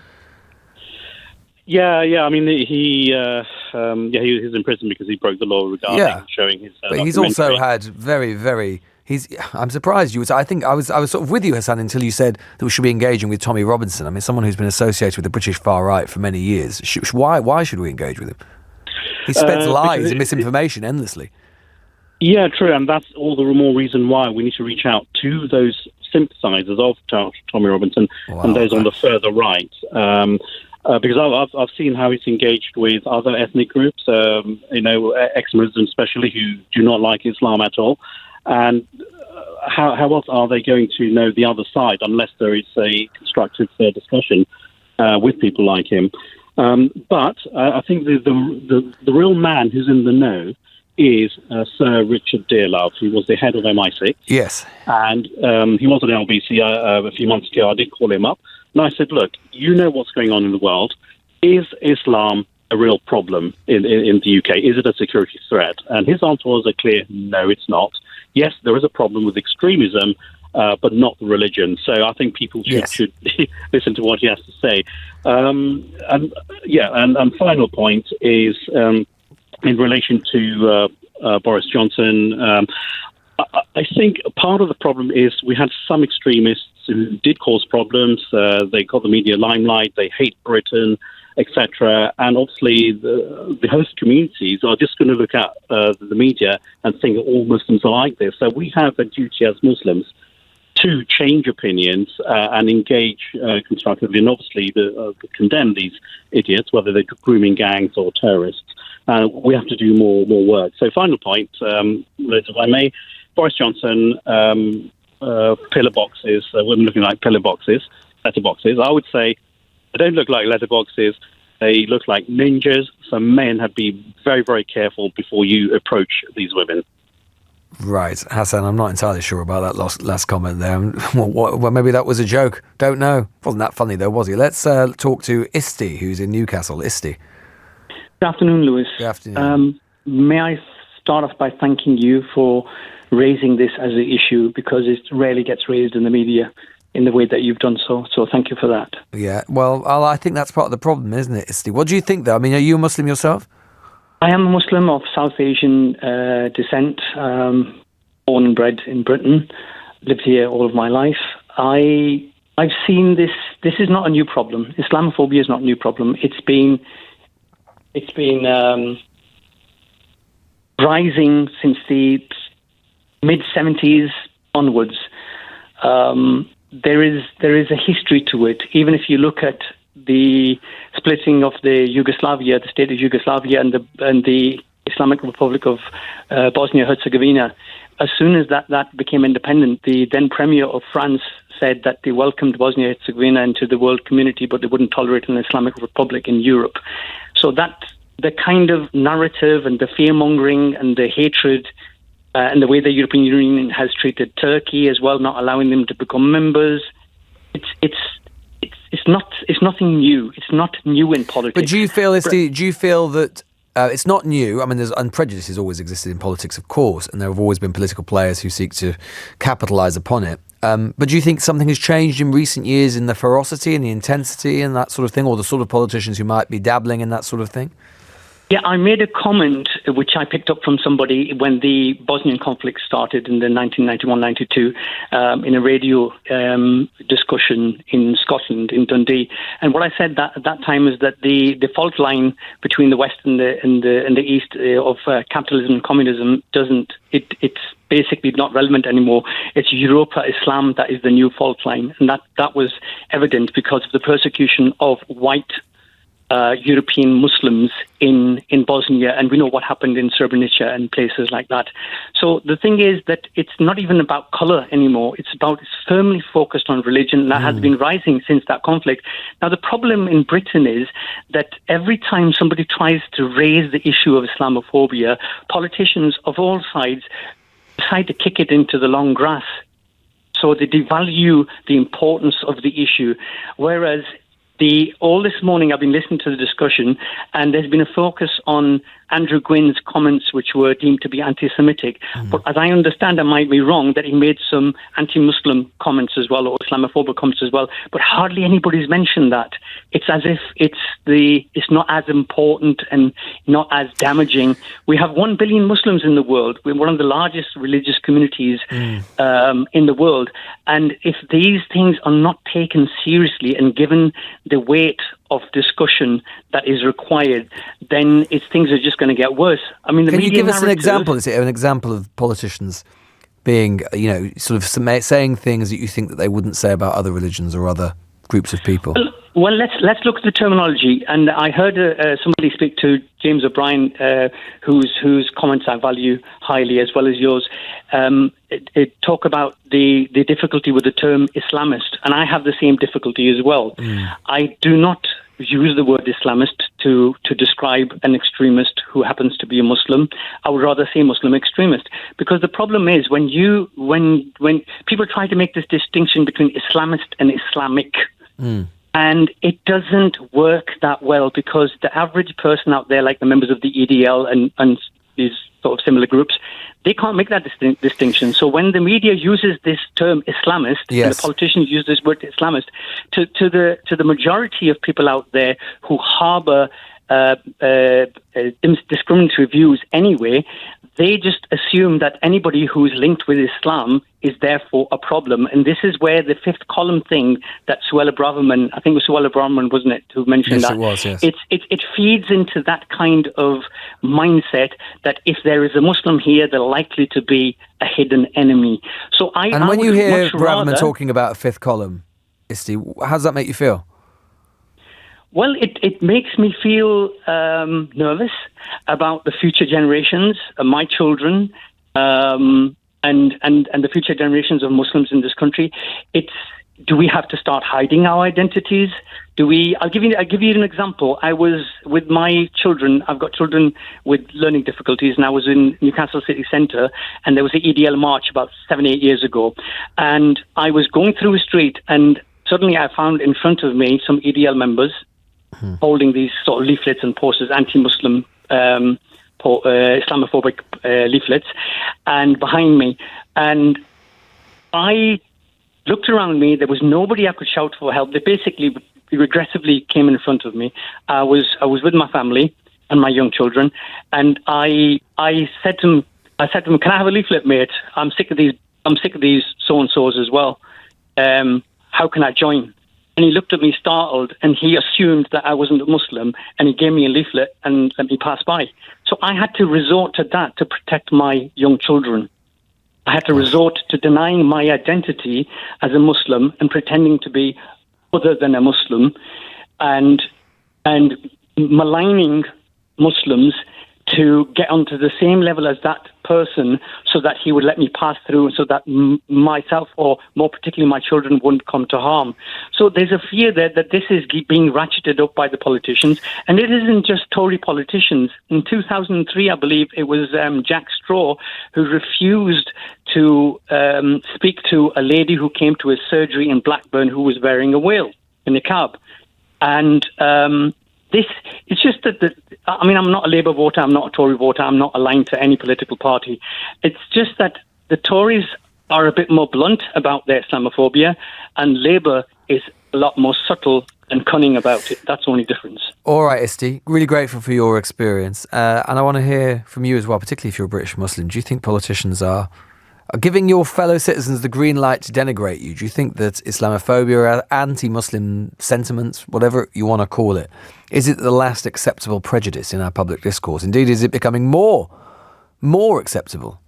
Yeah. I mean, he was in prison because he broke the law regarding showing his. But he's also had very. I'm surprised you. I think I was sort of with you, Hassan, until you said that we should be engaging with Tommy Robinson. I mean, someone who's been associated with the British far right for many years. Why should we engage with him? He spreads lies and misinformation endlessly. Yeah, true, and that's all the more reason why we need to reach out to those sympathisers of Tommy Robinson and those on the further right. Because I've seen how he's engaged with other ethnic groups, ex-Muslims especially, who do not like Islam at all. And how else are they going to know the other side unless there is a constructive discussion with people like him? But I think the real man who's in the know is Sir Richard Dearlove, who was the head of MI6. Yes. And he was on LBC a few months ago. I did call him up. And I said, look, you know what's going on in the world. Is Islam a real problem in the UK? Is it a security threat? And his answer was a clear, no, it's not. Yes, there is a problem with extremism, but not the religion. So I think people should listen to what he has to say. And final point is in relation to Boris Johnson. I think part of the problem is we had some extremists who did cause problems. They got the media limelight. They hate Britain. etc. And obviously, the host communities are just going to look at the media and think that all Muslims are like this. So we have a duty as Muslims to change opinions and engage constructively, and obviously condemn these idiots, whether they're grooming gangs or terrorists. We have to do more work. So, final point, Liz, if I may, Boris Johnson, pillar boxes, women looking like pillar boxes, letterboxes. I would say they don't look like letterboxes. They look like ninjas. So men have to be very, very careful before you approach these women. Right, Hassan, I'm not entirely sure about that last comment there. Well, maybe that was a joke. Don't know. Wasn't that funny though, was he? Let's talk to Isti, who's in Newcastle. Isti. Good afternoon, Lewis. Good afternoon. May I start off by thanking you for raising this as an issue, because it rarely gets raised in the media in the way that you've done so. So thank you for that. Yeah, well, I think that's part of the problem, isn't it, Isti? What do you think, though? I mean, are you a Muslim yourself? I am a Muslim of South Asian descent, born and bred in Britain, lived here all of my life. I've seen this. This is not a new problem. Islamophobia is not a new problem. It's been rising since the mid-70s onwards. There is a history to it. Even if you look at the splitting of the state of Yugoslavia, and the Islamic Republic of Bosnia-Herzegovina, as soon as that became independent, the then Premier of France said that they welcomed Bosnia-Herzegovina into the world community, but they wouldn't tolerate an Islamic Republic in Europe. So that the kind of narrative and the fear-mongering and the hatred and the way the European Union has treated Turkey as well, not allowing them to become members, it's nothing new. It's not new in politics. But do you feel that it's not new? I mean, prejudice has always existed in politics, of course, and there have always been political players who seek to capitalise upon it. But do you think something has changed in recent years in the ferocity and the intensity and that sort of thing, or the sort of politicians who might be dabbling in that sort of thing? Yeah, I made a comment which I picked up from somebody when the Bosnian conflict started in the 1991-92 in a radio discussion in Scotland, in Dundee. And what I said at that time is that the fault line between the West and the East of capitalism and communism it's basically not relevant anymore. It's Europa, Islam that is the new fault line. And that was evident because of the persecution of white European Muslims in Bosnia, and we know what happened in Srebrenica and places like that. So the thing is that it's not even about colour anymore. It's firmly focused on religion, and that has been rising since that conflict. Now, the problem in Britain is that every time somebody tries to raise the issue of Islamophobia, politicians of all sides decide to kick it into the long grass. So they devalue the importance of the issue, whereas all this morning I've been listening to the discussion, and there's been a focus on Andrew Gwynne's comments, which were deemed to be anti-Semitic. But as I understand, I might be wrong, that he made some anti-Muslim comments as well, or Islamophobic comments as well. But hardly anybody's mentioned that. It's as if it's not as important and not as damaging. We have 1 billion Muslims in the world. We're one of the largest religious communities in the world. And if these things are not taken seriously and given the weight of discussion that is required, then things are just going to get worse. I mean, can you give us an example? Is it an example of politicians being, sort of saying things that you think that they wouldn't say about other religions or other groups of people? Well, let's look at the terminology. And I heard somebody speak to James O'Brien, whose comments I value highly, as well as yours. Talk about the difficulty with the term Islamist, and I have the same difficulty as well. I do not use the word Islamist to describe an extremist who happens to be a Muslim. I would rather say Muslim extremist, because the problem is when people try to make this distinction between Islamist and Islamic, and it doesn't work that well, because the average person out there, like the members of the EDL and these sort of similar groups, they can't make that distinction. So when the media uses this term Islamist, and the politicians use this word Islamist, to the majority of people out there who harbour discriminatory views anyway, they just assume that anybody who's linked with Islam is therefore a problem. And this is where the fifth column thing that Suella Braverman, I think it was Suella Braverman, wasn't it, who mentioned that? Yes, it was, yes. It feeds into that kind of mindset that if there is a Muslim here, they're likely to be a hidden enemy. So And when you hear Braverman talking about a fifth column, Isti, how does that make you feel? Well, it makes me feel nervous about the future generations, my children, and the future generations of Muslims in this country. Do we have to start hiding our identities? I'll give you an example. I was with my children. I've got children with learning difficulties, and I was in Newcastle City Centre, and there was an EDL march about 7-8 years ago, and I was going through a street, and suddenly I found in front of me some EDL members holding these sort of leaflets and posters, anti-Muslim, Islamophobic leaflets, and behind me. And I looked around me. There was nobody I could shout for help. They basically aggressively came in front of me. I was with my family and my young children, and I said to him, "Can I have a leaflet, mate? I'm sick of these so-and-sos as well. How can I join?" And he looked at me startled, and he assumed that I wasn't a Muslim, and he gave me a leaflet and let me pass by. So I had to resort to that to protect my young children. I had to resort to denying my identity as a Muslim and pretending to be other than a Muslim, and maligning Muslims to get onto the same level as that person so that he would let me pass through, so that myself, or more particularly my children, wouldn't come to harm. So there's a fear there that this is being ratcheted up by the politicians, and it isn't just Tory politicians. In 2003, I believe it was Jack Straw who refused to speak to a lady who came to his surgery in Blackburn who was wearing a veil in a cab. And it's just that, I mean, I'm not a Labour voter, I'm not a Tory voter, I'm not aligned to any political party. It's just that the Tories are a bit more blunt about their Islamophobia, and Labour is a lot more subtle and cunning about it. That's the only difference. All right, Isti, really grateful for your experience. And I want to hear from you as well, particularly if you're a British Muslim. Do you think politicians are giving your fellow citizens the green light to denigrate you? Do you think that Islamophobia, anti-Muslim sentiments, whatever you want to call it, is it the last acceptable prejudice in our public discourse? Indeed, is it becoming more acceptable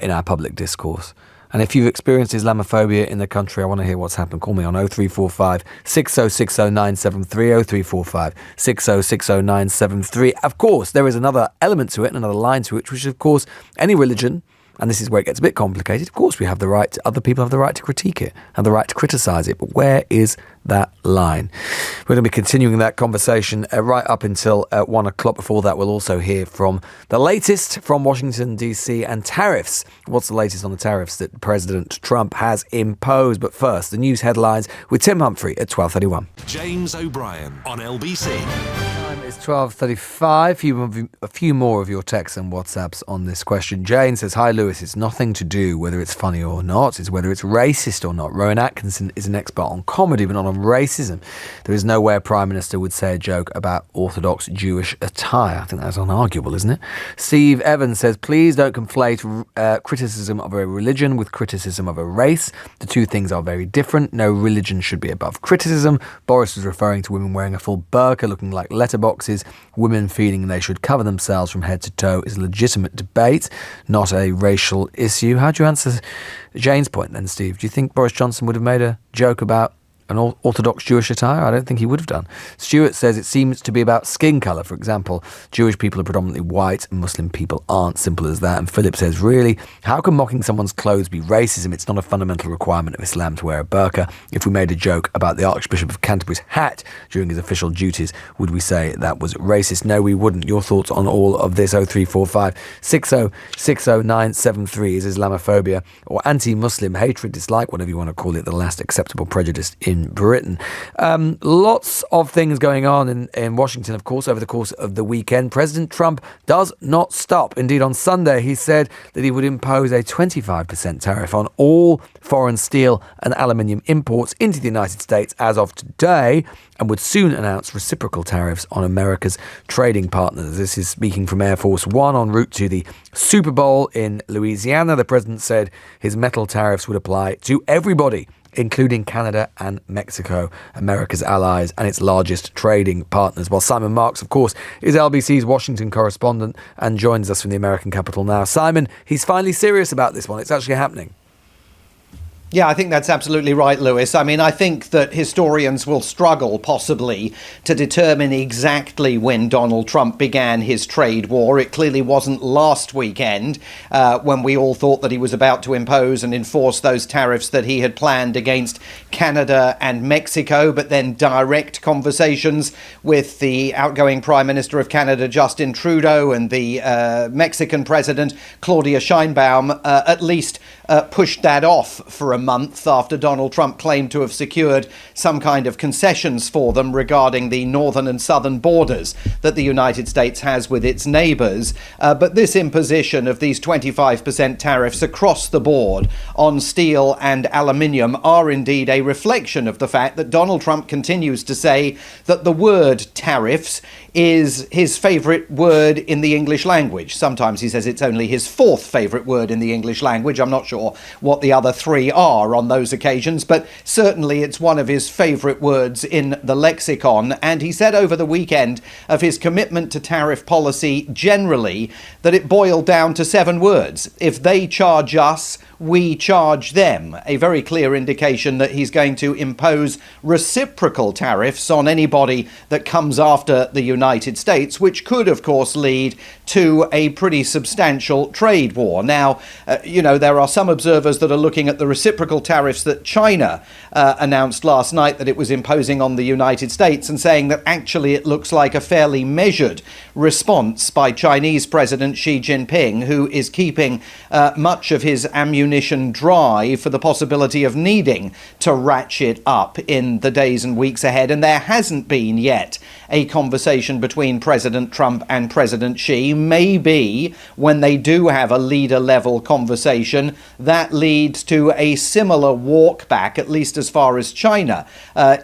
in our public discourse? And if you've experienced Islamophobia in the country, I want to hear what's happened. Call me on 0345 6060 973, 0345 6060 973. Of course, there is another element to it and another line to it, which is, of course, any religion. And this is where it gets a bit complicated. Of course, we have the right, other people have the right to critique it, have the right to criticise it. But where is that line? We're going to be continuing that conversation right up until 1 o'clock. Before that, we'll also hear from the latest from Washington, D.C. and tariffs. What's the latest on the tariffs that President Trump has imposed? But first, the news headlines with Tim Humphrey at 12:31. James O'Brien on LBC. It's 12:35. A few more of your texts and WhatsApps on this question. Jane says, "Hi Lewis, it's nothing to do whether it's funny or not, it's whether it's racist or not. Rowan Atkinson is an expert on comedy but not on racism. There is no way a Prime Minister would say a joke about Orthodox Jewish attire." I think that's unarguable, isn't it? Steve Evans says, "Please don't conflate criticism of a religion with criticism of a race. The two things are very different. No religion should be above criticism." Boris was referring to women wearing a full burqa looking like letterboxes. Women feeling they should cover themselves from head to toe is a legitimate debate, not a racial issue. How do you answer Jane's point then, Steve? Do you think Boris Johnson would have made a joke about an Orthodox Jewish attire? I don't think he would have done. Stuart says it seems to be about skin colour. For example, Jewish people are predominantly white and Muslim people aren't. Simple as that. And Philip says, really, how can mocking someone's clothes be racism? It's not a fundamental requirement of Islam to wear a burqa. If we made a joke about the Archbishop of Canterbury's hat during his official duties, would we say that was racist? No, we wouldn't. Your thoughts on all of this? 0345 6060 973. Is Islamophobia or anti-Muslim hatred, dislike, whatever you want to call it, the last acceptable prejudice in in Britain. Lots of things going on in Washington, of course, over the course of the weekend. President Trump does not stop. Indeed, on Sunday, he said that he would impose a 25% tariff on all foreign steel and aluminium imports into the United States as of today, and would soon announce reciprocal tariffs on America's trading partners. This is speaking from Air Force One en route to the Super Bowl in Louisiana. The president said his metal tariffs would apply to everybody, including Canada and Mexico, America's allies and its largest trading partners. Well, Simon Marks, of course, is LBC's Washington correspondent and joins us from the American capital now. Simon, he's finally serious about this one. It's actually happening. Yeah, I think that's absolutely right, Lewis. I mean, I think that historians will struggle, possibly, to determine exactly when Donald Trump began his trade war. It clearly wasn't last weekend, when we all thought that he was about to impose and enforce those tariffs that he had planned against Canada and Mexico, but then direct conversations with the outgoing Prime Minister of Canada, Justin Trudeau, and the Mexican President, Claudia Sheinbaum, at least pushed that off for a month after Donald Trump claimed to have secured some kind of concessions for them regarding the northern and southern borders that the United States has with its neighbours. But this imposition of these 25% tariffs across the board on steel and aluminium are indeed a reflection of the fact that Donald Trump continues to say that the word tariffs is his favourite word in the English language. Sometimes he says it's only his fourth favourite word in the English language. I'm not sure what the other three are on those occasions, but certainly it's one of his favourite words in the lexicon. And he said over the weekend of his commitment to tariff policy generally that it boiled down to 7 words. If they charge us, we charge them. A very clear indication that he's going to impose reciprocal tariffs on anybody that comes after the United States, which could, of course, lead to a pretty substantial trade war. Now, there are some observers that are looking at the reciprocal tariffs that China announced last night that it was imposing on the United States and saying that actually it looks like a fairly measured response by Chinese President Xi Jinping, who is keeping much of his ammunition dry for the possibility of needing to ratchet up in the days and weeks ahead. And there hasn't been yet a conversation between President Trump and President Xi. Maybe when they do have a leader-level conversation, that leads to a similar walk back, at least as far as China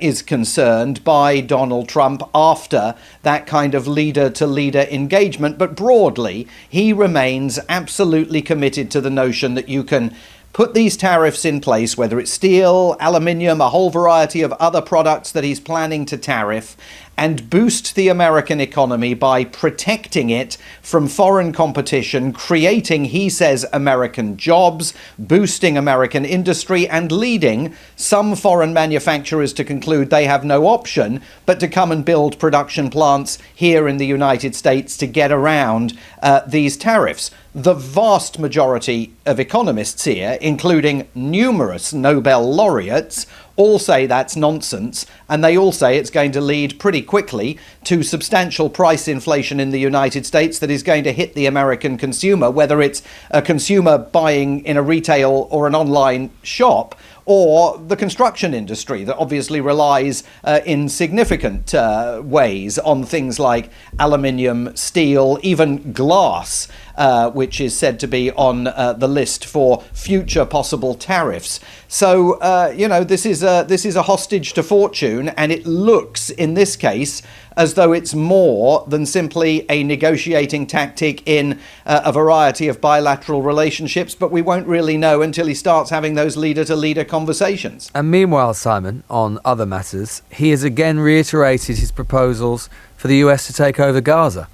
is concerned, by Donald Trump after that kind of leader-to-leader engagement. But broadly, he remains absolutely committed to the notion that you can put these tariffs in place, whether it's steel, aluminium, a whole variety of other products that he's planning to tariff, and boost the American economy by protecting it from foreign competition, creating, he says, American jobs, boosting American industry, and leading some foreign manufacturers to conclude they have no option but to come and build production plants here in the United States to get around these tariffs. The vast majority of economists here, including numerous Nobel laureates, all say that's nonsense, and they all say it's going to lead pretty quickly to substantial price inflation in the United States that is going to hit the American consumer, whether it's a consumer buying in a retail or an online shop, or the construction industry that obviously relies in significant ways on things like aluminium, steel, even glass, which is said to be on the list for future possible tariffs. So, this is a hostage to fortune, and it looks in this case as though it's more than simply a negotiating tactic in a variety of bilateral relationships, but we won't really know until he starts having those leader-to-leader conversations. And meanwhile, Simon, on other matters, he has again reiterated his proposals for the US to take over Gaza.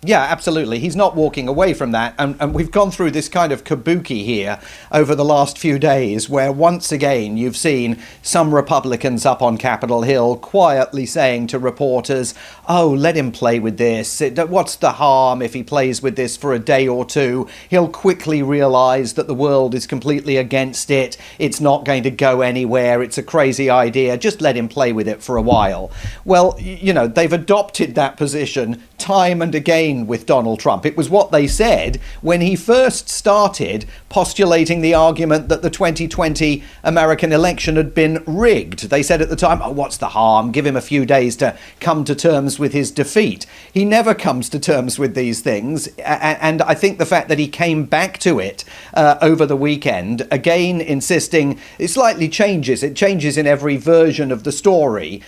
Yeah, absolutely. He's not walking away from that. And we've gone through this kind of kabuki here over the last few days where once again you've seen some Republicans up on Capitol Hill quietly saying to reporters, oh, let him play with this. What's the harm if he plays with this for a day or two? He'll quickly realise that the world is completely against it. It's not going to go anywhere. It's a crazy idea. Just let him play with it for a while. Well, they've adopted that position time and again campaign with Donald Trump. It was what they said when he first started postulating the argument that the 2020 American election had been rigged. They said at the time, oh, what's the harm? Give him a few days to come to terms with his defeat. He never comes to terms with these things. And I think the fact that he came back to it over the weekend, again insisting, it slightly changes. It changes in every version of the story.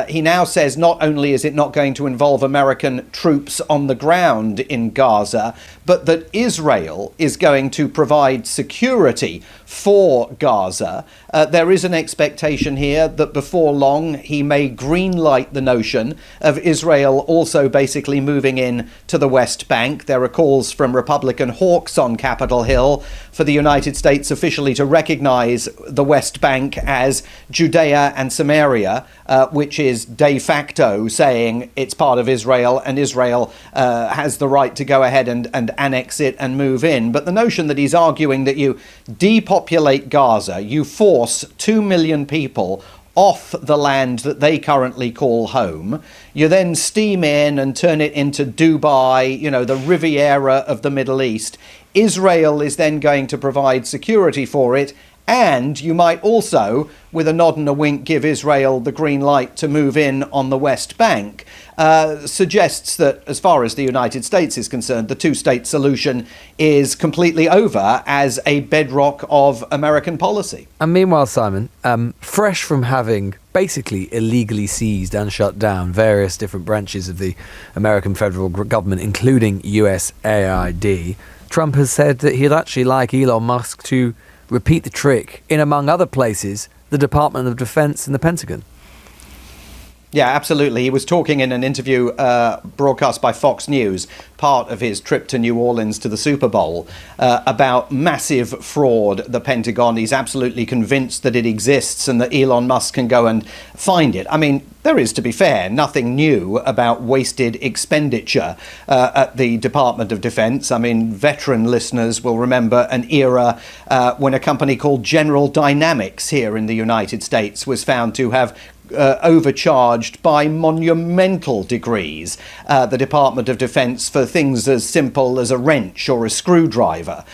He now says not only is it not going to involve American troops on the ground in Gaza, but that Israel is going to provide security for Gaza. There is an expectation here that before long he may greenlight the notion of Israel also basically moving in to the West Bank. There are calls from Republican hawks on Capitol Hill for the United States officially to recognize the West Bank as Judea and Samaria, which is de facto saying it's part of Israel and Israel has the right to go ahead and annex it and move in. But the notion that he's arguing that you depopulate Gaza, you force 2 million people off the land that they currently call home, you then steam in and turn it into Dubai, you know, the Riviera of the Middle East. Israel is then going to provide security for it, and you might also, with a nod and a wink, give Israel the green light to move in on the West Bank, suggests that, as far as the United States is concerned, the two-state solution is completely over as a bedrock of American policy. And meanwhile, Simon, fresh from having basically illegally seized and shut down various different branches of the American federal government, including USAID, Trump has said that he'd actually like Elon Musk to repeat the trick in, among other places, the Department of Defense and the Pentagon. Yeah, absolutely. He was talking in an interview broadcast by Fox News, part of his trip to New Orleans to the Super Bowl, about massive fraud at the Pentagon. He's absolutely convinced that it exists and that Elon Musk can go and find it. I mean, there is, to be fair, nothing new about wasted expenditure at the Department of Defense. I mean, veteran listeners will remember an era when a company called General Dynamics here in the United States was found to have overcharged by monumental degrees the Department of Defense for things as simple as a wrench or a screwdriver.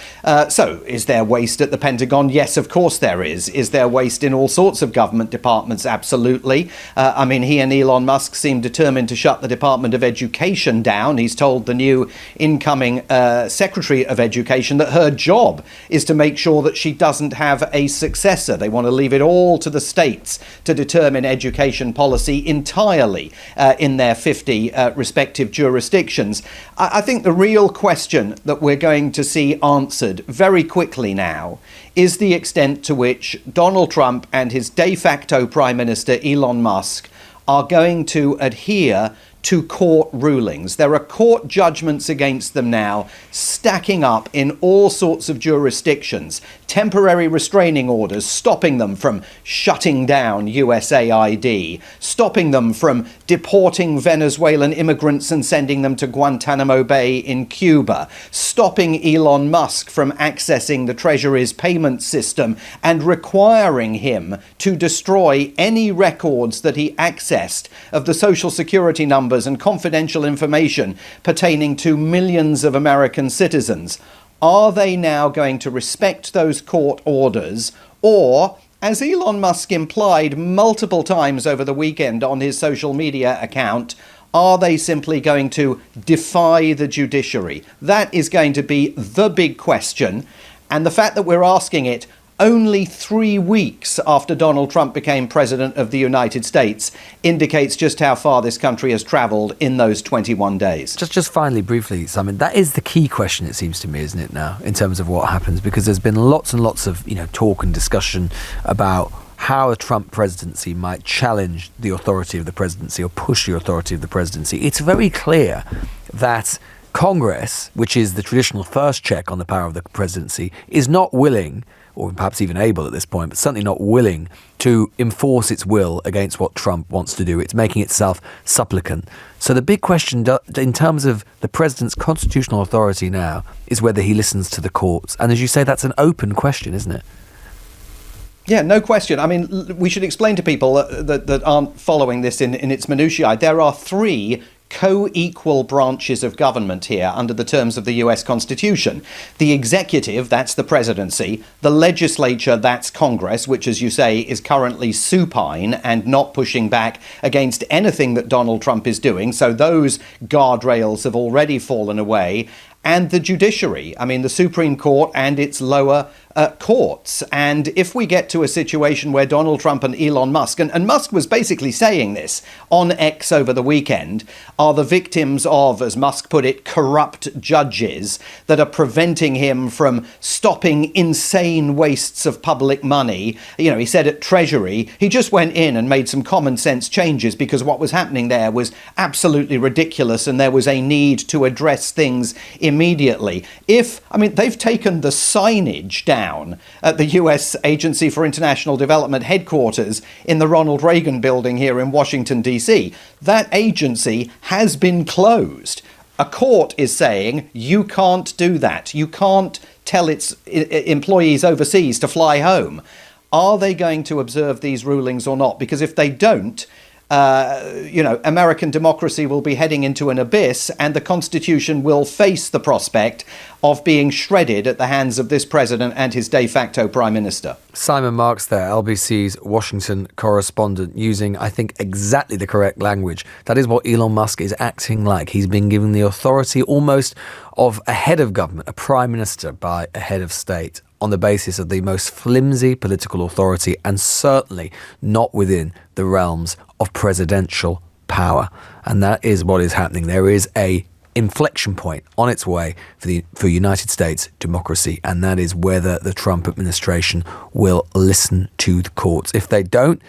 So is there waste at the Pentagon? Yes, of course there is. Is there waste in all sorts of government departments? Absolutely. I mean, he and Elon Musk seem determined to shut the Department of Education down. He's told the new incoming Secretary of Education that her job is to make sure that she doesn't have a successor. They want to leave it all to the states to determine education policy entirely in their 50 respective jurisdictions. I think the real question that we're going to see answered very quickly now is the extent to which Donald Trump and his de facto Prime Minister Elon Musk are going to adhere to court rulings. There are court judgments against them now, stacking up in all sorts of jurisdictions, temporary restraining orders stopping them from shutting down USAID, stopping them from deporting Venezuelan immigrants and sending them to Guantanamo Bay in Cuba, stopping Elon Musk from accessing the Treasury's payment system and requiring him to destroy any records that he accessed of the Social Security numbers and confidential information pertaining to millions of American citizens. Are they now going to respect those court orders, or, as Elon Musk implied multiple times over the weekend on his social media account, are they simply going to defy the judiciary? That is going to be the big question. And the fact that we're asking it only 3 weeks after Donald Trump became president of the United States indicates just how far this country has travelled in those 21 days. Just finally, briefly, Simon, that is the key question, it seems to me, isn't it, now, in terms of what happens? Because there's been lots and lots of, talk and discussion about how a Trump presidency might challenge the authority of the presidency or push the authority of the presidency. It's very clear that Congress, which is the traditional first check on the power of the presidency, is not willing, or perhaps even able at this point, but certainly not willing to enforce its will against what Trump wants to do. It's making itself supplicant. So the big question in terms of the president's constitutional authority now is whether he listens to the courts. And as you say, that's an open question, isn't it? Yeah, no question. I mean, we should explain to people that aren't following this in its minutiae. There are 3 co-equal branches of government here under the terms of the US Constitution. The executive, that's the presidency. The legislature, that's Congress, which, as you say, is currently supine and not pushing back against anything that Donald Trump is doing. So those guardrails have already fallen away. And the judiciary, I mean, the Supreme Court and its lower courts. And if we get to a situation where Donald Trump and Elon Musk, and Musk was basically saying this on X over the weekend, are the victims of, as Musk put it, corrupt judges that are preventing him from stopping insane wastes of public money. You know, he said at Treasury, he just went in and made some common sense changes because what was happening there was absolutely ridiculous and there was a need to address things immediately. They've taken the signage down at the US Agency for International Development headquarters in the Ronald Reagan building here in Washington, D.C. That agency has been closed. A court is saying you can't do that. You can't tell its employees overseas to fly home. Are they going to observe these rulings or not? Because if they don't, American democracy will be heading into an abyss and the Constitution will face the prospect of being shredded at the hands of this president and his de facto prime minister. Simon Marks there, LBC's Washington correspondent, using, I think, exactly the correct language. That is what Elon Musk is acting like. He's been given the authority almost of a head of government, a prime minister, by a head of state, on the basis of the most flimsy political authority and certainly not within the realms of presidential power. And that is what is happening. There is a inflection point on its way for United States democracy, and that is whether the Trump administration will listen to the courts. If they don't,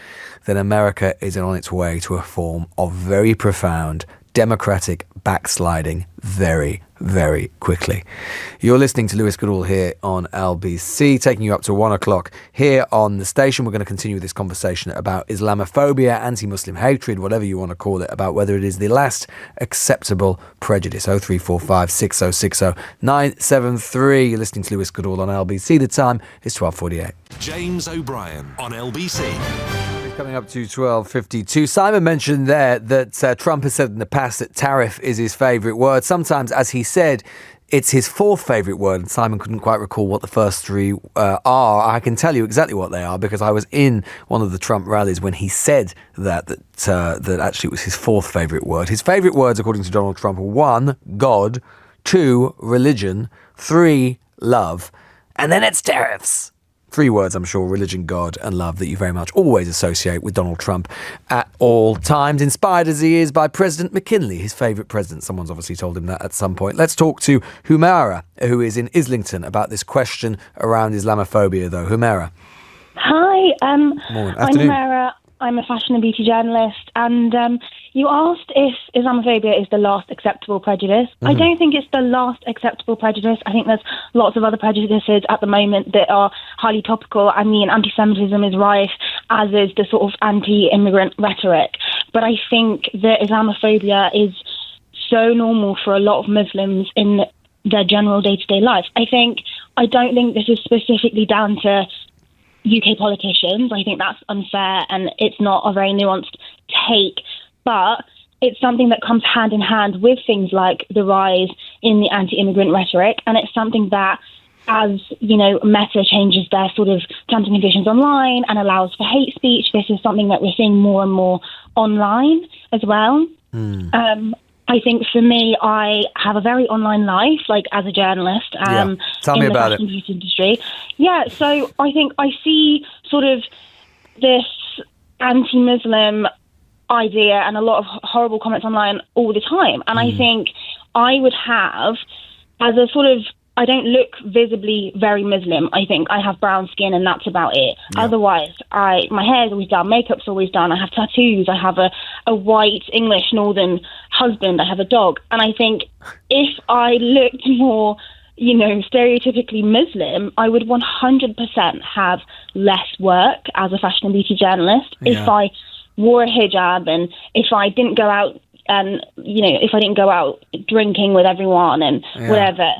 then America is on its way to a form of very profound democratic backsliding very, very quickly. You're listening to Lewis Goodall here on LBC, taking you up to 1 o'clock here on the station. We're going to continue this conversation about Islamophobia, anti-Muslim hatred, whatever you want to call it, about whether it is the last acceptable prejudice. 0345 6060 973. You're listening to Lewis Goodall on LBC. The time is 12:48. James O'Brien on LBC. Coming up to 12:52. Simon mentioned there that Trump has said in the past that tariff is his favourite word. Sometimes, as he said, it's his fourth favourite word, and Simon couldn't quite recall what the first three are. I can tell you exactly what they are because I was in one of the Trump rallies when he said that actually it was his fourth favourite word. His favourite words, according to Donald Trump, are 1, God, 2, religion, 3, love, and then it's tariffs. 3 words, I'm sure, religion, God and love, that you very much always associate with Donald Trump at all times, inspired as he is by President McKinley, his favourite president. Someone's obviously told him that at some point. Let's talk to Humaira, who is in Islington, about this question around Islamophobia, though. Humaira. Hi, I'm Humaira. I'm a fashion and beauty journalist, and you asked if Islamophobia is the last acceptable prejudice. Mm-hmm. I don't think it's the last acceptable prejudice. I think there's lots of other prejudices at the moment that are highly topical. I mean, anti-Semitism is rife, as is the sort of anti-immigrant rhetoric. But I think that Islamophobia is so normal for a lot of Muslims in their general day-to-day life. I don't think this is specifically down to UK politicians. I think that's unfair and it's not a very nuanced take, but it's something that comes hand in hand with things like the rise in the anti-immigrant rhetoric, and it's something that, as you know, Meta changes their sort of terms and conditions online and allows for hate speech, this is something that we're seeing more and more online as well. I think for me, I have a very online life, like as a journalist. Tell me about it. In the fashion beauty industry. Yeah, so I think I see sort of this anti-Muslim idea and a lot of horrible comments online all the time. And I think I would have, as a sort of, I don't look visibly very Muslim. I think I have brown skin and that's about it. Yeah. Otherwise, my hair is always done, makeup's always done, I have tattoos, I have a white English northern husband, I have a dog. And I think if I looked more, stereotypically Muslim, I would 100% have less work as a fashion and beauty journalist. Yeah. If I wore a hijab and if I didn't go out and, if I didn't go out drinking with everyone and whatever.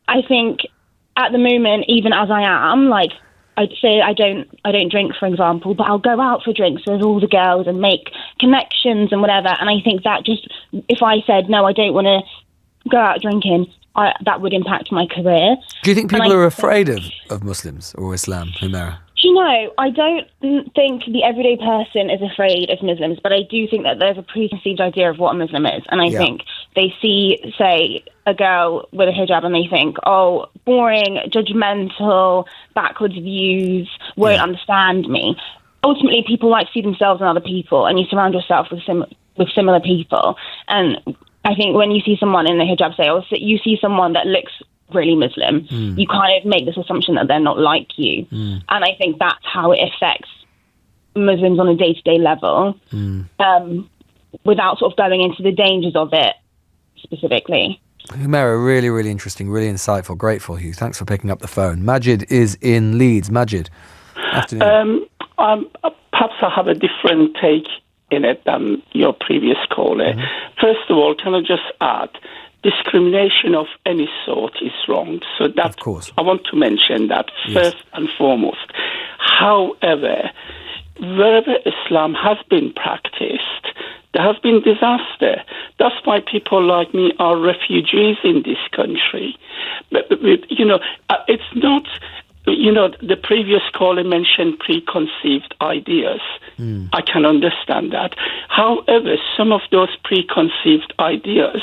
I think at the moment, even as I am, I'd say I don't drink, for example, but I'll go out for drinks with all the girls and make connections and whatever. And I think that just, if I said, no, I don't want to go out drinking, that would impact my career. Do you think people are afraid of Muslims or Islam, Humaira? Do you know, I don't think the everyday person is afraid of Muslims, but I do think that there's a preconceived idea of what a Muslim is. And I think they see, say, a girl with a hijab and they think, oh, boring, judgmental, backwards views, won't understand me. Ultimately, people like to see themselves in other people, and you surround yourself with similar people. And I think when you see someone in the hijab, say, or you see someone that looks really Muslim, you kind of make this assumption that they're not like you. And I think that's how it affects Muslims on a day-to-day level, without sort of going into the dangers of it specifically. Humaira, really, really interesting, really insightful. Grateful, Hugh. Thanks for picking up the phone. Majid is in Leeds. Majid, afternoon. Perhaps I have a different take in it than your previous caller. First of all, can I just add, discrimination of any sort is wrong. So that, of course, I want to mention that first and foremost. However, wherever Islam has been practiced, there has been disaster. That's why people like me are refugees in this country. But it's not, the previous caller mentioned preconceived ideas. I can understand that. However, some of those preconceived ideas,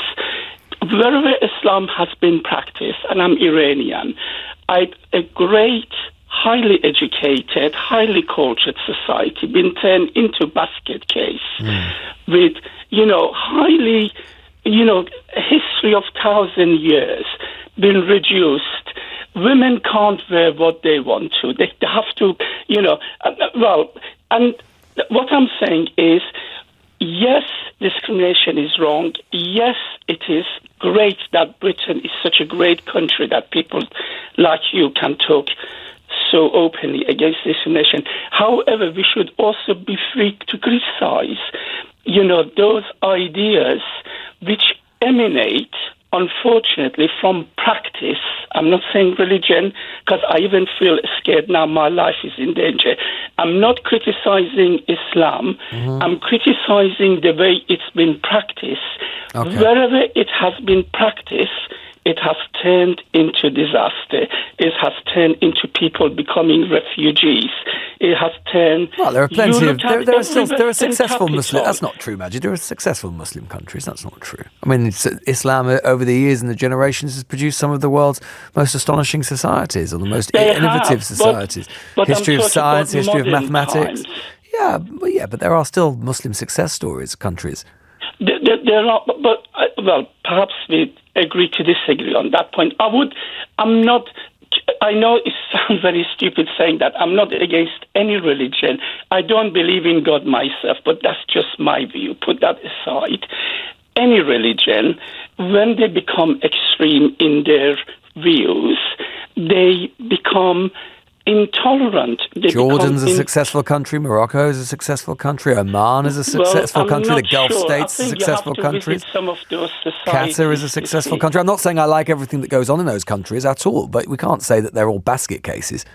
wherever Islam has been practiced, and I'm Iranian, a great, highly educated, highly cultured society been turned into basket case with, highly, history of 1,000 years been reduced. Women can't wear what they want to. They have to, and what I'm saying is, yes, discrimination is wrong. Yes, it is great that Britain is such a great country that people like you can talk so openly against discrimination. However, we should also be free to criticize, those ideas which emanate, unfortunately, from practice. I'm not saying religion, because I even feel scared now. My life is in danger. I'm not criticizing Islam. I'm criticizing the way it's been practiced. Wherever it has been practiced, it has turned into disaster. It has turned into people becoming refugees. It has turned... Well, there are plenty of... There are successful Muslim... That's not true, Majid. There are successful Muslim countries. That's not true. I mean, Islam over the years and the generations has produced some of the world's most astonishing societies, or the most innovative societies. But history of science, history of mathematics. Times. But there are still Muslim success stories, countries. There are, but perhaps we agree to disagree on that point. I know it sounds very stupid saying that. I'm not against any religion. I don't believe in God myself, but that's just my view. Put that aside. Any religion, when they become extreme in their views, they become intolerant. Jordan's a successful country. Morocco is a successful country. Oman is a successful country. The Gulf States are successful countries. Some of those Qatar is a successful country. I'm not saying I like everything that goes on in those countries at all, but we can't say that they're all basket cases.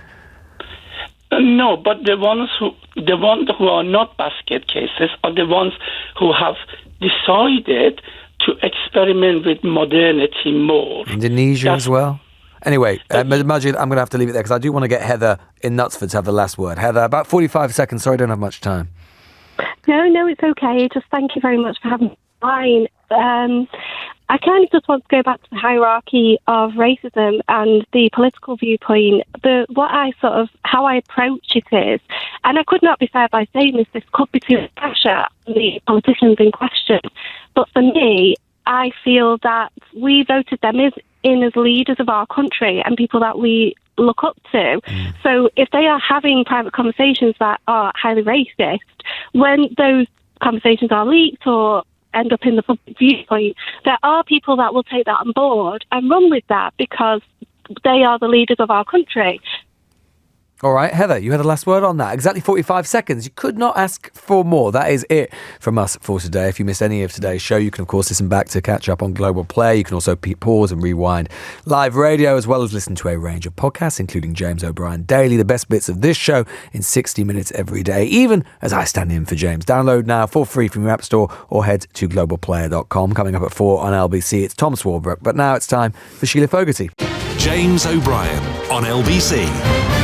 No, but the ones who are not basket cases are the ones who have decided to experiment with modernity more. Indonesia as well. Anyway, Majid, I'm going to have to leave it there because I do want to get Heather in Knutsford to have the last word. Heather, about 45 seconds. Sorry, I don't have much time. No, it's okay. Just thank you very much for having me on. I kind of just want to go back to the hierarchy of racism and the political viewpoint. How I approach it is, and I could not be fair by saying this could be too pressure on the politicians in question. But for me, I feel that we voted them in as leaders of our country and people that we look up to. So if they are having private conversations that are highly racist, when those conversations are leaked or end up in the public viewpoint, there are people that will take that on board and run with that because they are the leaders of our country. All right, Heather, you had the last word on that. Exactly 45 seconds. You could not ask for more. That is it from us for today. If you missed any of today's show, you can, of course, listen back to catch up on Global Play. You can also pause and rewind live radio, as well as listen to a range of podcasts, including James O'Brien Daily, the best bits of this show in 60 minutes every day, even as I stand in for James. Download now for free from your App Store or head to globalplayer.com. Coming up at 4 on LBC, it's Tom Swarbrick. But now it's time for Sheila Fogarty. James O'Brien on LBC.